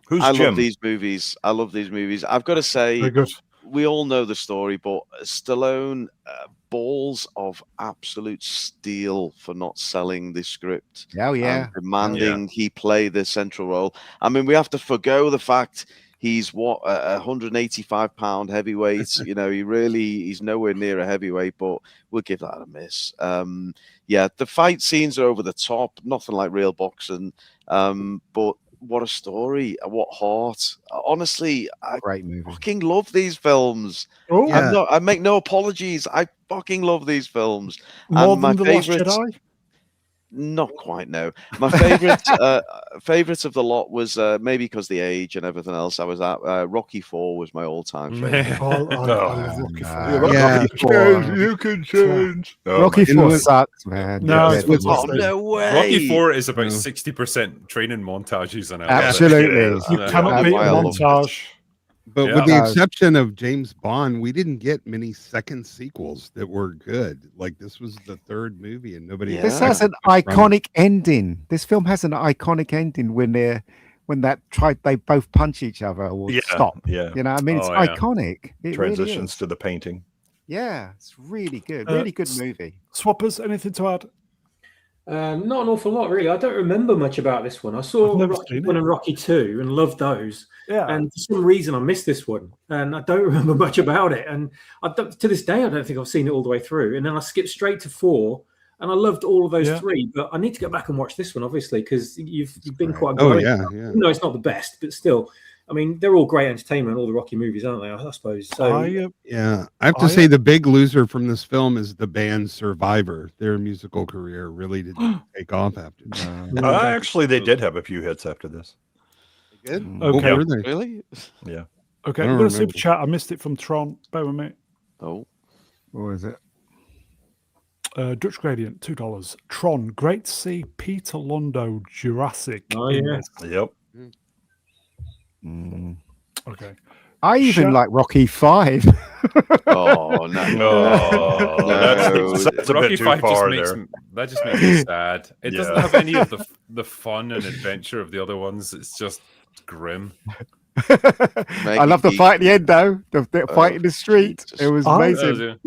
Who's I Jim? love these movies. I love these movies. I've got to say, Very good. we all know the story, but Stallone, balls of absolute steel for not selling the script. Oh yeah. Demanding he play the central role. I mean, we have to forgo the fact he's what, 185-pound heavyweight. He's nowhere near a heavyweight, but we'll give that a miss. Yeah, the fight scenes are over the top, nothing like real boxing. But what a story! What heart! Honestly, I Great movie. fucking love these films. Oh, Yeah. I make no apologies. I fucking love these films. more And than my The Last favorite, Jedi? not quite, no. My favorite favorite of the lot was maybe because the age and everything else I was at. Rocky 4 was my all-time favorite. Oh, I love Rocky IV. Yeah. You can change. Oh, Rocky my 4 God. sucks, man. No, Yeah, it's it was- Oh, no way! Rocky 4 is about No. 60% training montages, and I love it. Absolutely. You Yeah. cannot beat a I love montage. But Yeah. with the Uh, exception of James Bond, we didn't get many second sequels that were good. Like this was the third movie, and nobody. Yeah. This has an iconic ending. This film has an iconic ending when they both punch each other or stop. Yeah. You know, I mean, it's Oh, yeah. iconic. It Transitions really is. to the painting. Yeah, it's really good. Really good movie. Swappers, anything to add? Not an awful lot, really. I don't remember much about this one. I saw I've never Rocky seen 1 it. and Rocky 2 and loved those. Yeah. And for some reason, I missed this one. And I don't remember much about it. And to this day, I don't think I've seen it all the way through. And then I skipped straight to 4. And I loved all of those 3. But I need to go back and watch this one, obviously, because you've been quite Oh glowing. yeah, yeah. No, it's not the best, but still. I mean, they're all great entertainment, all the Rocky movies, aren't they? I suppose. So, Yeah, I have to say the big loser from this film is the band Survivor. Their musical career really didn't take off after that. Actually, they did have a few hits after this. Good. Okay. What were they? Really? Yeah. Okay, I I'm don't going to super remember. chat. I missed it from Tron. Bear with me. Oh, What was it? Dutch Gradient, $2. Tron, great to see Peter Londo Jurassic. Oh, in yeah. this. Yep. Okay. I even Shut- like Rocky 5. oh no! No, that's a Rocky bit too 5 far just there. that just makes me sad. It doesn't Yeah. have any of the fun and adventure of the other ones. It's just grim. I love the fight at the end, though. The fight in the street. It was I- amazing.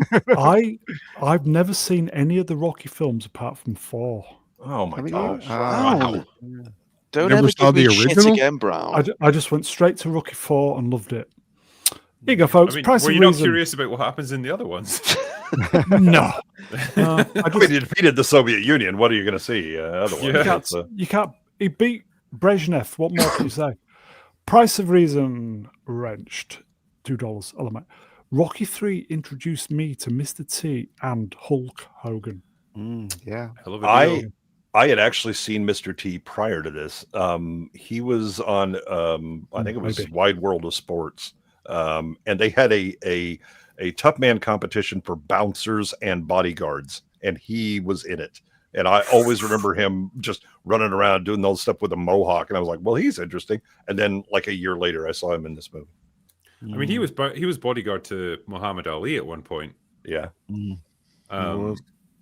I've never seen any of the Rocky films apart from 4. Oh my Haven't you? gosh! Wow. Don't Never ever saw give me the shit original? again, Brown. I just went straight to Rocky 4 and loved it. Here you go, folks. I mean, Price were of you not Reason. curious about what happens in the other ones? No. I mean, he defeated the Soviet Union. What are you going to see otherwise? Yeah. You can't. He beat Brezhnev. What more can you say? Price of Reason wrenched. $2. Element. Rocky 3 introduced me to Mr. T and Hulk Hogan. Yeah. Hell of a deal. I had actually seen Mr. T prior to this. He was on, I think it was Maybe. Wide World of Sports, and they had a tough man competition for bouncers and bodyguards, and he was in it. And I always remember him just running around doing those stuff with a mohawk, and I was like, "Well, he's interesting." And then, like a year later, I saw him in this movie. I mean, he was bodyguard to Muhammad Ali at one point. Yeah, And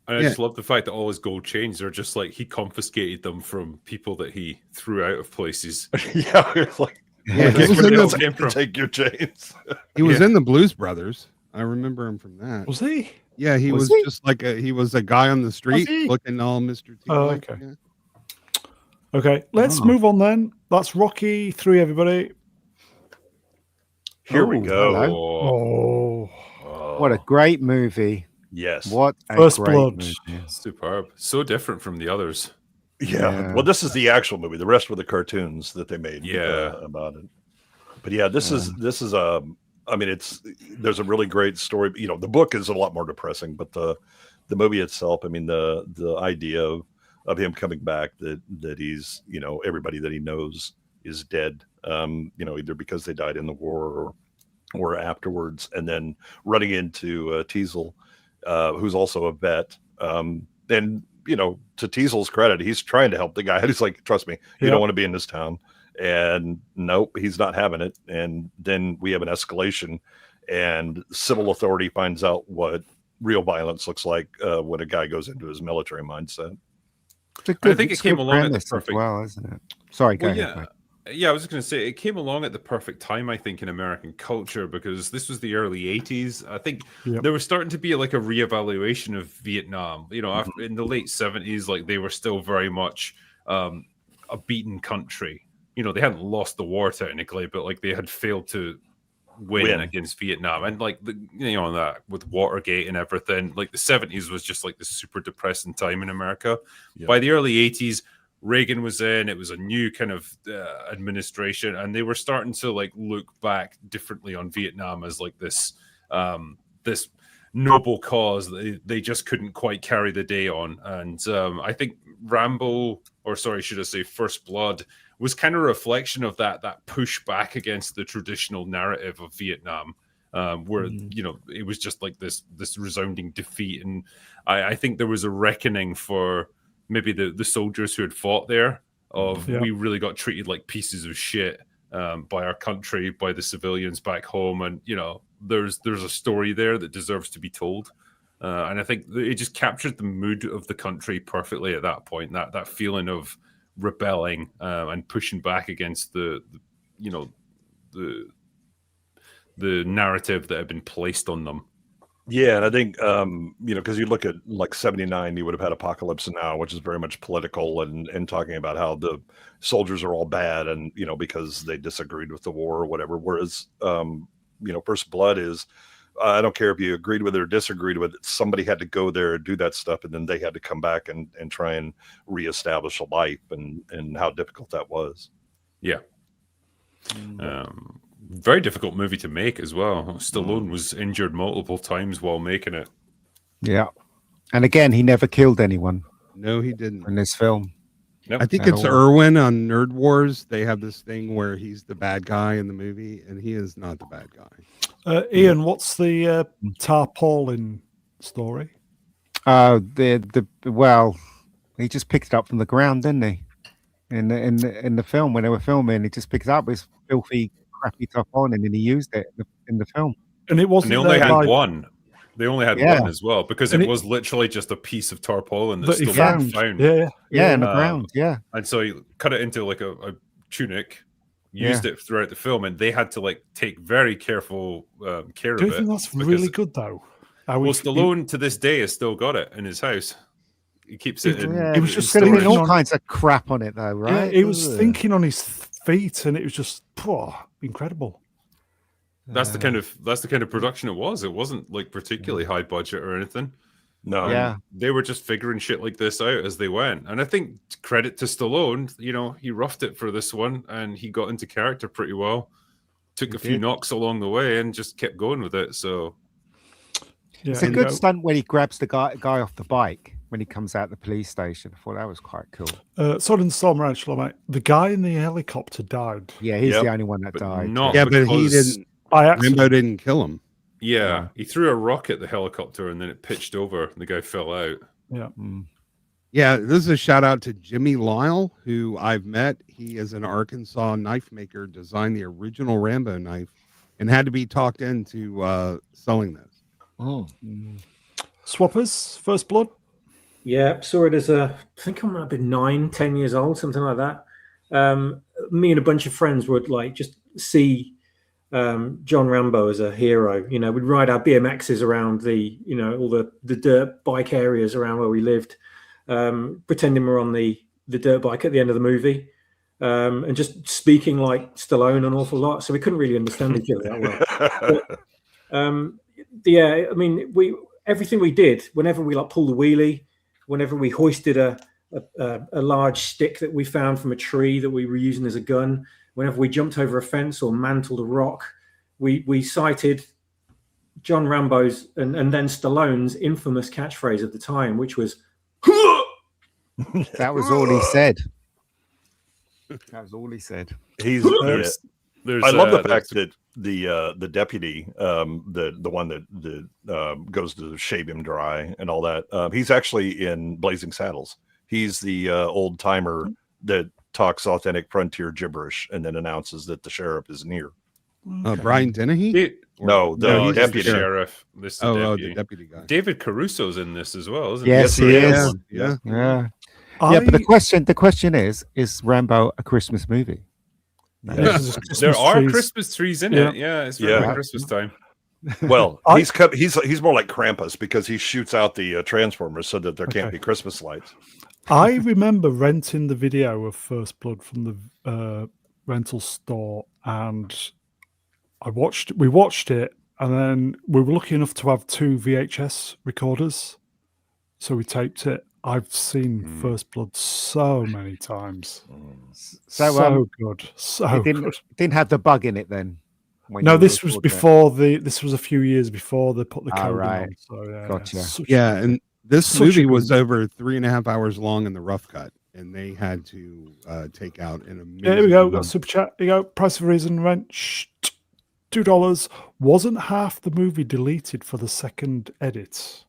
I just love the fact that all his gold chains are just like he confiscated them from people that he threw out of places. yeah, it's like Yeah, he That's was where in they all the, came from. take your chains. he was in the Blues Brothers. I remember him from that. Was he? Yeah, he Was was he? just like he was a guy on the street he? looking all Mr. T. Oh, like. okay. Yeah. Okay, let's move on then. That's Rocky 3, everybody. Here we Oh, go. hello. Oh, What a great movie. Yes. What a First great Blood. movie. Superb. So different from the others. Yeah. Yeah. Well, this is the actual movie. The rest were the cartoons that they made. Yeah. About it. But yeah, this is I mean, there's a really great story. You know, the book is a lot more depressing, but the movie itself, I mean, the idea of him coming back, that he's, you know, everybody that he knows is dead. You know, either because they died in the war or afterwards, and then running into Teasel, who's also a vet. And you know, to Teasel's credit, he's trying to help the guy. He's like, trust me, you don't want to be in this town. And nope, he's not having it. And then we have an escalation, and civil authority finds out what real violence looks like when a guy goes into his military mindset. I think it came along at the perfect. Well, isn't it? Sorry, go ahead. Yeah. Yeah, I was just going to say it came along at the perfect time, I think, in American culture, because this was the early 80s. I think there was starting to be like a reevaluation of Vietnam. You know, after, in the late 70s, like they were still very much a beaten country. You know, they hadn't lost the war technically, but like they had failed to win against Vietnam. And like, that with Watergate and everything, like the 70s was just like this super depressing time in America. By the early 80s, Reagan was in, it was a new kind of administration, and they were starting to like look back differently on Vietnam as like this this noble cause that they just couldn't quite carry the day on. And I think should I say First Blood was kind of a reflection of that push back against the traditional narrative of Vietnam, where it was just like this resounding defeat. And I think there was a reckoning for maybe the soldiers who had fought there we really got treated like pieces of shit by our country, by the civilians back home. And, there's a story there that deserves to be told. And I think it just captured the mood of the country perfectly at that point, that feeling of rebelling and pushing back against the narrative that had been placed on them. Yeah, and I think because you look at like 79, you would have had Apocalypse Now, which is very much political and talking about how the soldiers are all bad and because they disagreed with the war or whatever. Whereas First Blood is I don't care if you agreed with it or disagreed with it, somebody had to go there and do that stuff, and then they had to come back and try and reestablish a life, and how difficult that was. Yeah. Very difficult movie to make as well. Stallone was injured multiple times while making it. Yeah. And again, he never killed anyone. No, he didn't. In this film. Nope. I think it's Irwin on Nerd Wars. They have this thing where he's the bad guy in the movie, and he is not the bad guy. Ian, what's the tarpaulin story? Well, he just picked it up from the ground, didn't he? In the film, when they were filming, he just picked it up with filthy, crappy tarpaulin, and he used it in the film. And it wasn't. And they only had one. They only had one as well, because it was literally just a piece of tarpaulin that still found. Yeah, in the ground. Yeah. And so he cut it into like a tunic, used it throughout the film, and they had to like take very careful care of it. Do you think that's really good though? Stallone to this day has still got it in his house. He keeps it in. He was just getting all kinds of crap on it though, right? Yeah, he was thinking on his feet, and it was just incredible. That's the kind of production it was. It wasn't like particularly high budget or anything. No, they were just figuring shit like this out as they went. And I think credit to Stallone, he roughed it for this one, and he got into character pretty well. Took a few knocks along the way and just kept going with it. So it's a good stunt when he grabs the guy off the bike when he comes out the police station. I thought that was quite cool. Southern Storm Ranch, mate. The guy in the helicopter died. Yeah, he's the only one that died. But he didn't. Rambo didn't kill him. Yeah, he threw a rock at the helicopter and then it pitched over and the guy fell out. Yeah. Yeah, this is a shout out to Jimmy Lyle, who I've met. He is an Arkansas knife maker, designed the original Rambo knife, and had to be talked into selling this. Swappers, First Blood? Yeah, saw it as I think I might have been 9-10 years old, something like that. Me and a bunch of friends would like just see John Rambo as a hero. We'd ride our BMXs around the all the dirt bike areas around where we lived, pretending we're on the dirt bike at the end of the movie, and just speaking like Stallone an awful lot, so we couldn't really understand each other that well. But, I mean, everything we did, whenever we like pulled a wheelie, whenever we hoisted a large stick that we found from a tree that we were using as a gun, whenever we jumped over a fence or mantled a rock, we cited John Rambo's and then Stallone's infamous catchphrase of the time, which was that was all he said. That was all he said. I love the fact that the deputy, the one that goes to shave him dry and all that, he's actually in Blazing Saddles. He's the old timer that talks authentic frontier gibberish and then announces that the sheriff is near. Brian Dennehy? No, the No, he's the deputy. sheriff. This is the Oh, deputy. the deputy guy. David Caruso's in this as well, isn't Yes, he? he Yes, is. Yeah. Yeah. But the question is Rambo a Christmas movie? There are Christmas trees in it. Yeah, it's very Christmas time. Well, he's more like Krampus because he shoots out the Transformers so that there can't be Christmas lights. I remember renting the video of First Blood from the rental store, and we watched it, and then we were lucky enough to have 2 VHS recorders, so we taped it. I've seen First Blood so many times. So good. So good. Didn't have the bug in it then. No, this was before this was a few years before they put the code on. So Gotcha. And this movie was over 3.5 hours long in the rough cut, and they had to take out an amazing. Here we go. Got super chat. Here you go. Price of Reason rent. $2. Wasn't half the movie deleted for the second edit?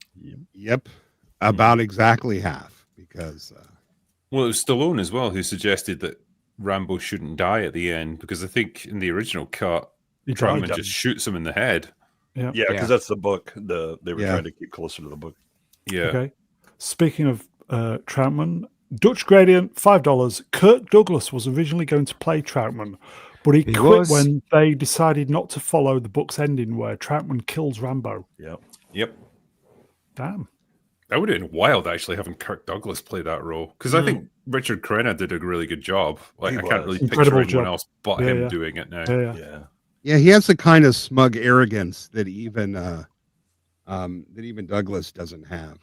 Yep, about exactly half because. Well, it was Stallone as well who suggested that Rambo shouldn't die at the end because I think in the original cut. Troutman just shoots him in the head. Yeah, because that's the book. They were trying to keep closer to the book. Yeah. Okay. Speaking of Troutman, Dutch Gradient, $5. Kirk Douglas was originally going to play Troutman, but he quit when they decided not to follow the book's ending where Troutman kills Rambo. Yep. Damn. That would have been wild, actually, having Kirk Douglas play that role. Because I think Richard Crenna did a really good job. Like, I can't really picture anyone else but him doing it now. Yeah, he has the kind of smug arrogance that even Douglas doesn't have.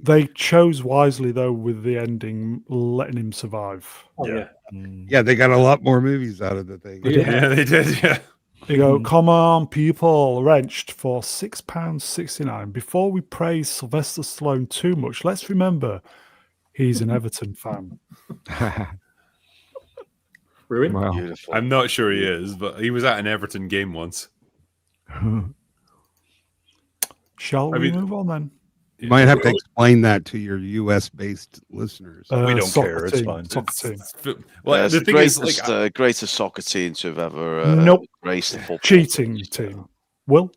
They chose wisely though with the ending, letting him survive. Yeah, they got a lot more movies out of the thing. Yeah, they did. Yeah. You go, come on, people, wrenched for £6.69. Before we praise Sylvester Stallone too much, let's remember he's an Everton fan. Ruin? Wow. Beautiful. I'm not sure he is, but he was at an Everton game once. Shall we move on then? You might have to explain that to your US-based listeners. We don't care. It's fine. Soccer team. Well, the thing is, greatest soccer team to have ever graced the football. Cheating team. Will?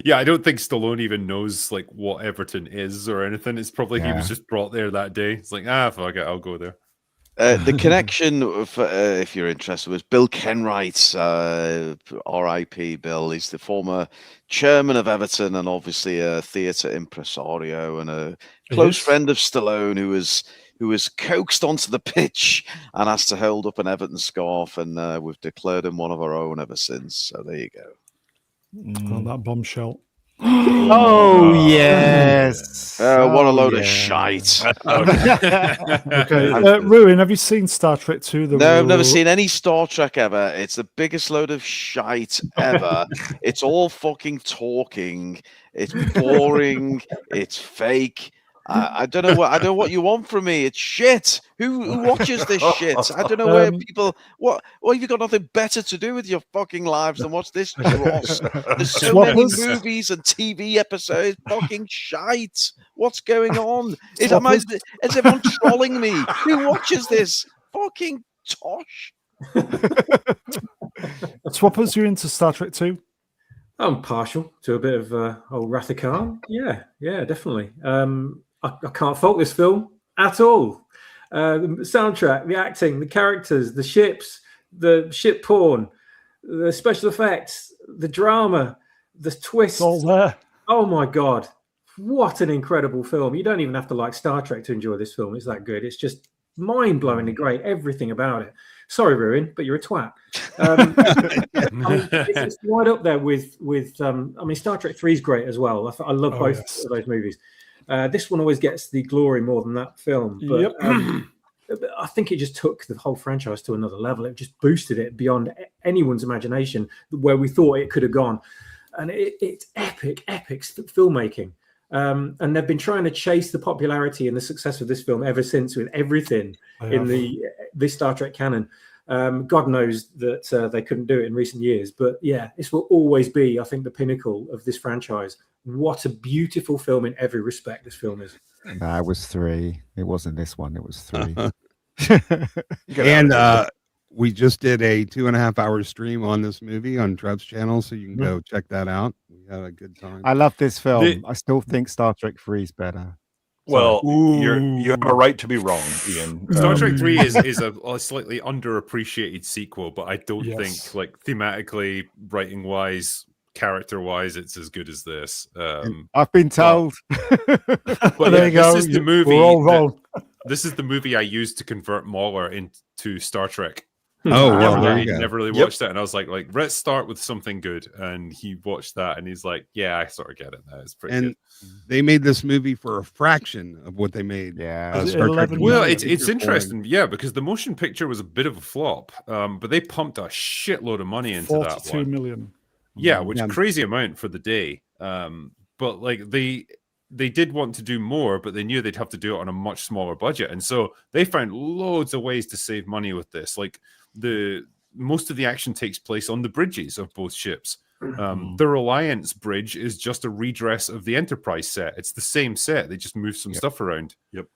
Yeah, I don't think Stallone even knows like what Everton is or anything. It's probably he was just brought there that day. It's like, fuck it, I'll go there. The connection, if you're interested, was Bill Kenwright, R.I.P. Bill. He's the former chairman of Everton and obviously a theatre impresario and a close friend of Stallone who was coaxed onto the pitch and asked to hold up an Everton scarf, and we've declared him one of our own ever since. So there you go. Oh, that bombshell. Oh yes! What a load of shite! Okay, Ruin, have you seen Star Trek 2? No, I've never seen any Star Trek ever. It's the biggest load of shite ever. It's all fucking talking. It's boring. It's fake. I don't know what you want from me. It's shit. Who watches this shit? I don't know where people. What have you got nothing better to do with your fucking lives than watch this dross? There's so many movies and TV episodes. Fucking shite. What's going on? Is everyone trolling me? Who watches this? Fucking tosh. Swappers, you into Star Trek 2? I'm partial to a bit of old Wrath of Khan. Yeah, definitely. I can't fault this film at all. The soundtrack, the acting, the characters, the ships, the ship porn, the special effects, the drama, the twist. It's all there. Oh my God. What an incredible film. You don't even have to like Star Trek to enjoy this film. It's that good. It's just mind-blowingly great. Everything about it. Sorry, Ruin, but you're a twat. It's right up there with Star Trek 3 is great as well. I love both of those movies. This one always gets the glory more than that film. But I think it just took the whole franchise to another level. It just boosted it beyond anyone's imagination where we thought it could have gone. And it's epic filmmaking. And they've been trying to chase the popularity and the success of this film ever since with everything in this Star Trek canon. God knows that they couldn't do it in recent years. But yeah, this will always be, I think, the pinnacle of this franchise. What a beautiful film in every respect this film is. It was 3. It wasn't this one. It was 3. we just did a 2.5-hour stream on this movie on Trev's channel, so you can go check that out. We had a good time. I love this film. I still think Star Trek 3 is better. Well, you have a right to be wrong, Ian. Star Trek 3 is a slightly underappreciated sequel, but I don't think, like, thematically, writing wise, character wise, it's as good as this. I've been told. But there you go. This is the movie. We're all wrong. This is the movie I used to convert Mahler into Star Trek. Oh, well, I there you go. never really watched that, and I was like, let's start with something good. And he watched that, and he's like, yeah, I sort of get it now. It's pretty good. They made this movie for a fraction of what they made. Yeah. Star Trek. Well, it's interesting, yeah, because the motion picture was a bit of a flop, but they pumped a shitload of money into that 42 one. million. Yeah, which crazy amount for the day. But like they did want to do more, but they knew they'd have to do it on a much smaller budget, and so they found loads of ways to save money with this. Like most of the action takes place on the bridges of both ships. The Reliance bridge is just a redress of the Enterprise set. It's the same set. They just move some stuff around. Yep.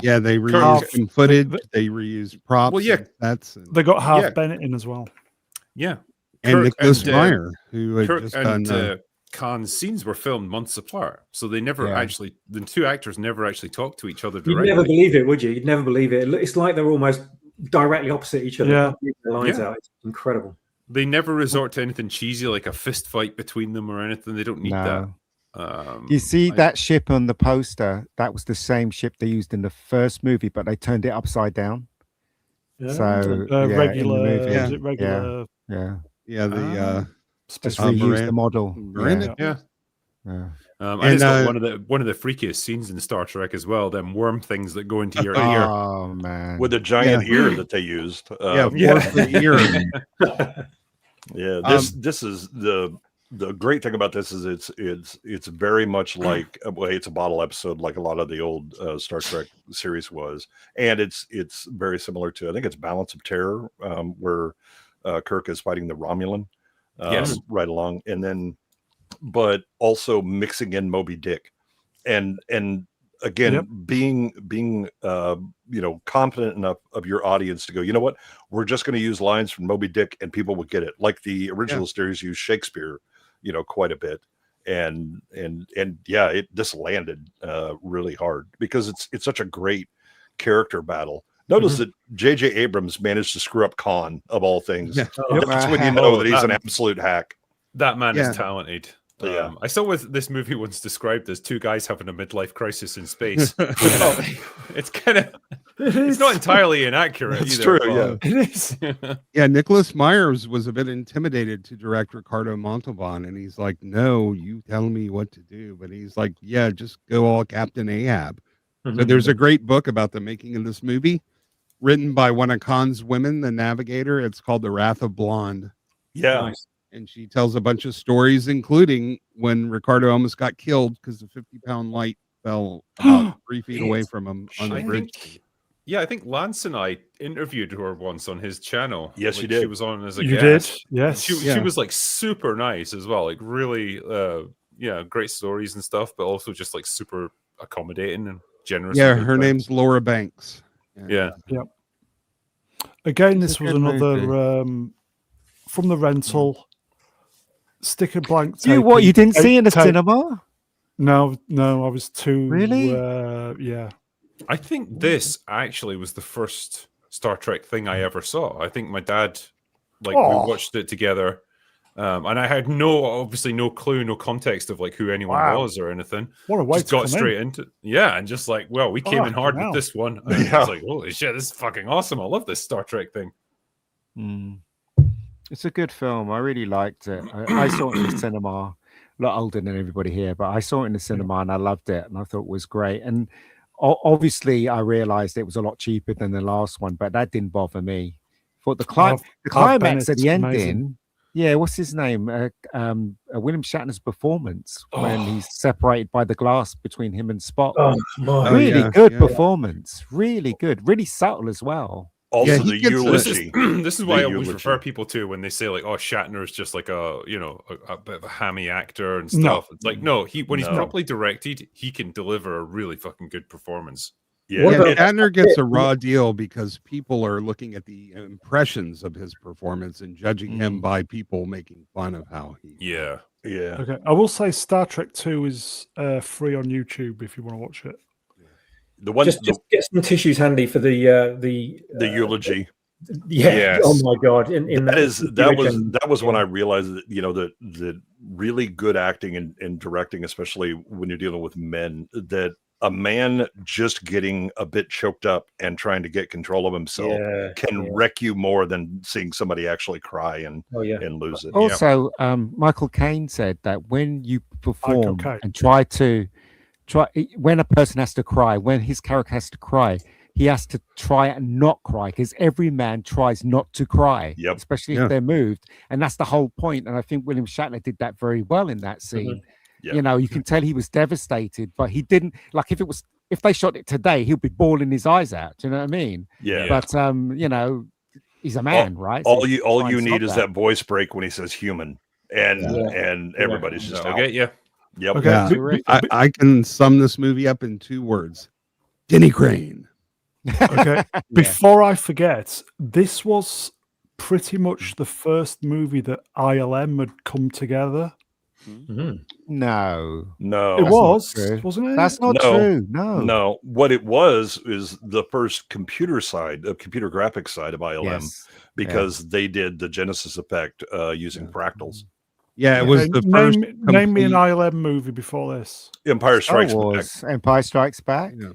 Yeah, they reused some footage. They reused props. Well, yeah, they got Half Bennett in as well. Yeah, and Nicholas Meyer, who had just done. Khan's scenes were filmed months apart, so they never actually. The two actors never actually talked to each other directly. You'd never believe it, would you? You'd never believe it. It's like they're almost directly opposite each other. Yeah. Their lines out. It's incredible. They never resort to anything cheesy like a fist fight between them or anything. They don't need that. You see that ship on the poster? That was the same ship they used in the first movie, but they turned it upside down. Yeah. So regular, is it regular? The just reuse the model. Yeah. And it's got one of the freakiest scenes in Star Trek as well. Them worm things that go into your ear. Oh man! With a giant ear that they used. This is the great thing about this is it's very much like it's a bottle episode, like a lot of the old Star Trek series was, and it's very similar to, I think it's Balance of Terror, where Kirk is fighting the Romulan. Right along, and then but also mixing in Moby Dick, and again being confident enough of your audience to go, you know what, we're just going to use lines from Moby Dick and people will get it. Like the original series used Shakespeare quite a bit, and this landed really hard because it's such a great character battle. Notice that J.J. Abrams managed to screw up Khan, of all things. That's when you know that he's an absolute hack. That man is talented. I saw this movie once described as two guys having a midlife crisis in space. It's kind of... It's not entirely inaccurate. It's either, true, yeah. It is. Yeah, Nicholas Myers was a bit intimidated to direct Ricardo Montalban, and he's like, no, you tell me what to do. But he's like, yeah, just go all Captain Ahab. So there's a great book about the making of this movie, written by one of Khan's women, the Navigator. It's called The Wrath of Blonde. Yeah. Nice. And she tells a bunch of stories, including when Ricardo almost got killed because the 50-pound light fell about 3 feet away from him on the bridge. I think Lance and I interviewed her once on his channel. Yes, you did. She was on as a You guest. did? Yes. She was like super nice as well. Like really, great stories and stuff, but also just like super accommodating and generous. Yeah, her name's Laura Banks. Yeah. Again, this was another from the rental. Stick a blank tape. You didn't see in the cinema? No, I was too. Really? Yeah. I think this actually was the first Star Trek thing I ever saw. I think my dad, we watched it together, and I had obviously no clue, no context of like who anyone was or anything. What a way just to got come straight in. into and just like, well, we came in hard with this one. And I was like, holy shit, this is fucking awesome! I love this Star Trek thing. It's a good film. I really liked it. I saw it in the cinema. A lot older than everybody here, but I saw it in the cinema and I loved it, and I thought it was great. And obviously, I realized it was a lot cheaper than the last one, but that didn't bother me. For the climax at the ending, what's his name? William Shatner's performance when he's separated by the glass between him and Spock. Really good performance. Really good. Really subtle as well. Also, the eulogy. This is why I always refer people to when they say like, "Oh, Shatner is just like a bit of a hammy actor and stuff." It's like, no, when he's properly directed, he can deliver a really fucking good performance. Yeah. What Yeah, about- Shatner gets a raw deal because people are looking at the impressions of his performance and judging him by people making fun of how he. Yeah. Yeah. Okay, I will say Star Trek 2 is free on YouTube if you want to watch it. The one, just get some tissues handy for the eulogy. Yeah. Yes. Oh my god. In that was when I realized that the really good acting and directing, especially when you're dealing with men, that a man just getting a bit choked up and trying to get control of himself can wreck you more than seeing somebody actually cry and lose it. Also, Michael Caine said that when you perform and try when a person has to cry, when his character has to cry, he has to try and not cry because every man tries not to cry, especially if they're moved. And that's the whole point. And I think William Shatner did that very well in that scene. You know, you can tell he was devastated, but he didn't, like, if they shot it today, he'll be bawling his eyes out. Do you know what I mean? Yeah. But you know, he's a man, right? So All you need is that voice break when he says human, and everybody's just I'll get you. Yep. Okay. I can sum this movie up in 2 words: Denny Crane. Okay. Before I forget, this was pretty much the first movie that ILM had come together. No, it was, wasn't it? That's not true. No. What it was is the first computer graphics side of ILM, because they did the Genesis effect using fractals. Yeah, it was the first. Name me an ILM movie before this. Empire Strikes Back. Empire Strikes Back. Yeah.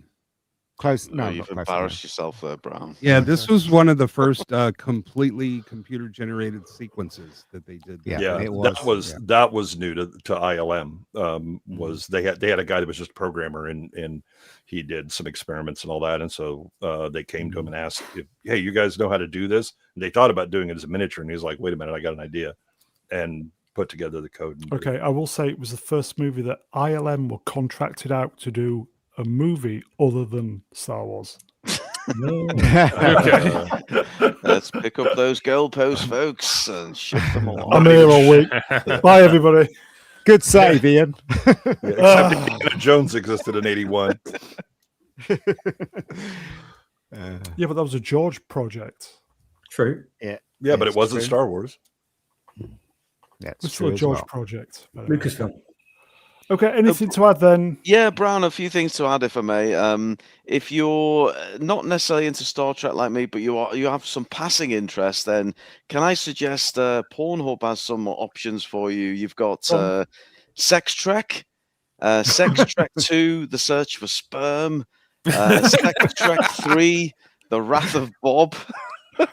Close. No, you've embarrassed yourself there, Brown. Yeah, this was one of the first completely computer-generated sequences that they did. That was new to ILM. Was they had a guy that was just a programmer and he did some experiments and all that, and so they came to him and asked, "Hey, you guys know how to do this?" And they thought about doing it as a miniature, and he's like, "Wait a minute, I got an idea," and put together the code. Okay, I will say it was the first movie that ILM were contracted out to do a movie other than Star Wars. Okay. Let's pick up those goalposts, folks, and shift them along. I'm here all week. Bye, everybody. Good save, Ian. Except Indiana Jones existed in '81. Yeah, but that was a George project. True. Yeah, but it wasn't Star Wars. It's for a George project. Lucasfilm. Okay, anything to add then? Yeah, Brown, a few things to add, if I may. If you're not necessarily into Star Trek like me, but you have some passing interest, then can I suggest Pornhub has some options for you? You've got Sex Trek, Sex Trek 2, The Search for Sperm, Sex Trek 3, The Wrath of Bob,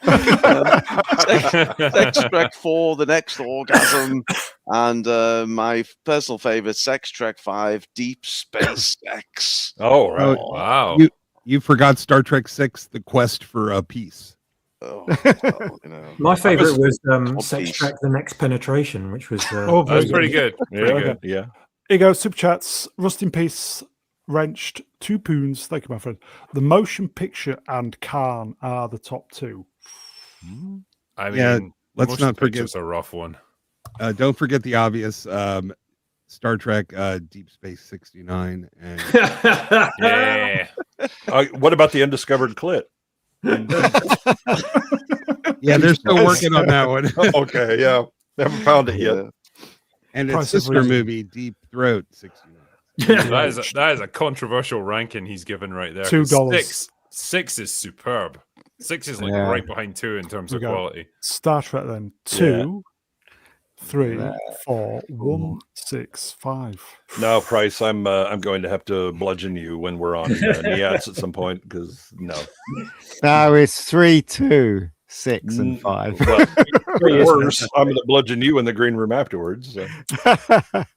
Sex Trek 4, The Next Orgasm, and my personal favorite, Sex Trek 5, Deep Space Sex. Oh, right. Wow. You forgot Star Trek 6, The Quest for Peace. My favorite was Sex Trek: The Next Penetration, which was that was pretty good. Yeah. Here you go, super chats. Rust in Peace, Wrenched, 2 poons. Thank you, my friend. The Motion Picture and Khan are the top 2. I mean, let's not forget it's a rough one. Don't forget the obvious. Star Trek Deep Space 69 and what about the Undiscovered Clit? Yeah, they're still working on that one. Okay, yeah, haven't found it yet. And its sister movie, Deep Throat 69. That is a controversial ranking he's given right there. $2. Six is superb. 6 is like right behind 2 in terms of quality. Star Trek then 2, 3, 4, 1, 6, 5. No, Price, I'm going to have to bludgeon you when we're on NIATS at some point because no, it's 3, 2, 6, and 5. Well, worse, I'm going to bludgeon you in the green room afterwards. So.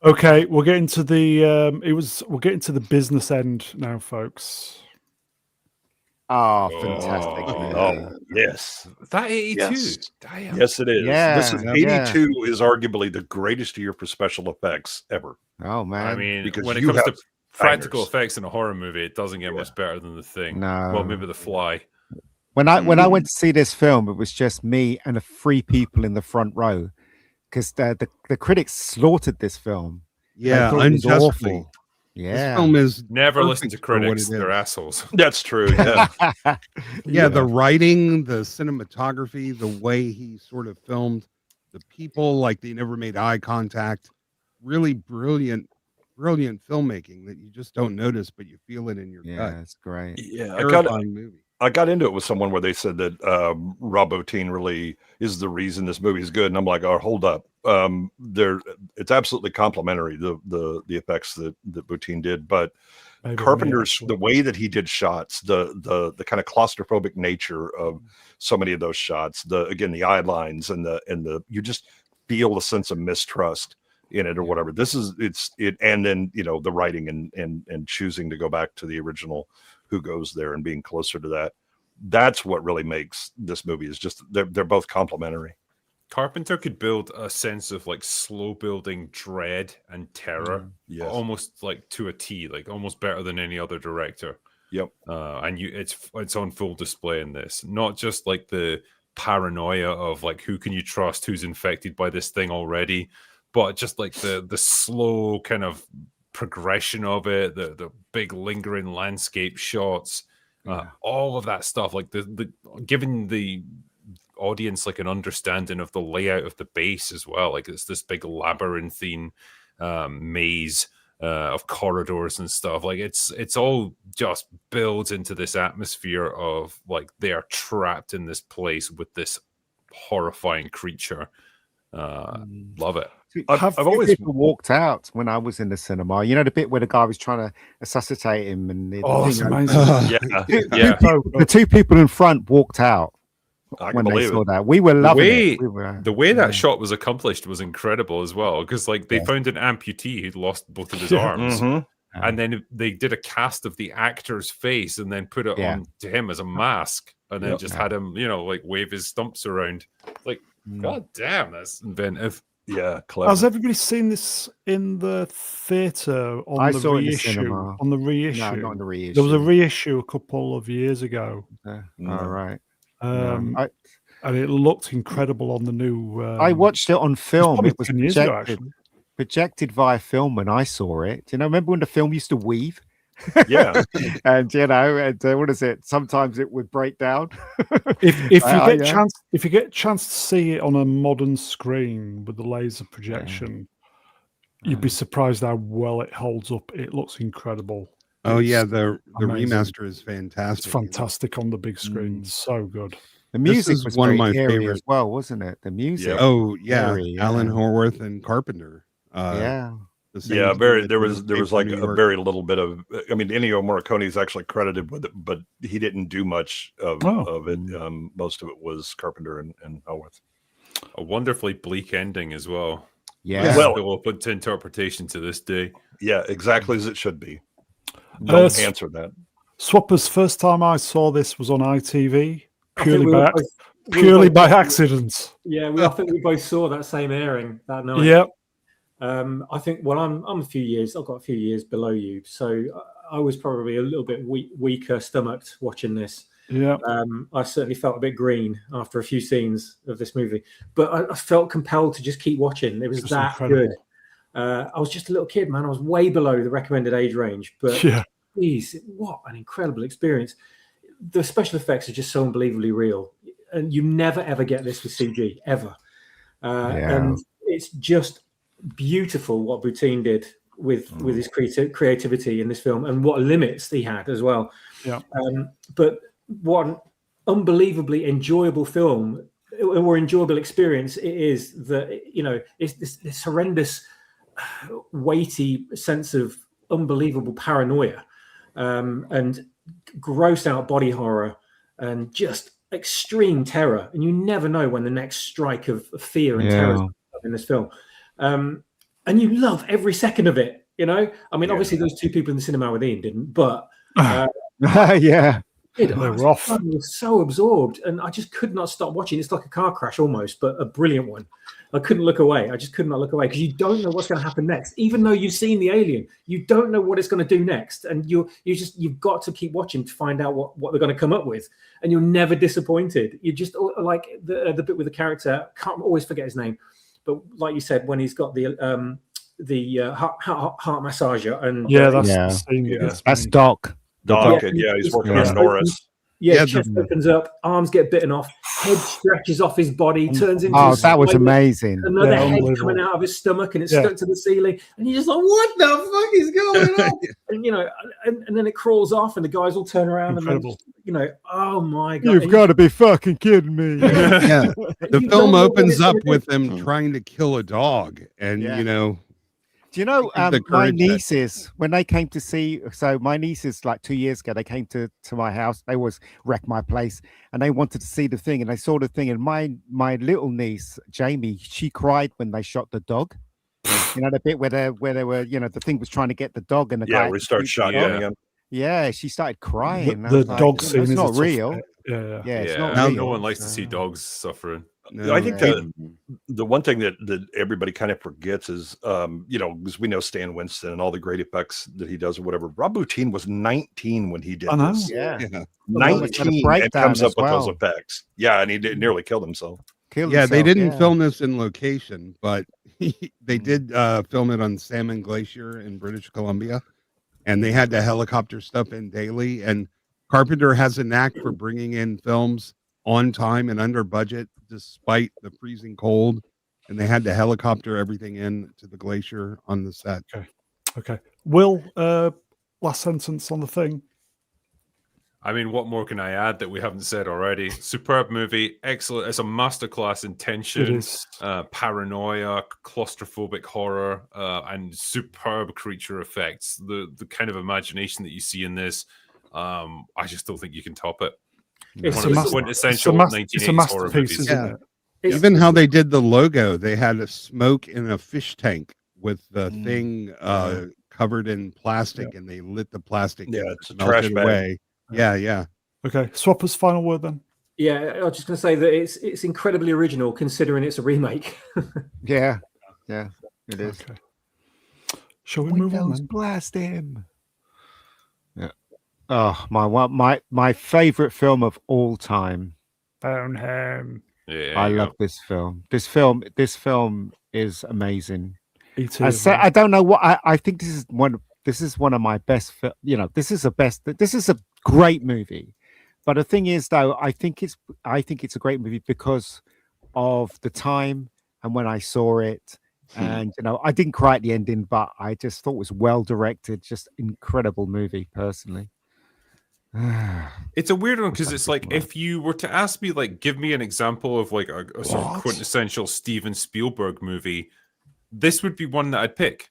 Okay, we'll get into the business end now, folks. Oh, fantastic. Oh, yes. That 82? Yes. Damn. Yes, it is. Yeah, this is 82 is arguably the greatest year for special effects ever. Oh, man. I mean, because when it you comes to have practical bangers. effects in a horror movie, it doesn't get much better than The Thing. No. Well, maybe The Fly. When I went to see this film, it was just me and 3 people in the front row because the critics slaughtered this film. Yeah, They thought it was unjustly. awful. Yeah. film is Never listen to perfect for what critics; it they're is. assholes. That's true. Yeah. Yeah, the writing, the cinematography, the way he sort of filmed the people, like they never made eye contact. Really brilliant filmmaking that you just don't notice, but you feel it in your gut. It's great. Yeah, Terrifying movie. I got into it with someone where they said that Rob Bottin really is the reason this movie is good, and I'm like, oh, hold up. It's absolutely complimentary, the effects that Bottin did, but Maybe Carpenter's the way that he did shots, the kind of claustrophobic nature of so many of those shots, the eye lines and the you just feel a sense of mistrust in it or whatever. And then the writing and choosing to go back to the original Who Goes There and being closer to that. That's what really makes this movie is just they're both complementary. Carpenter could build a sense of like slow building dread and terror, almost like to a T, like almost better than any other director. Yep. And it's on full display in this. Not just like the paranoia of like who can you trust, who's infected by this thing already, but just like the slow kind of progression of it, the big lingering landscape shots, all of that stuff, like the giving the audience like an understanding of the layout of the base as well. Like it's this big labyrinthine maze of corridors and stuff. Like it's all just builds into this atmosphere of like they are trapped in this place with this horrifying creature. Love it. I've always people walked out when I was in the cinema. You know the bit where the guy was trying to resuscitate him, and that's amazing. The two people in front walked out when they saw that. We were loving it. The way that shot was accomplished was incredible as well, because like they found an amputee who'd lost both of his arms, and then they did a cast of the actor's face and then put it on to him as a mask, and then just had him, like wave his stumps around. Like, god damn, that's inventive. Yeah, clever. Has everybody seen this in the theatre on the reissue? On the reissue? No, not in the reissue. There was a reissue a couple of years ago. All right. And it looked incredible on the new. I watched it on film. It was 10 years ago, actually. Projected via film when I saw it. Do you know? Remember when the film used to weave? Yeah. And what is it? Sometimes it would break down. If you get a chance to see it on a modern screen with the laser projection, you'd be surprised how well it holds up. It looks incredible. Oh yeah, the remaster is fantastic. It's fantastic on the big screen. So good. The music was one of my favorites as well, wasn't it? The music. Yeah. Oh yeah, Alan Horwath and Carpenter. There was like a very little bit of. I mean, Ennio Morricone is actually credited with it, but he didn't do much of it. Most of it was Carpenter and Horwath. A wonderfully bleak ending as well. Yeah, still open to interpretation to this day. Yeah, exactly as it should be. Don't answer that. Swapper's first time I saw this was on ITV, purely by accident. Yeah, I think we both saw that same airing that night. Yep. I think. Well, I'm a few years. I've got a few years below you, so I was probably a little bit weaker stomached watching this. Yeah. I certainly felt a bit green after a few scenes of this movie, but I felt compelled to just keep watching. It was that incredible. Good. I was just a little kid, man. I was way below the recommended age range, but geez, what an incredible experience. The special effects are just so unbelievably real, and you never ever get this with CG ever. And it's just beautiful what Bottin did with his creativity in this film, and what limits he had as well. Yeah. But what an unbelievably enjoyable film or enjoyable experience it is. That it's this horrendous, weighty sense of unbelievable paranoia, and gross out body horror, and just extreme terror, and you never know when the next strike of fear and terror is in this film. And you love every second of it, I mean, obviously those two people in the cinema with Ian didn't, but I was so absorbed, and I just could not stop watching. It's like a car crash almost, but a brilliant one. I couldn't look away. I just could not look away, because you don't know what's going to happen next. Even though you've seen the alien, you don't know what it's going to do next, and you've got to keep watching to find out what they're going to come up with, and you're never disappointed. You just like the bit with the character. Can't always forget his name, but like you said, when he's got the the heart massager, and Yeah, that's Yeah. the scene that Yeah. gets That's me. Doc. Doc, Yeah, and yeah, he's his working chest on Norris. Yeah, his chest opens up, arms get bitten off, head stretches off his body, turns into Oh, a that was spider, amazing. another Yeah, head unbelievable. coming out of his stomach, and it's Yeah. stuck to the ceiling, and you're just like, what the fuck is going on? And you know, and then it crawls off, and the guys all turn around, Incredible. and then, you know, oh my god, You've and got to be fucking kidding me. Yeah. The you film don't know what opens it's gonna up do. with them trying to kill a dog, and Yeah. you know, Do you know the my courage that- nieces, when they came to see, so my nieces like 2 years ago, they came to my house. They always wreck my place, and they wanted to see the thing, and they saw the thing. And my little niece Jamie, she cried when they shot the dog. You know, the bit where they were, you know, the thing was trying to get the dog, and the Yeah, guy we start shoot the dog. shotgunning him. Yeah, she started crying. I The was like, dog "You know, scene it's is a not tough real. bit. Yeah. Yeah, it's not Yeah, real. no one likes to see dogs suffering. No, I think Yeah. the one thing that everybody kind of forgets is, you know, because we know Stan Winston and all the great effects that he does or whatever. Rob Bottin was 19 when he did I know. this. Yeah. yeah, 19 breakdown and comes as up with those well. effects. Yeah, and he nearly killed himself. Killed yeah. They himself, didn't yeah. film this in location, but they did film it on Salmon Glacier in British Columbia, and they had the helicopter stuff in daily. And Carpenter has a knack for bringing in films on time and under budget, despite the freezing cold. And they had to helicopter everything in to the glacier on the set. Okay. Will, last sentence on the thing. I mean, what more can I add that we haven't said already? Superb movie, excellent. It's a masterclass in It tension, is. paranoia, claustrophobic horror, and superb creature effects. The kind of imagination that you see in this, I just don't think you can top it. It's One a of the master- quintessential it's a 1980s horror masterpiece, movies. isn't Yeah. it? It's- Even how they did the logo, they had a smoke in a fish tank with the Mm. thing covered in plastic, and they lit the plastic. Yeah, and it's a melted trash bag. away. Yeah. Okay. Swappers, final word then. Yeah, I was just going to say that it's incredibly original considering it's a remake. Yeah, it is. Okay. Shall we move on Windows then? blast him. Yeah. Oh, my favorite film of all time. Boneheim. Yeah, I you love go. this film. This film is amazing. E.T. I as say well. I don't know what I think this is one of my best. You know, this is a great movie. But the thing is, though, I think it's a great movie because of the time and when I saw it. And you know, I didn't cry at the ending, but I just thought it was well directed, just incredible movie, personally. It's a weird one because it's like if you were to ask me, like, give me an example of like a sort of What? quintessential Steven Spielberg movie, this would be one that I'd pick.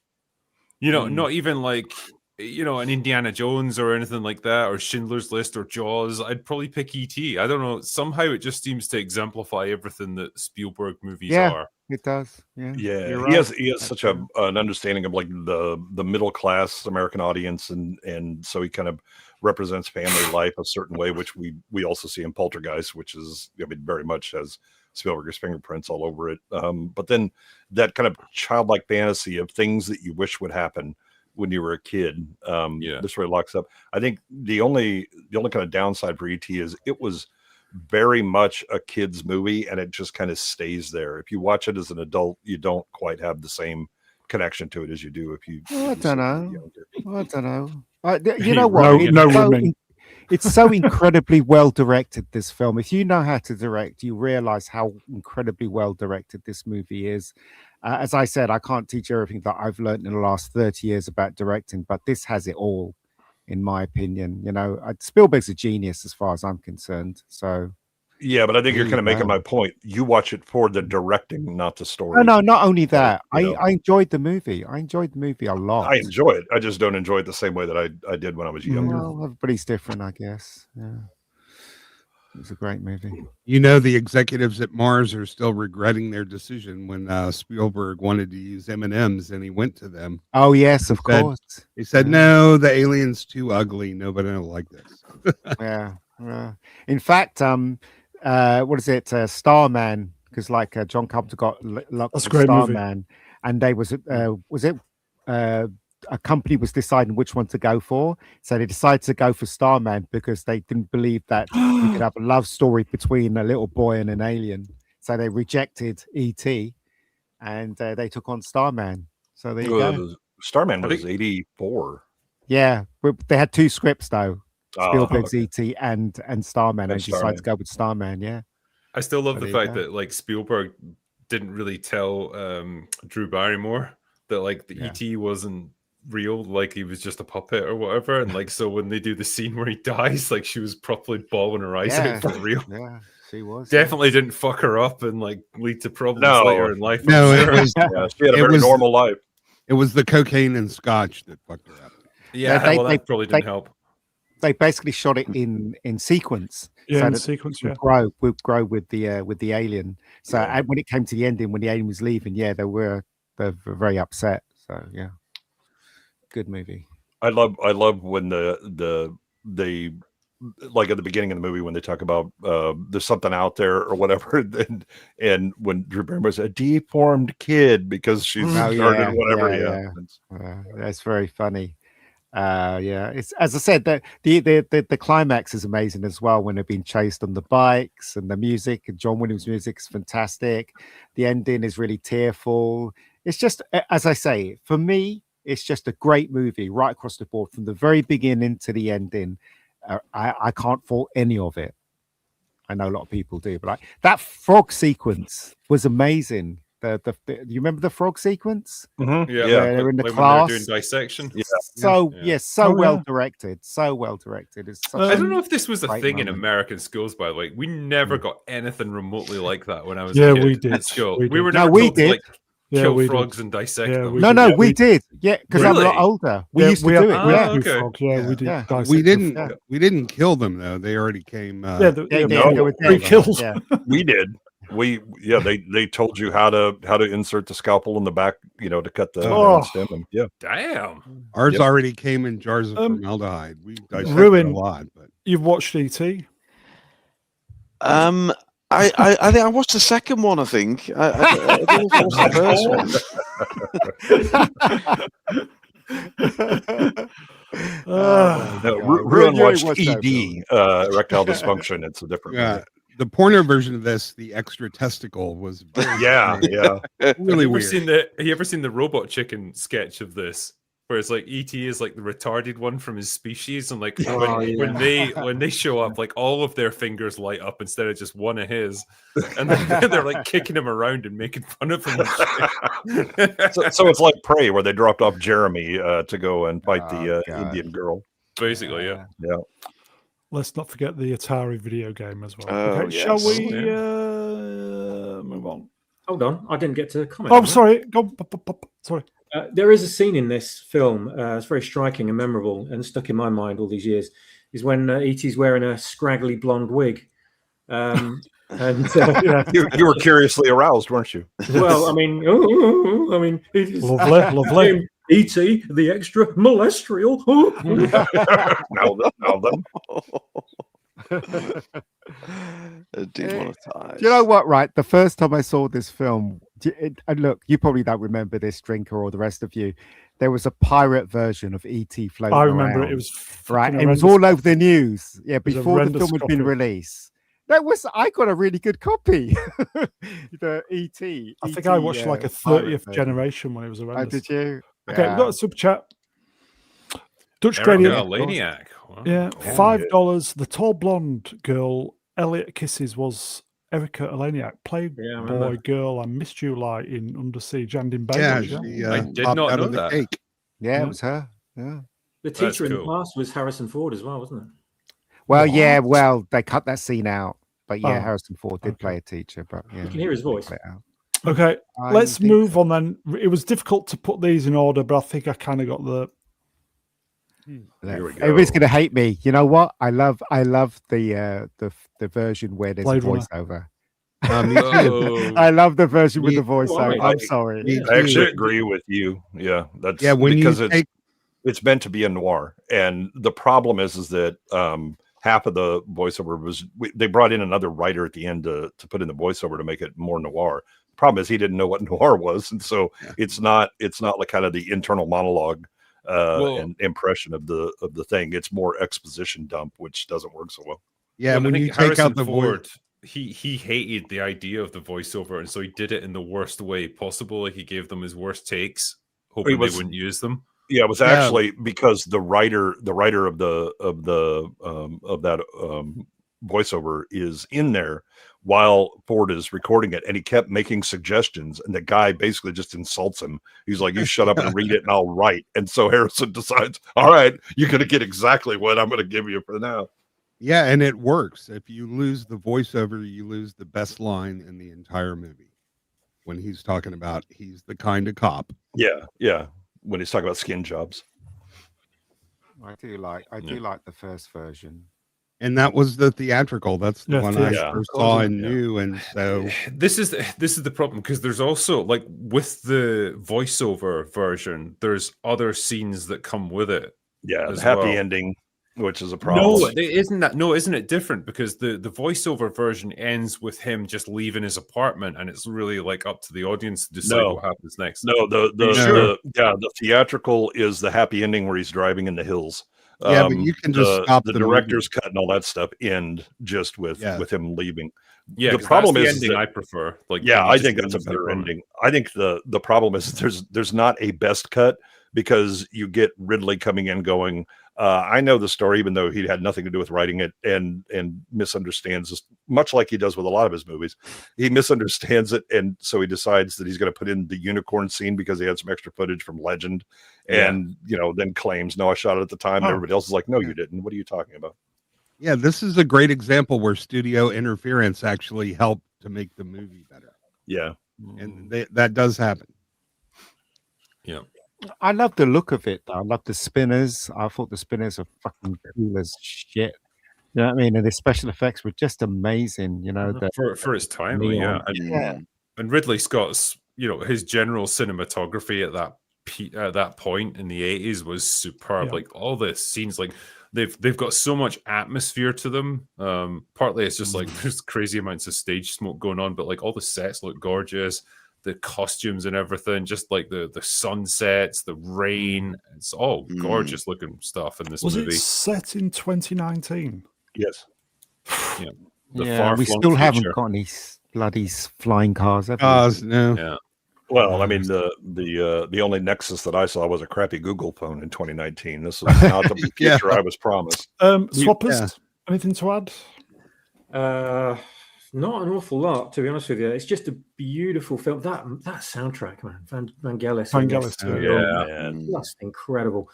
You know, not even like, you know, an Indiana Jones or anything like that, or Schindler's List or Jaws. I'd probably pick E.T. I don't know. Somehow it just seems to exemplify everything that Spielberg movies Yeah. are. It does. Yeah. Yeah, You're he right. has such an understanding of like the middle class American audience, and so he kind of represents family life a certain way, which we also see in Poltergeist, which is, I mean, very much has Spielberg's fingerprints all over it. But then that kind of childlike fantasy of things that you wish would happen when you were a kid, this really locks up. I think the only kind of downside for E.T. is it was very much a kid's movie, and it just kind of stays there. If you watch it as an adult, you don't quite have the same connection to it as you do if you. I if you see don't it know. younger. I don't know. You know what? No rimming. It's so incredibly well directed, this film. If you know how to direct, you realize how incredibly well directed this movie is. As I said, I can't teach everything that I've learned in the last 30 years about directing, but this has it all, in my opinion. You know, Spielberg's a genius as far as I'm concerned. So Yeah, but I think There you're you kind of making go. my point. You watch it for the directing, not the story. no, not only that, you know. I enjoyed the movie. I enjoyed the movie a lot. I enjoy it. I just don't enjoy it the same way that I did when I was younger. Well, everybody's different, I guess. Yeah. It's a great movie. You know, the executives at Mars are still regretting their decision when Spielberg wanted to use M&Ms and he went to them. Oh, yes, of said- course. He said, "No, the alien's too ugly. Nobody will like this." Yeah. In fact, what is it? Starman, because like John Carpenter got locked That's a with great movie. Starman, and they was it a company was deciding which one to go for, so they decided to go for Starman because they didn't believe that you could have a love story between a little boy and an alien, so they rejected ET, and they took on Starman. So there you go. Starman was 84. Yeah, they had 2 scripts though. Oh, Spielberg's okay. E.T. and Starman, and decided to Starman. go with Starman. Yeah, I still love So the there you fact go. that like Spielberg didn't really tell Drew Barrymore that like the ET wasn't real, like he was just a puppet or whatever. And like so when they do the scene where he dies, like she was properly bawling her eyes out for real. Yeah, she was Definitely didn't fuck her up and like lead to problems No. later in life. No, I'm it sure. was Yeah, she had a it very was- normal life. it was the cocaine and scotch that fucked her up. Yeah, they- well, that they- probably didn't help. They basically shot it in sequence. Yeah, so in that sequence, would yeah. grow with the alien. So and when it came to the ending, when the alien was leaving, they were very upset. So yeah, good movie. I love when they like at the beginning of the movie when they talk about there's something out there or whatever, and when Drew Barrymore's a deformed kid because she's Oh, started yeah, whatever. yeah, Yeah. That's very funny. It's as I said, the climax is amazing as well when they're being chased on the bikes, and the music and John Williams' music is fantastic. The ending is really tearful. It's just, as I say, for me, it's just a great movie right across the board from the very beginning to the ending. I can't fault any of it. I know a lot of people do, but that frog sequence was amazing. You remember the frog sequence? Mm-hmm. Yeah, Where they're in the when class. they're doing dissection. So Oh, well yeah. directed. So well directed. It's such I a don't know if this was a great thing in moment. American schools, by the way. We never got anything remotely like that when I was Yeah, a kid we did. at school. We We did. were No, never we told to did. like Yeah, kill we did. frogs and dissect Yeah, them. we No, did. no, Yeah, we we- did. Yeah, because I'm a lot Really? older. We Yeah, used to we do had- it. we Yeah. had two okay. frogs, yeah, we did. Yeah. dissect We the didn't frog. we didn't kill them though. They already came. Yeah, Yeah, yeah, no, they were we dead. killed. Yeah. We did. They told you how to insert the scalpel in the back, to cut the Oh. stem. And yeah, Damn. Ours Yep. already came in jars of formaldehyde. We dissected Ruin. a lot, but You've watched E ET? I think I watched the second one. I think I didn't watch the first one. no, God. Ruin You ain't watched watched that ED, erectile dysfunction. It's a different yeah, the porno version of this, the extra testicle, was very movie. Yeah, strange. yeah. really Have weird. you ever seen the Robot Chicken sketch of this? Where it's like ET is like the retarded one from his species, and like when they show up, like all of their fingers light up instead of just one of his, and then they're like kicking him around and making fun of him. And shit. So it's like Prey, where they dropped off Jeremy to go and fight Oh, the God. Indian girl. Basically, yeah. Yeah. Let's not forget the Atari video game as well. Oh, Okay, shall yes. we Yeah. move on? Hold on, I didn't get to comment. Oh, on that. sorry. Go. Sorry. There is a scene in this film. It's very striking and memorable, and stuck in my mind all these years. Is when E.T.'s wearing a scraggly blonde wig, and Yeah. You were curiously aroused, weren't you? well, I mean, it is Lovely. E.T. the extra molestrial. Now then. Demonetized. Do you know what? Right, the first time I saw this film, and look, you probably don't remember this, Drinker, or the rest of you. There was a pirate version of ET floating I remember around, it was right. fucking It was horrendous. all over the news. Yeah, was a before the horrendous film had been copy. released. I got a really good copy. The ET. I think I watched like a 30th pirate generation when it was version. Oh, horrendous. did you? Okay, we've got a super chat. Dutch Eric Gradient. Laniac. Wow. Yeah, $5. The tall blonde girl Elliot Kisses was Erica Eleniak, Playboy Yeah, I remember. girl and Miss July in Under Siege and in Yeah, Baywatch. she I did popped not out know of the that. cake. Yeah, it was her. Yeah. The That's teacher in the cool. class was Harrison Ford as well, wasn't it? Well, yeah. What? Well, they cut that scene out, but yeah, Oh, Harrison Ford did okay. play a teacher. But yeah, You can hear his they voice. cut it out. Okay, I let's think move so. on then. It was difficult to put these in order, but I think I kind of got the. Here we go. Everybody's gonna hate me. You know what? I love the version where there's Blade a Runner. voiceover. Me too. Oh, I love the version with Me- the voiceover. I- I'm sorry. Me I actually too. agree with you. Yeah, that's Yeah, when because you take it's meant to be a noir, and the problem is that half of the voiceover was they brought in another writer at the end to put in the voiceover to make it more noir. The problem is he didn't know what noir was, and so it's not like kind of the internal monologue and impression of the thing. It's more exposition dump, which doesn't work so well. yeah, Well, I when think you take Harrison out the Ford, voice, he hated the idea of the voiceover, and so he did it in the worst way possible. Like he gave them his worst takes, hoping they wouldn't use them. Yeah, it was actually because the writer of that voiceover is in there while Ford is recording it, and he kept making suggestions, and the guy basically just insults him. He's like, "You shut up and read it, and I'll write." And so Harrison decides, "All right, you're going to get exactly what I'm going to give you for now." Yeah, and it works. If you lose the voiceover, you lose the best line in the entire movie. When he's talking about he's the kind of cop. Yeah. When he's talking about skin jobs. I do like the first version. And that was the theatrical. That's the one I first saw and knew. And so this is the problem, because there's also, like, with the voiceover version, there's other scenes that come with it. Yeah, the happy ending, which is a problem. No, isn't it different? Because the voiceover version ends with him just leaving his apartment, and it's really like up to the audience to decide what happens next. No, the theatrical is the happy ending where he's driving in the hills. Yeah, but you can just stop the director's cut and all that stuff end just with him leaving. Yeah, the problem that's is the ending that, I prefer. Like, I think that's a better ending. I think the problem is there's not a best cut, because you get Ridley coming in going, I know the story, even though he had nothing to do with writing it, and misunderstands this, much like he does with a lot of his movies. He misunderstands it, and so he decides that he's going to put in the unicorn scene because he had some extra footage from Legend, and then claims, no, I shot it at the time, and everybody else is like, no, you didn't. What are you talking about? Yeah, this is a great example where studio interference actually helped to make the movie better. Yeah, and that does happen. Yeah. I love the look of it, though. I love the spinners. I thought the spinners are fucking cool as shit. You know what I mean? And the special effects were just amazing, you know. For its time, And Ridley Scott's, his general cinematography at that point in the 80s was superb. Yeah. Like, all the scenes, like, they've got so much atmosphere to them. Partly it's just like there's crazy amounts of stage smoke going on, but like all the sets look gorgeous. The costumes and everything, just like the sunsets, the rain, it's all gorgeous looking stuff in this movie. Was it set in 2019? Yes. Yeah. We still haven't got any bloody flying cars. No. Yeah. Well, I mean, the only Nexus that I saw was a crappy Google phone in 2019. This was not the future I was promised. Swappers, anything to add? Not an awful lot, to be honest with you. It's just a beautiful film. That soundtrack, man, Vangelis. That's incredible.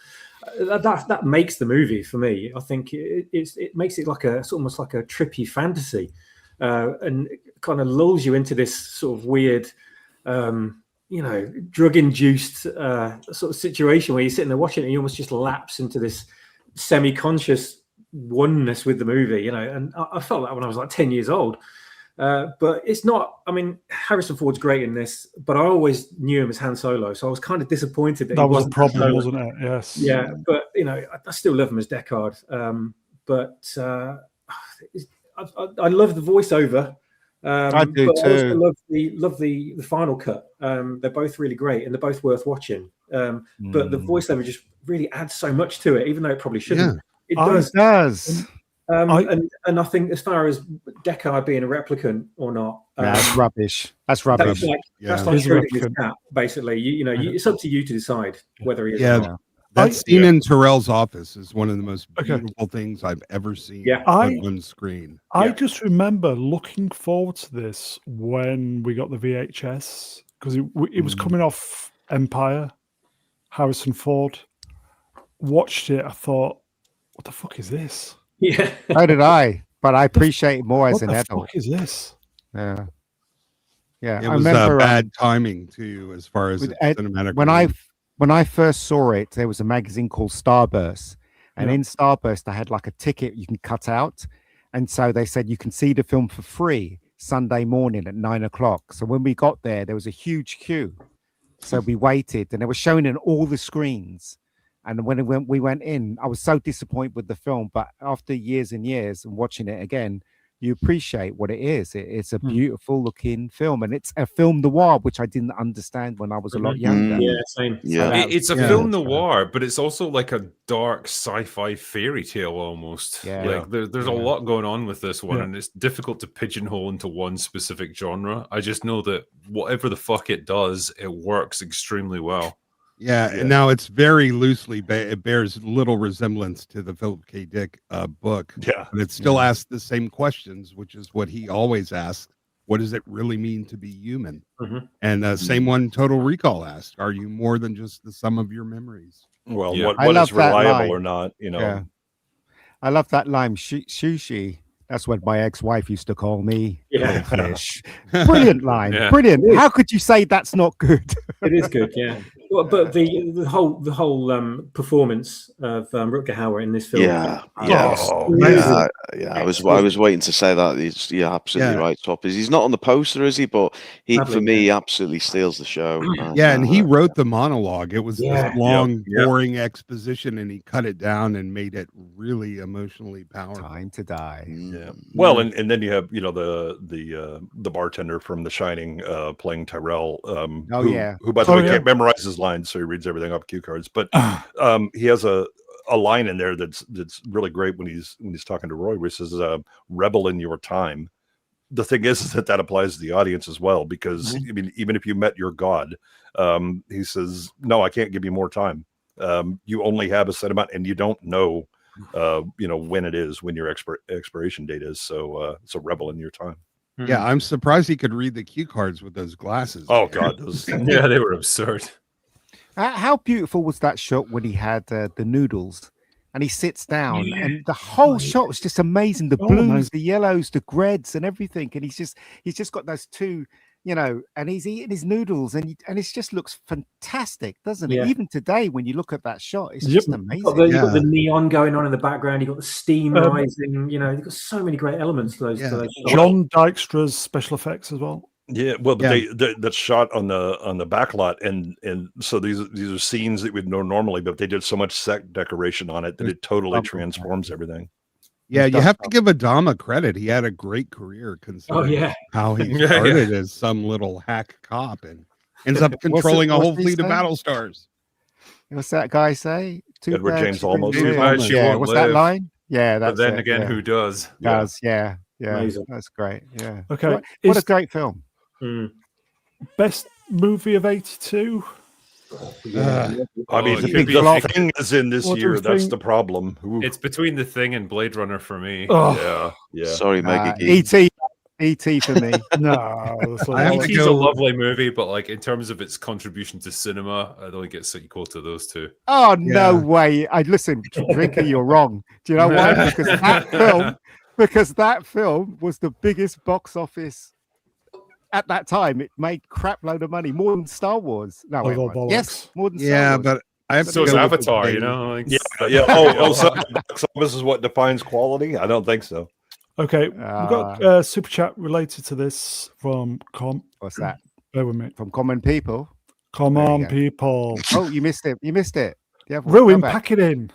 That makes the movie for me. I think it makes it like almost like a trippy fantasy, and it kind of lulls you into this sort of weird, drug-induced sort of situation where you're sitting there watching it and you almost just lapse into this semi-conscious oneness with the movie, and I felt that when I was like 10 years old. But it's not, I mean, Harrison Ford's great in this, but I always knew him as Han Solo, so I was kind of disappointed that was a problem, wasn't it? Yes. Yeah, but I still love him as Deckard. I love the voiceover. I do too. I also love the final cut. They're both really great and they're both worth watching. But the voiceover just really adds so much to it, even though it probably shouldn't. It does. And I think as far as Deckard being a replicant or not, that's rubbish. That's rubbish. That's like Schrodinger's cat, basically. It's up to you to decide whether he is or not. That scene in Terrell's office is one of the most beautiful things I've ever seen on screen. I just remember looking forward to this when we got the VHS, because it was coming off Empire, Harrison Ford. Watched it, I thought, what the fuck is this? Yeah. So did I, but I appreciate it more as an adult. What the fuck is this? Yeah. Yeah. It was bad timing too, as far as cinematic. When I first saw it, there was a magazine called Starburst. And in Starburst, I had like a ticket you can cut out. And so they said you can see the film for free Sunday morning at 9:00. So when we got there was a huge queue. So we waited and they were showing in all the screens. And when we went in, I was so disappointed with the film. But after years and years and watching it again, you appreciate what it is. It's a beautiful looking film, and it's a film noir, which I didn't understand when I was a lot younger. Yeah, same. Yeah, it's a film noir, but it's also like a dark sci-fi fairy tale almost. Yeah. Like there's a lot going on with this one, and it's difficult to pigeonhole into one specific genre. I just know that whatever the fuck it does, it works extremely well. Yeah, and now it's very loosely, it bears little resemblance to the Philip K. Dick book. Yeah. But it still asks the same questions, which is what he always asks. What does it really mean to be human? Mhm. And same one Total Recall asked. Are you more than just the sum of your memories? Well, Yeah. what love is that reliable line. or not, you know. Yeah. I love that line, sushi. That's what my ex-wife used to call me. Yeah. Goldfish. Brilliant line. Yeah. Brilliant. How could you say that's not good? It is good, yeah. Well, but the whole performance of Rutger Hauer in this film, Yeah, I was waiting to say that. You're absolutely right, Toppers. He's not on the poster, is he? But for me, he absolutely steals the show. And he wrote the monologue. It was Yeah. this long, boring exposition, and he cut it down and made it really emotionally powerful. Time to die. Yeah. Well, and then you have the bartender from The Shining playing Tyrell. Who by the way can't memorize his lines, so he reads everything off cue cards. But he has a line in there that's really great when he's talking to Roy, where he says, "Rebel in your time." The thing is that applies to the audience as well, because I mean, even if you met your god, he says, "No, I can't give you more time. You only have a set amount, and you don't know." When it is, when your expiration date is. So it's a rebel in your time. Yeah, I'm surprised he could read the cue cards with those glasses. Oh God, those Yeah, they were absurd. How beautiful was that shot when he had the noodles and he sits down and the whole shot was just amazing. The blues, the yellows, the reds, and everything. And he's just got those two, and he's eating his noodles and it just looks fantastic, doesn't it? Yeah. Even today, when you look at that shot, it's just amazing. You've got the neon going on in the background. You've got the steam rising. You've got so many great elements to those. To those shots. John Dykstra's special effects as well. Yeah, well, but that's shot on the back lot, and so these are scenes that we'd know normally, but they did so much set decoration on it that it totally transforms everything. Yeah, you have to give Adama credit. He had a great career considering how he started as some little hack cop and ends up controlling a whole fleet of battle stars. What's that guy say? Edward James Olmos. What's that line? Yeah, that's but then again, who does? Yeah. Amazing. That's great. Yeah. Okay. What a great film. Best movie of 82. I mean, the Thing is in this year. That's the problem. It's between The Thing and Blade Runner for me. Yeah. Sorry, Mega Geek. E.T. for me. No, E.T.'s a lovely movie, but like in terms of its contribution to cinema, I don't think it's equal to those two. Oh no way! Listen, Drinker, you're wrong. Do you know why? Because that film was the biggest box office at that time. It made crap load of money, more than Star Wars. No, yes, more than Star Wars. But I have so is Avatar. Like, So this is what defines quality? I don't think so. Okay, we've got super chat related to this from What's that? Bear with me. From Common People. Come on, people. Oh, you missed it. Ruin, pack it in.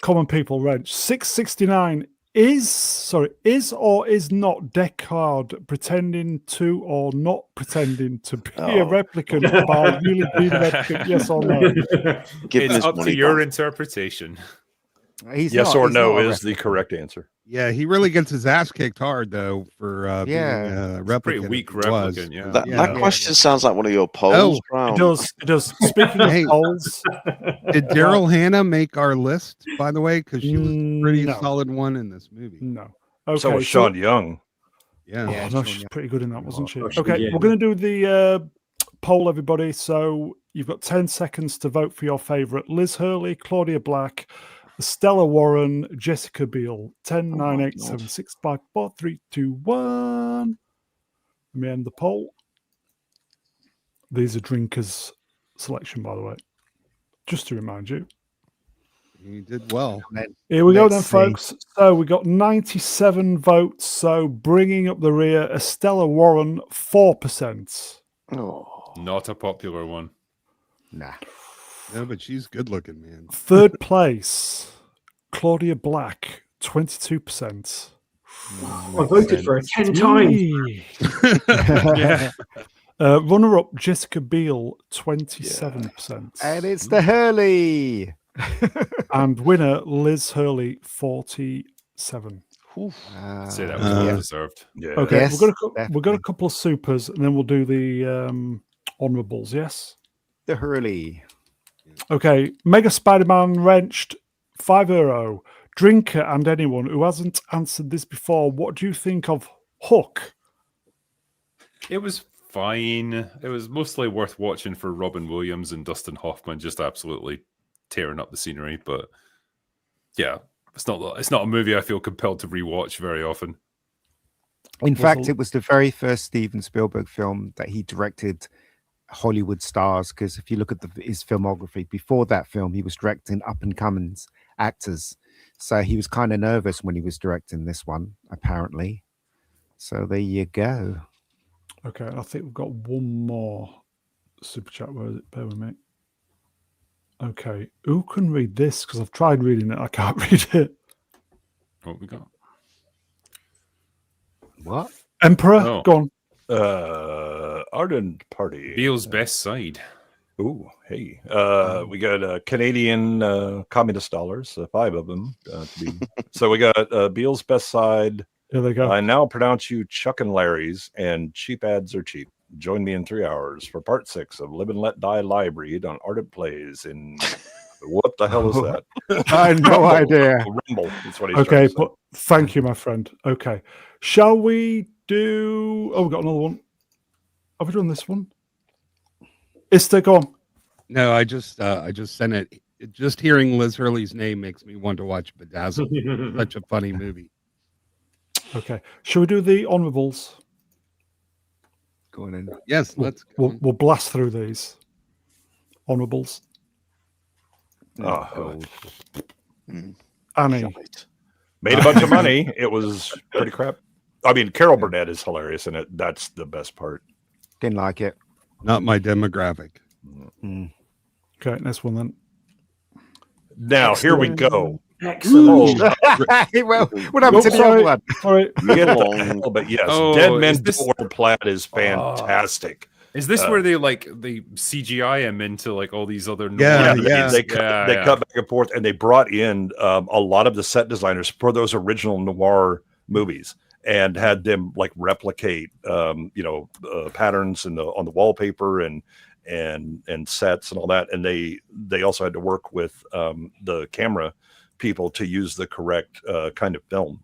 Common People Wrench 669 is or is not Deckard pretending to or not pretending to be a replicant by really being a replicant? Yes or no? It's up to your interpretation. Yes or no is the correct answer. Yeah, he really gets his ass kicked hard though for being a replicant. Pretty weak replicant. Yeah. That question sounds like one of your polls. It does. Speaking of polls, did Daryl Hannah make our list? By the way, because she was a pretty solid one in this movie. No. Okay, so was Sean Young. Yeah. No, she's pretty good in that, wasn't she? Okay, we're going to do the poll, everybody. So you've got 10 seconds to vote for your favorite: Liz Hurley, Claudia Black, Stella Warren, Jessica Biel. 10, 9, 8, 7, 6, 5, 4, 3, 2, 1. Let me end the poll. These are drinkers' selection, by the way. Just to remind you. You did well. Here we go then, folks. So we got 97 votes. So bringing up the rear, Estella Warren, 4%. Oh, not a popular one. Nah. No, but she's good looking, man. Third place, Claudia Black, 22%. I voted for her 10 times. Runner-up, Jessica Biel, 27%. And it's the Hurley. And winner, Liz Hurley, 47%. I'd say that was well deserved. Yeah. Okay, yes, we've got a couple of supers, and then we'll do the honorables, yes? The Hurley. Okay. Mega Spider-Man wrenched €5. Drinker and anyone who hasn't answered this before, what do you think of Hook? It was fine. It was mostly worth watching for Robin Williams and Dustin Hoffman just absolutely tearing up the scenery. But yeah, it's not a movie I feel compelled to rewatch very often. In fact, it was the very first Steven Spielberg film that he directed Hollywood stars, because if you look at his filmography, before that film, he was directing up-and-coming actors. So he was kind of nervous when he was directing this one, apparently. So there you go. Okay, I think we've got one more super chat. Where is it? Bear with me. Okay, who can read this? Because I've tried reading it, I can't read it. What we got? What? Emperor, Oh. go on. Ardent Party. Beale's Best Side. Ooh, hey. We got Canadian communist dollars, 5 of them. So we got Beale's Best Side. Here they go. I now pronounce you Chuck and Larry's, and cheap ads are cheap. Join me in 3 hours for part 6 of Live and Let Die Library on Ardent Plays in... What the hell is that? I had no idea. Rumble. That's what he's Okay, trying to say. but thank you, my friend. Okay. Shall we do... Oh, we've got another one. Have we done this one? Ista, go on. No, I just sent it. Just hearing Liz Hurley's name makes me want to watch Bedazzled. Such a funny movie. Okay. Shall we do the honorables? Going in. Yes, let's go. We'll blast through these. Honorables. Oh, Annie. Right. made a bunch of money. It was pretty crap. I mean, Carol Burnett is hilarious in it. That's the best part. Didn't like it. Not my demographic. Okay, next one then. Now, here we go. Excellent. Well, what happened to the other one? Sorry. Get the hell, but yes, Oh, Dead Men is this- Don't Wear Plaid is fantastic. Is this where they CGI him into like all these other Yeah, They cut back and forth, and they brought in a lot of the set designers for those original noir movies and had them like replicate patterns on the wallpaper and sets and all that. And they also had to work with the camera people to use the correct kind of film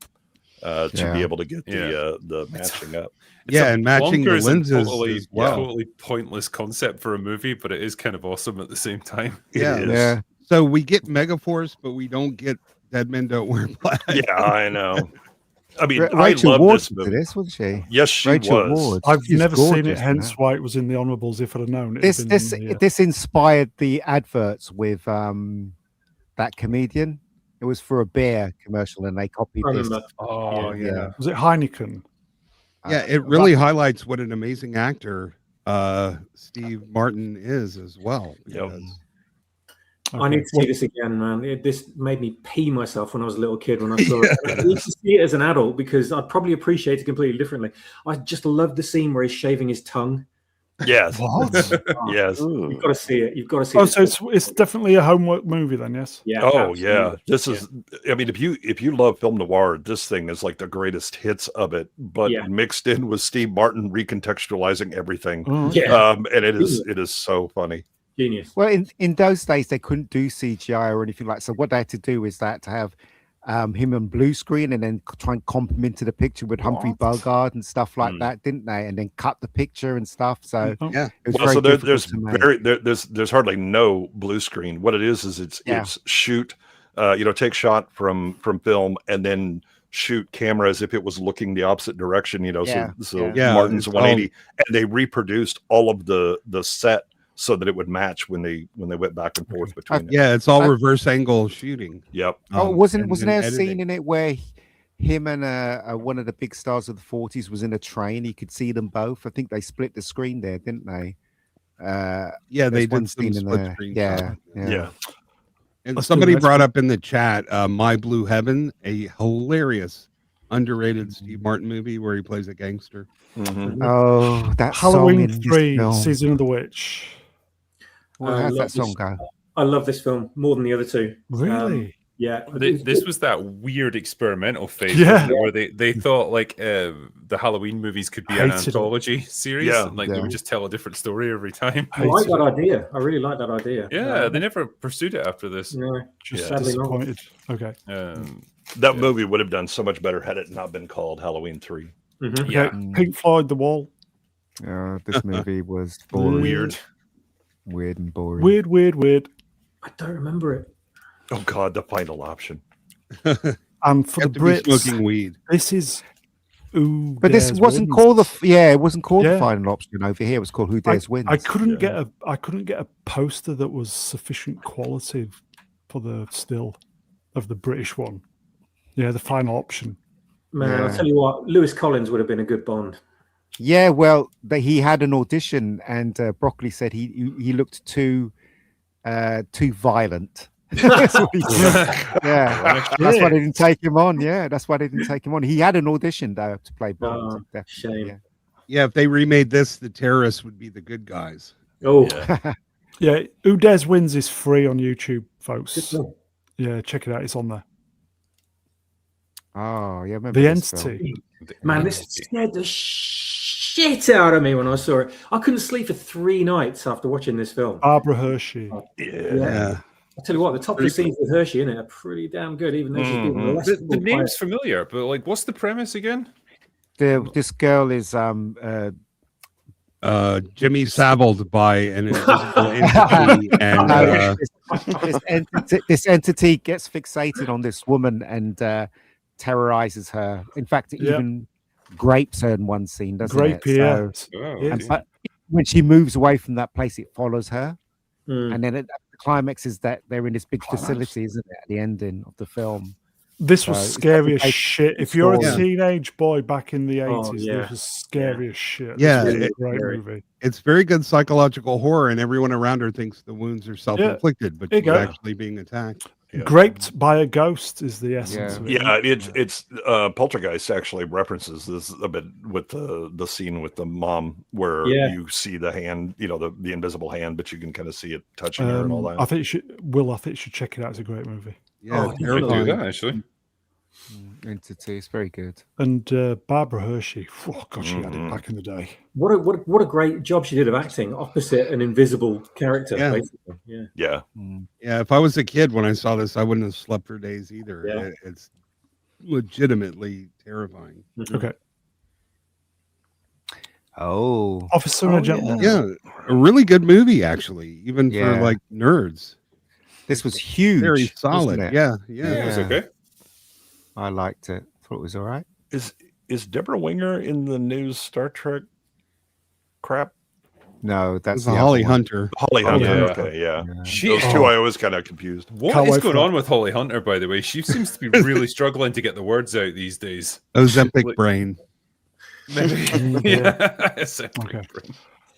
to be able to get the matching up. And matching the bonkers and lenses totally, as well. totally pointless concept for a movie, but it is kind of awesome at the same time. Yeah. So we get Megaforce, but we don't get Dead Men Don't Wear Plaid. Yeah, I know. I mean, Rachel I love Ward this did movie. this, wasn't she? Yes, she Rachel was. Ward. I've She's never seen it, gorgeous in hence that. why it was in the honorables. If I'd have known, it'd have been This inspired the adverts with that comedian. It was for a beer commercial, and they copied I this. remember. Oh Yeah. Was it Heineken? Yeah, it really highlights what an amazing actor Steve Martin is as well. Yep. because- I need to see this again, man. This made me pee myself when I was a little kid when I saw it. I need to see it as an adult because I'd probably appreciate it completely differently. I just love the scene where he's shaving his tongue. Yes. What? Yes. You've got to see it. You've got to see Oh, it. so it's definitely a homework movie then, yes? Yeah. Oh absolutely. yeah. This is. I mean, if you love film noir, this thing is like the greatest hits of it, but Yeah. mixed in with Steve Martin recontextualizing everything. Oh, Yeah. And it is so funny. Genius. Well, in those days they couldn't do CGI or anything like. So what they had to do is that to have him on blue screen and then try and comp him into the picture with Humphrey Bogart and stuff like that, didn't they? And then cut the picture and stuff. So Yeah. it was Well, so very there's difficult to make. there's hardly no blue screen. What it is it's shoot, take shot from film and then shoot camera as if it was looking the opposite direction. So Yeah, Martin's it's 180, and they reproduced all of the set so that it would match when they went back and forth between it. Yeah, it's all reverse angle shooting. Yep. Wasn't and there a editing. scene in it where him and one of the big stars of the 40s was in a train? You could see them both. I think they split the screen there, didn't they? Yeah, There's they one did some scene in split there. screen Yeah, stuff. Yeah. And Let's do somebody the next brought one. up in the chat My Blue Heaven, a hilarious, underrated Steve Martin movie where he plays a gangster. Mhm. Oh, that song Halloween in this 3, film. Season of the Witch. Well, I how's love that song this- go? I love this film more than the other two. Really? Yeah, This was that weird experimental phase Yeah. where they thought like the Halloween movies could be an Hated it. anthology series. Yeah. And, like they would just tell a different story every time. I like that idea. I really like that idea. Yeah, they never pursued it after this. No, Just sadly not. disappointed. Okay. That movie would have done so much better had it not been called Halloween 3. Mhm. Yeah. Pink Floyd, The Wall. This movie was boring. Weird and boring. Weird. I don't remember it. Oh God, the final option. And for You have the to be Brits, smoking weed. this is Who But this Dares wasn't Wins. called it wasn't called Yeah. the final option over here. It was called Who Dares Wins. I couldn't get a poster that was sufficient quality for the still of the British one. Yeah, the final option. Man, I'll Yeah. tell you what, Lewis Collins would have been a good Bond. Yeah, well, he had an audition, and Broccoli said he looked too violent. That's what he said. Yeah, that's why they didn't take him on. Yeah, that's why they didn't take him on. He had an audition though to play Bond. Oh, shame. Yeah. Yeah, if they remade this, the terrorists would be the good guys. Oh, Yeah, Who Dares Wins is free on YouTube, folks. good film. Yeah, check it out. It's on there. Oh, yeah. I remember The this film. Entity. Man, this scared the shit out of me when I saw it. I couldn't sleep for 3 nights after watching this film. Barbara Hershey. Yeah. I'll tell you what, the top 2 scenes with Hershey in it are pretty damn good, even though she's been molested. The name's familiar, but like, what's the premise again? This girl is Jimmy Saviled by an invisible entity, and this entity gets fixated on this woman and terrorizes her. In fact, it even grapes her in one scene, doesn't it? Yeah. But when she moves away from that place, it follows her. Mm. And then the climax is that they're in this big facility, isn't it? At the ending of the film. This was So it's scary as like- shit. If you're a Yeah. teenage boy back in the 80s, Oh, yeah. this was scary as shit. Yeah, This was a it- great scary. movie. it's very good psychological horror, and everyone around her thinks the wounds are self-inflicted, but There you she's go. actually being attacked. Yeah. Graped by a ghost is the essence of it. Yeah, it's Poltergeist actually references this a bit with the scene with the mom where you see the hand, the invisible hand, but you can kind of see it touching her and all that. I think you should check it out. It's a great movie. Yeah, I should do terrifying. that actually. Entity, it's very good. And Barbara Hershey, oh god, she had it back in the day. What a great job she did of acting opposite an invisible character, Yeah. basically. Yeah. Yeah. Yeah, if I was a kid when I saw this, I wouldn't have slept for days either. Yeah. It's legitimately terrifying. Okay. Oh, Officer and a Gentleman. Yeah, a really good movie actually, even Yeah. for like nerds. this was huge. Very wasn't solid. it? Yeah. Yeah, it's okay. I liked it. Thought it was all right. Is Deborah Winger in the new Star Trek crap? No, It's that's a the Holly other one. Hunter. Holly Hunter. yeah. Okay, yeah. She, Those two I always kind of confused. what Can't is wait for going that. on with Holly Hunter, by the way? She seems to be really struggling to get the words out these days. Ozempic Like- brain. Maybe. Yeah. It's a- Okay.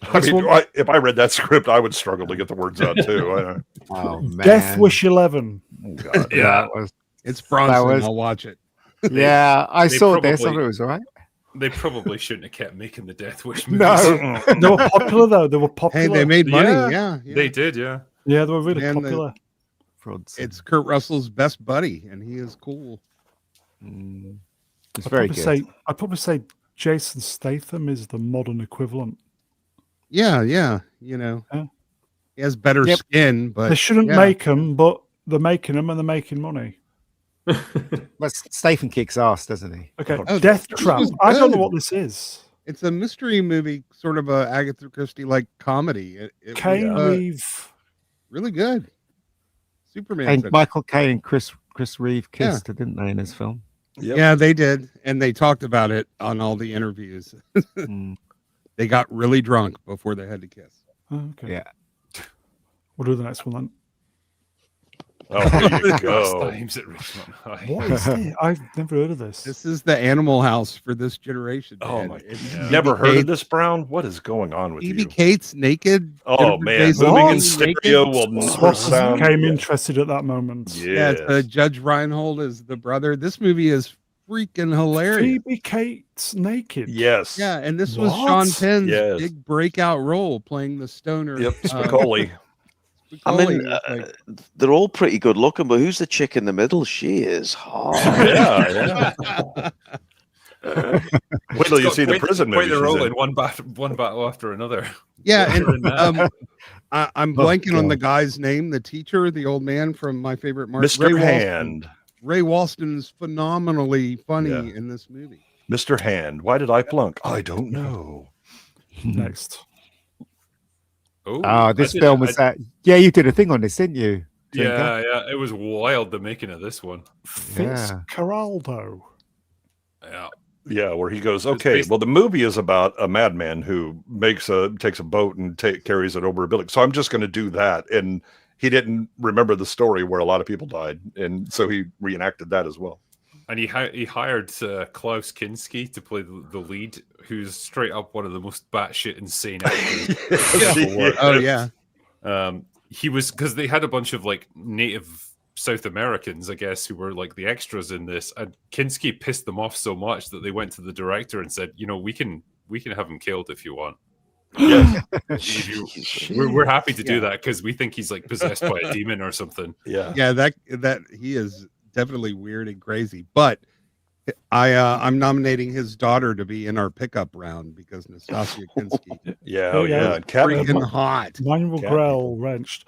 I mean, if I read that script, I would struggle to get the words out too. Oh man, Death Wish 11. Oh, God, Yeah. that was. It's Bronson. was- I'll watch it. Yeah, I they saw this. I probably- thought it was all right. They probably shouldn't have kept making the Death Wish movies. No, They were popular though. They were Hey, popular. they made money. Yeah. Yeah. They did, yeah. Yeah, they were really And popular. It's Kurt Russell's best buddy, and he is cool. It's very good. I'd probably say Jason Statham is the modern equivalent. Yeah. Yeah. He has better Yep. skin, but They shouldn't yeah. make them, but they're making them and they're making money. But Statham kicks ass, doesn't he? Okay, Oh, Death this Trap. was I don't know good. what this is. It's a mystery movie, sort of a Agatha Christie like comedy. It was, Kane Reeve. really good. Superman. And said- Michael Caine and Chris Reeve kissed, didn't they, in this film? Yeah, they did, and they talked about it on all the interviews. They got really drunk before they had to kiss. Oh, okay. Yeah. We'll do the next one then. Oh, there you go. Times at Richmond High. What is it? I've never heard of this. This is the Animal House for this generation. Oh man. my! It's You E.B. never heard of Cates- this, Brown? What is going on with E.B. you? Cates naked. Oh Jennifer man, Jason moving in Leigh stereo naked. will never What sound. became interested at that moment? Yeah, Yes. it's, Judge Reinhold is the brother. This movie is freaking hilarious. Phoebe Cates naked. Yes. Yeah, and this was What? Sean Penn's Yes. big breakout role playing the stoner. Yep. Spicoli. I mean, they're all pretty good looking, but who's the chick in the middle? She is hot. Yeah. Wait till you see the prison movie. Quite the role in one battle after another. Yeah, and I'm blanking on the guy's name. The teacher, the old man from My Favorite Mark, Mr. Hand. Ray Walston is phenomenally funny in this movie. Mr. Hand. Why did I flunk? I don't know. Next. Oh, this film was that. Yeah, you did a thing on this, didn't you? Yeah, yeah. It was wild, the making of this one. Fitzcarraldo. Yeah. Yeah, where he goes, okay, well, the movie is about a madman who takes a boat and carries it over a building. So I'm just going to do that. And he didn't remember the story where a lot of people died. And so he reenacted that as well. And he hired Klaus Kinski to play the lead, who's straight up one of the most batshit insane actors. Oh, yeah. He was, because they had a bunch of like native South Americans, I guess, who were like the extras in this, and Kinski pissed them off so much that they went to the director and said, we can have him killed if you want. Yes. We're happy to do that because we think he's like possessed by a demon or something. Yeah, that he is definitely weird and crazy. But I'm nominating his daughter to be in our pickup round because Nastasia Kinski. Yeah, freaking hot. Manuel Grell wrenched.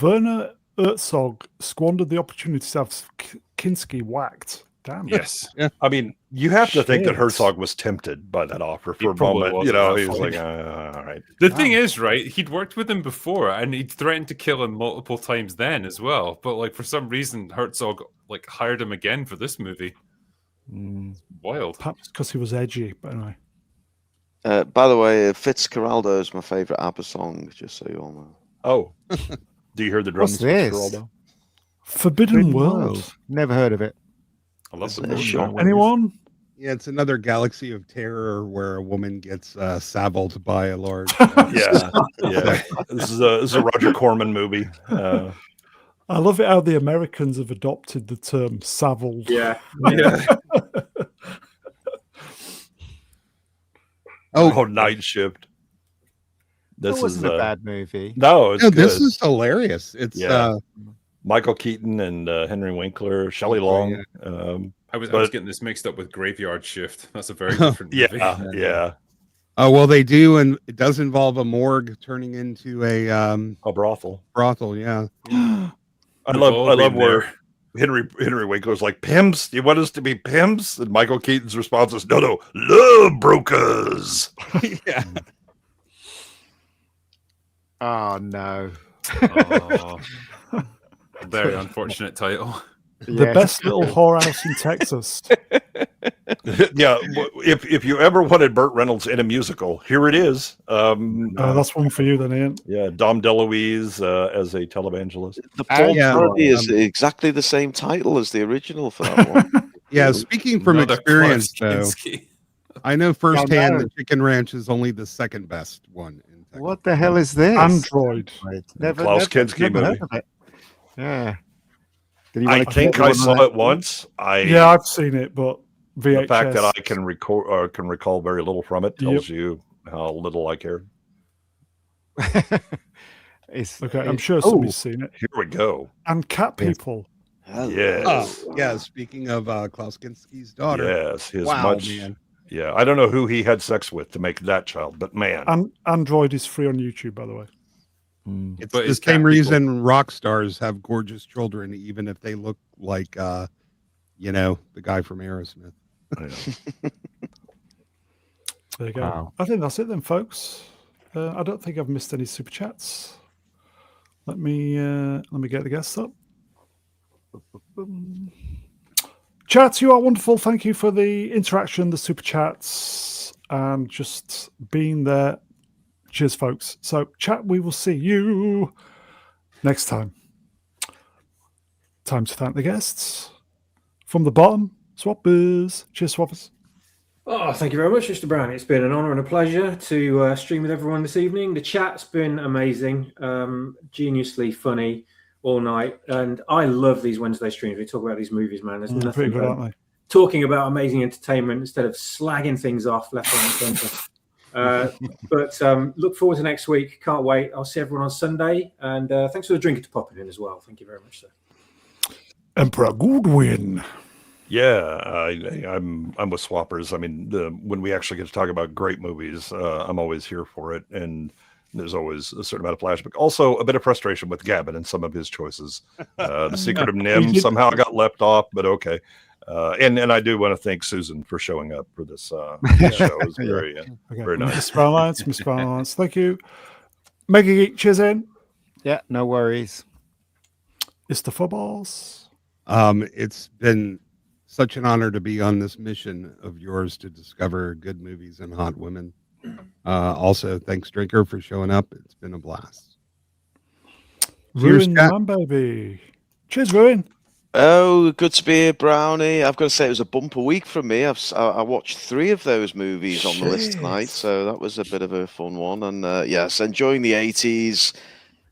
Werner Herzog squandered the opportunity to have Kinski whacked. Damn. Yes. Yeah. I mean, you have to think that Herzog was tempted by that offer for a moment. He was like, all right. The thing is, right, he'd worked with him before and he'd threatened to kill him multiple times then as well. But like for some reason, Herzog like hired him again for this movie. It's wild. Perhaps because he was edgy, but anyway. By the way, Fitzcarraldo is my favorite ABBA song, just so you all know. Oh. Do you hear the drums? What's this? Fitzcarraldo? Forbidden World. Never heard of it. I love the show. Anyone? Yeah, it's another galaxy of terror where a woman gets saddled by a large. Yeah. This is a Roger Corman movie. I love it how the Americans have adopted the term "saddled." Yeah. Oh, Night Shift. This wasn't a bad movie. No, it's good. This is hilarious. It's Michael Keaton and Henry Winkler, Shelley Long. I was getting this mixed up with Graveyard Shift. That's a very different movie. Yeah. Oh well, they do, and it does involve a morgue turning into a brothel. Brothel, yeah. I love where Henry Winkler's like, "Pimps? Do you want us to be pimps?" And Michael Keaton's response is, "No, love brokers." Yeah. Oh no. Oh, very unfortunate title. The best little whorehouse in Texas. Yeah, if you ever wanted Burt Reynolds in a musical, here it is. That's one for you then, Ian. Yeah, Dom DeLuise as a televangelist. The Paul parody is exactly the same title as the original for that one. Yeah, speaking from experience, though, I know firsthand that Chicken Ranch is only the second best one. What the hell is this? Android. Klaus Kinski movie. Yeah. I think I saw it once. I've seen it, but VHS. The fact that I can recall very little from it tells you how little I cared. I'm sure somebody's seen it. Here we go. And Cat People. Yes. Yeah. Speaking of Klaus Kinski's daughter. Yes. Man. Yeah. I don't know who he had sex with to make that child, but man. Android is free on YouTube, by the way. It's the same reason rock stars have gorgeous children, even if they look like, the guy from Aerosmith. There you go. Wow. I think that's it then, folks. I don't think I've missed any super chats. Let me get the guests up. Chats, you are wonderful. Thank you for the interaction, the super chats, and just being there. Cheers, folks. So, chat, we will see you next time. Time to thank the guests. From the bottom, Swappers. Cheers, Swappers. Oh, thank you very much, Mr. Brown. It's been an honor and a pleasure to stream with everyone this evening. The chat's been amazing, geniusly funny all night. And I love these Wednesday streams. We talk about these movies, man. There's nothing good, aren't they? Talking about amazing entertainment instead of slagging things off left, right, and centre. But look forward to next week. Can't wait. I'll see everyone on Sunday. And thanks for the drinker to popping in as well. Thank you very much, sir. Emperor Goodwin. Yeah, I'm with Swappers. I mean, when we actually get to talk about great movies, I'm always here for it, and there's always a certain amount of flashback. Also, a bit of frustration with Gavin and some of his choices. The Secret of Nim somehow got left off, but okay. And I do want to thank Susan for showing up for this show. It was very nice. Miss Valance, thank you. Mega Geek, cheers in. Yeah, no worries. Istaphobos. It's been such an honor to be on this mission of yours to discover good movies and hot women. Also, thanks, Drinker, for showing up. It's been a blast. Ruin, man, baby. Cheers, Ruin. Oh, good to be here, Brownie. I've got to say it was a bumper week for me. I watched 3 of those movies on the list tonight, so that was a bit of a fun one. And yes, enjoying the 80s.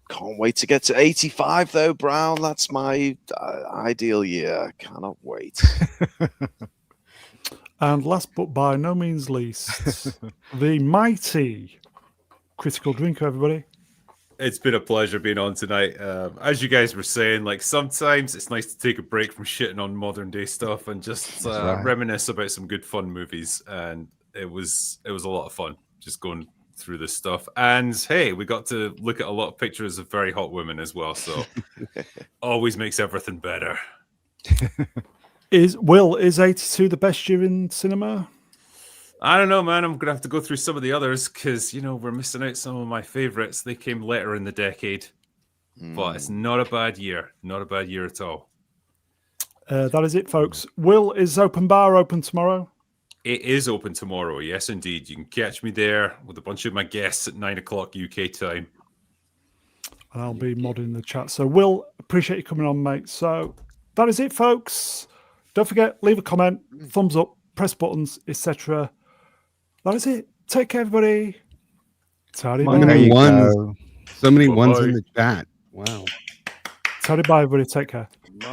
Can't wait to get to 85, though, Brown. That's my ideal year. Cannot wait. And last but by no means least, the mighty Critical Drinker, everybody. It's been a pleasure being on tonight. As you guys were saying, like sometimes it's nice to take a break from shitting on modern day stuff and just reminisce about some good fun movies. And it was a lot of fun just going through this stuff. And hey, we got to look at a lot of pictures of very hot women as well. So always makes everything better. Is 82 the best year in cinema? I don't know, man. I'm going to have to go through some of the others because, we're missing out some of my favorites. They came later in the decade, but it's not a bad year. Not a bad year at all. That is it, folks. Is Open Bar open tomorrow? It is open tomorrow. Yes, indeed. You can catch me there with a bunch of my guests at 9:00 UK time. And I'll be modding the chat. So, Will, appreciate you coming on, mate. So, that is it, folks. Don't forget, leave a comment, thumbs up, press buttons, etc. That is it. Take care, everybody. So many ones in the chat. Wow. Bye, everybody. Take care.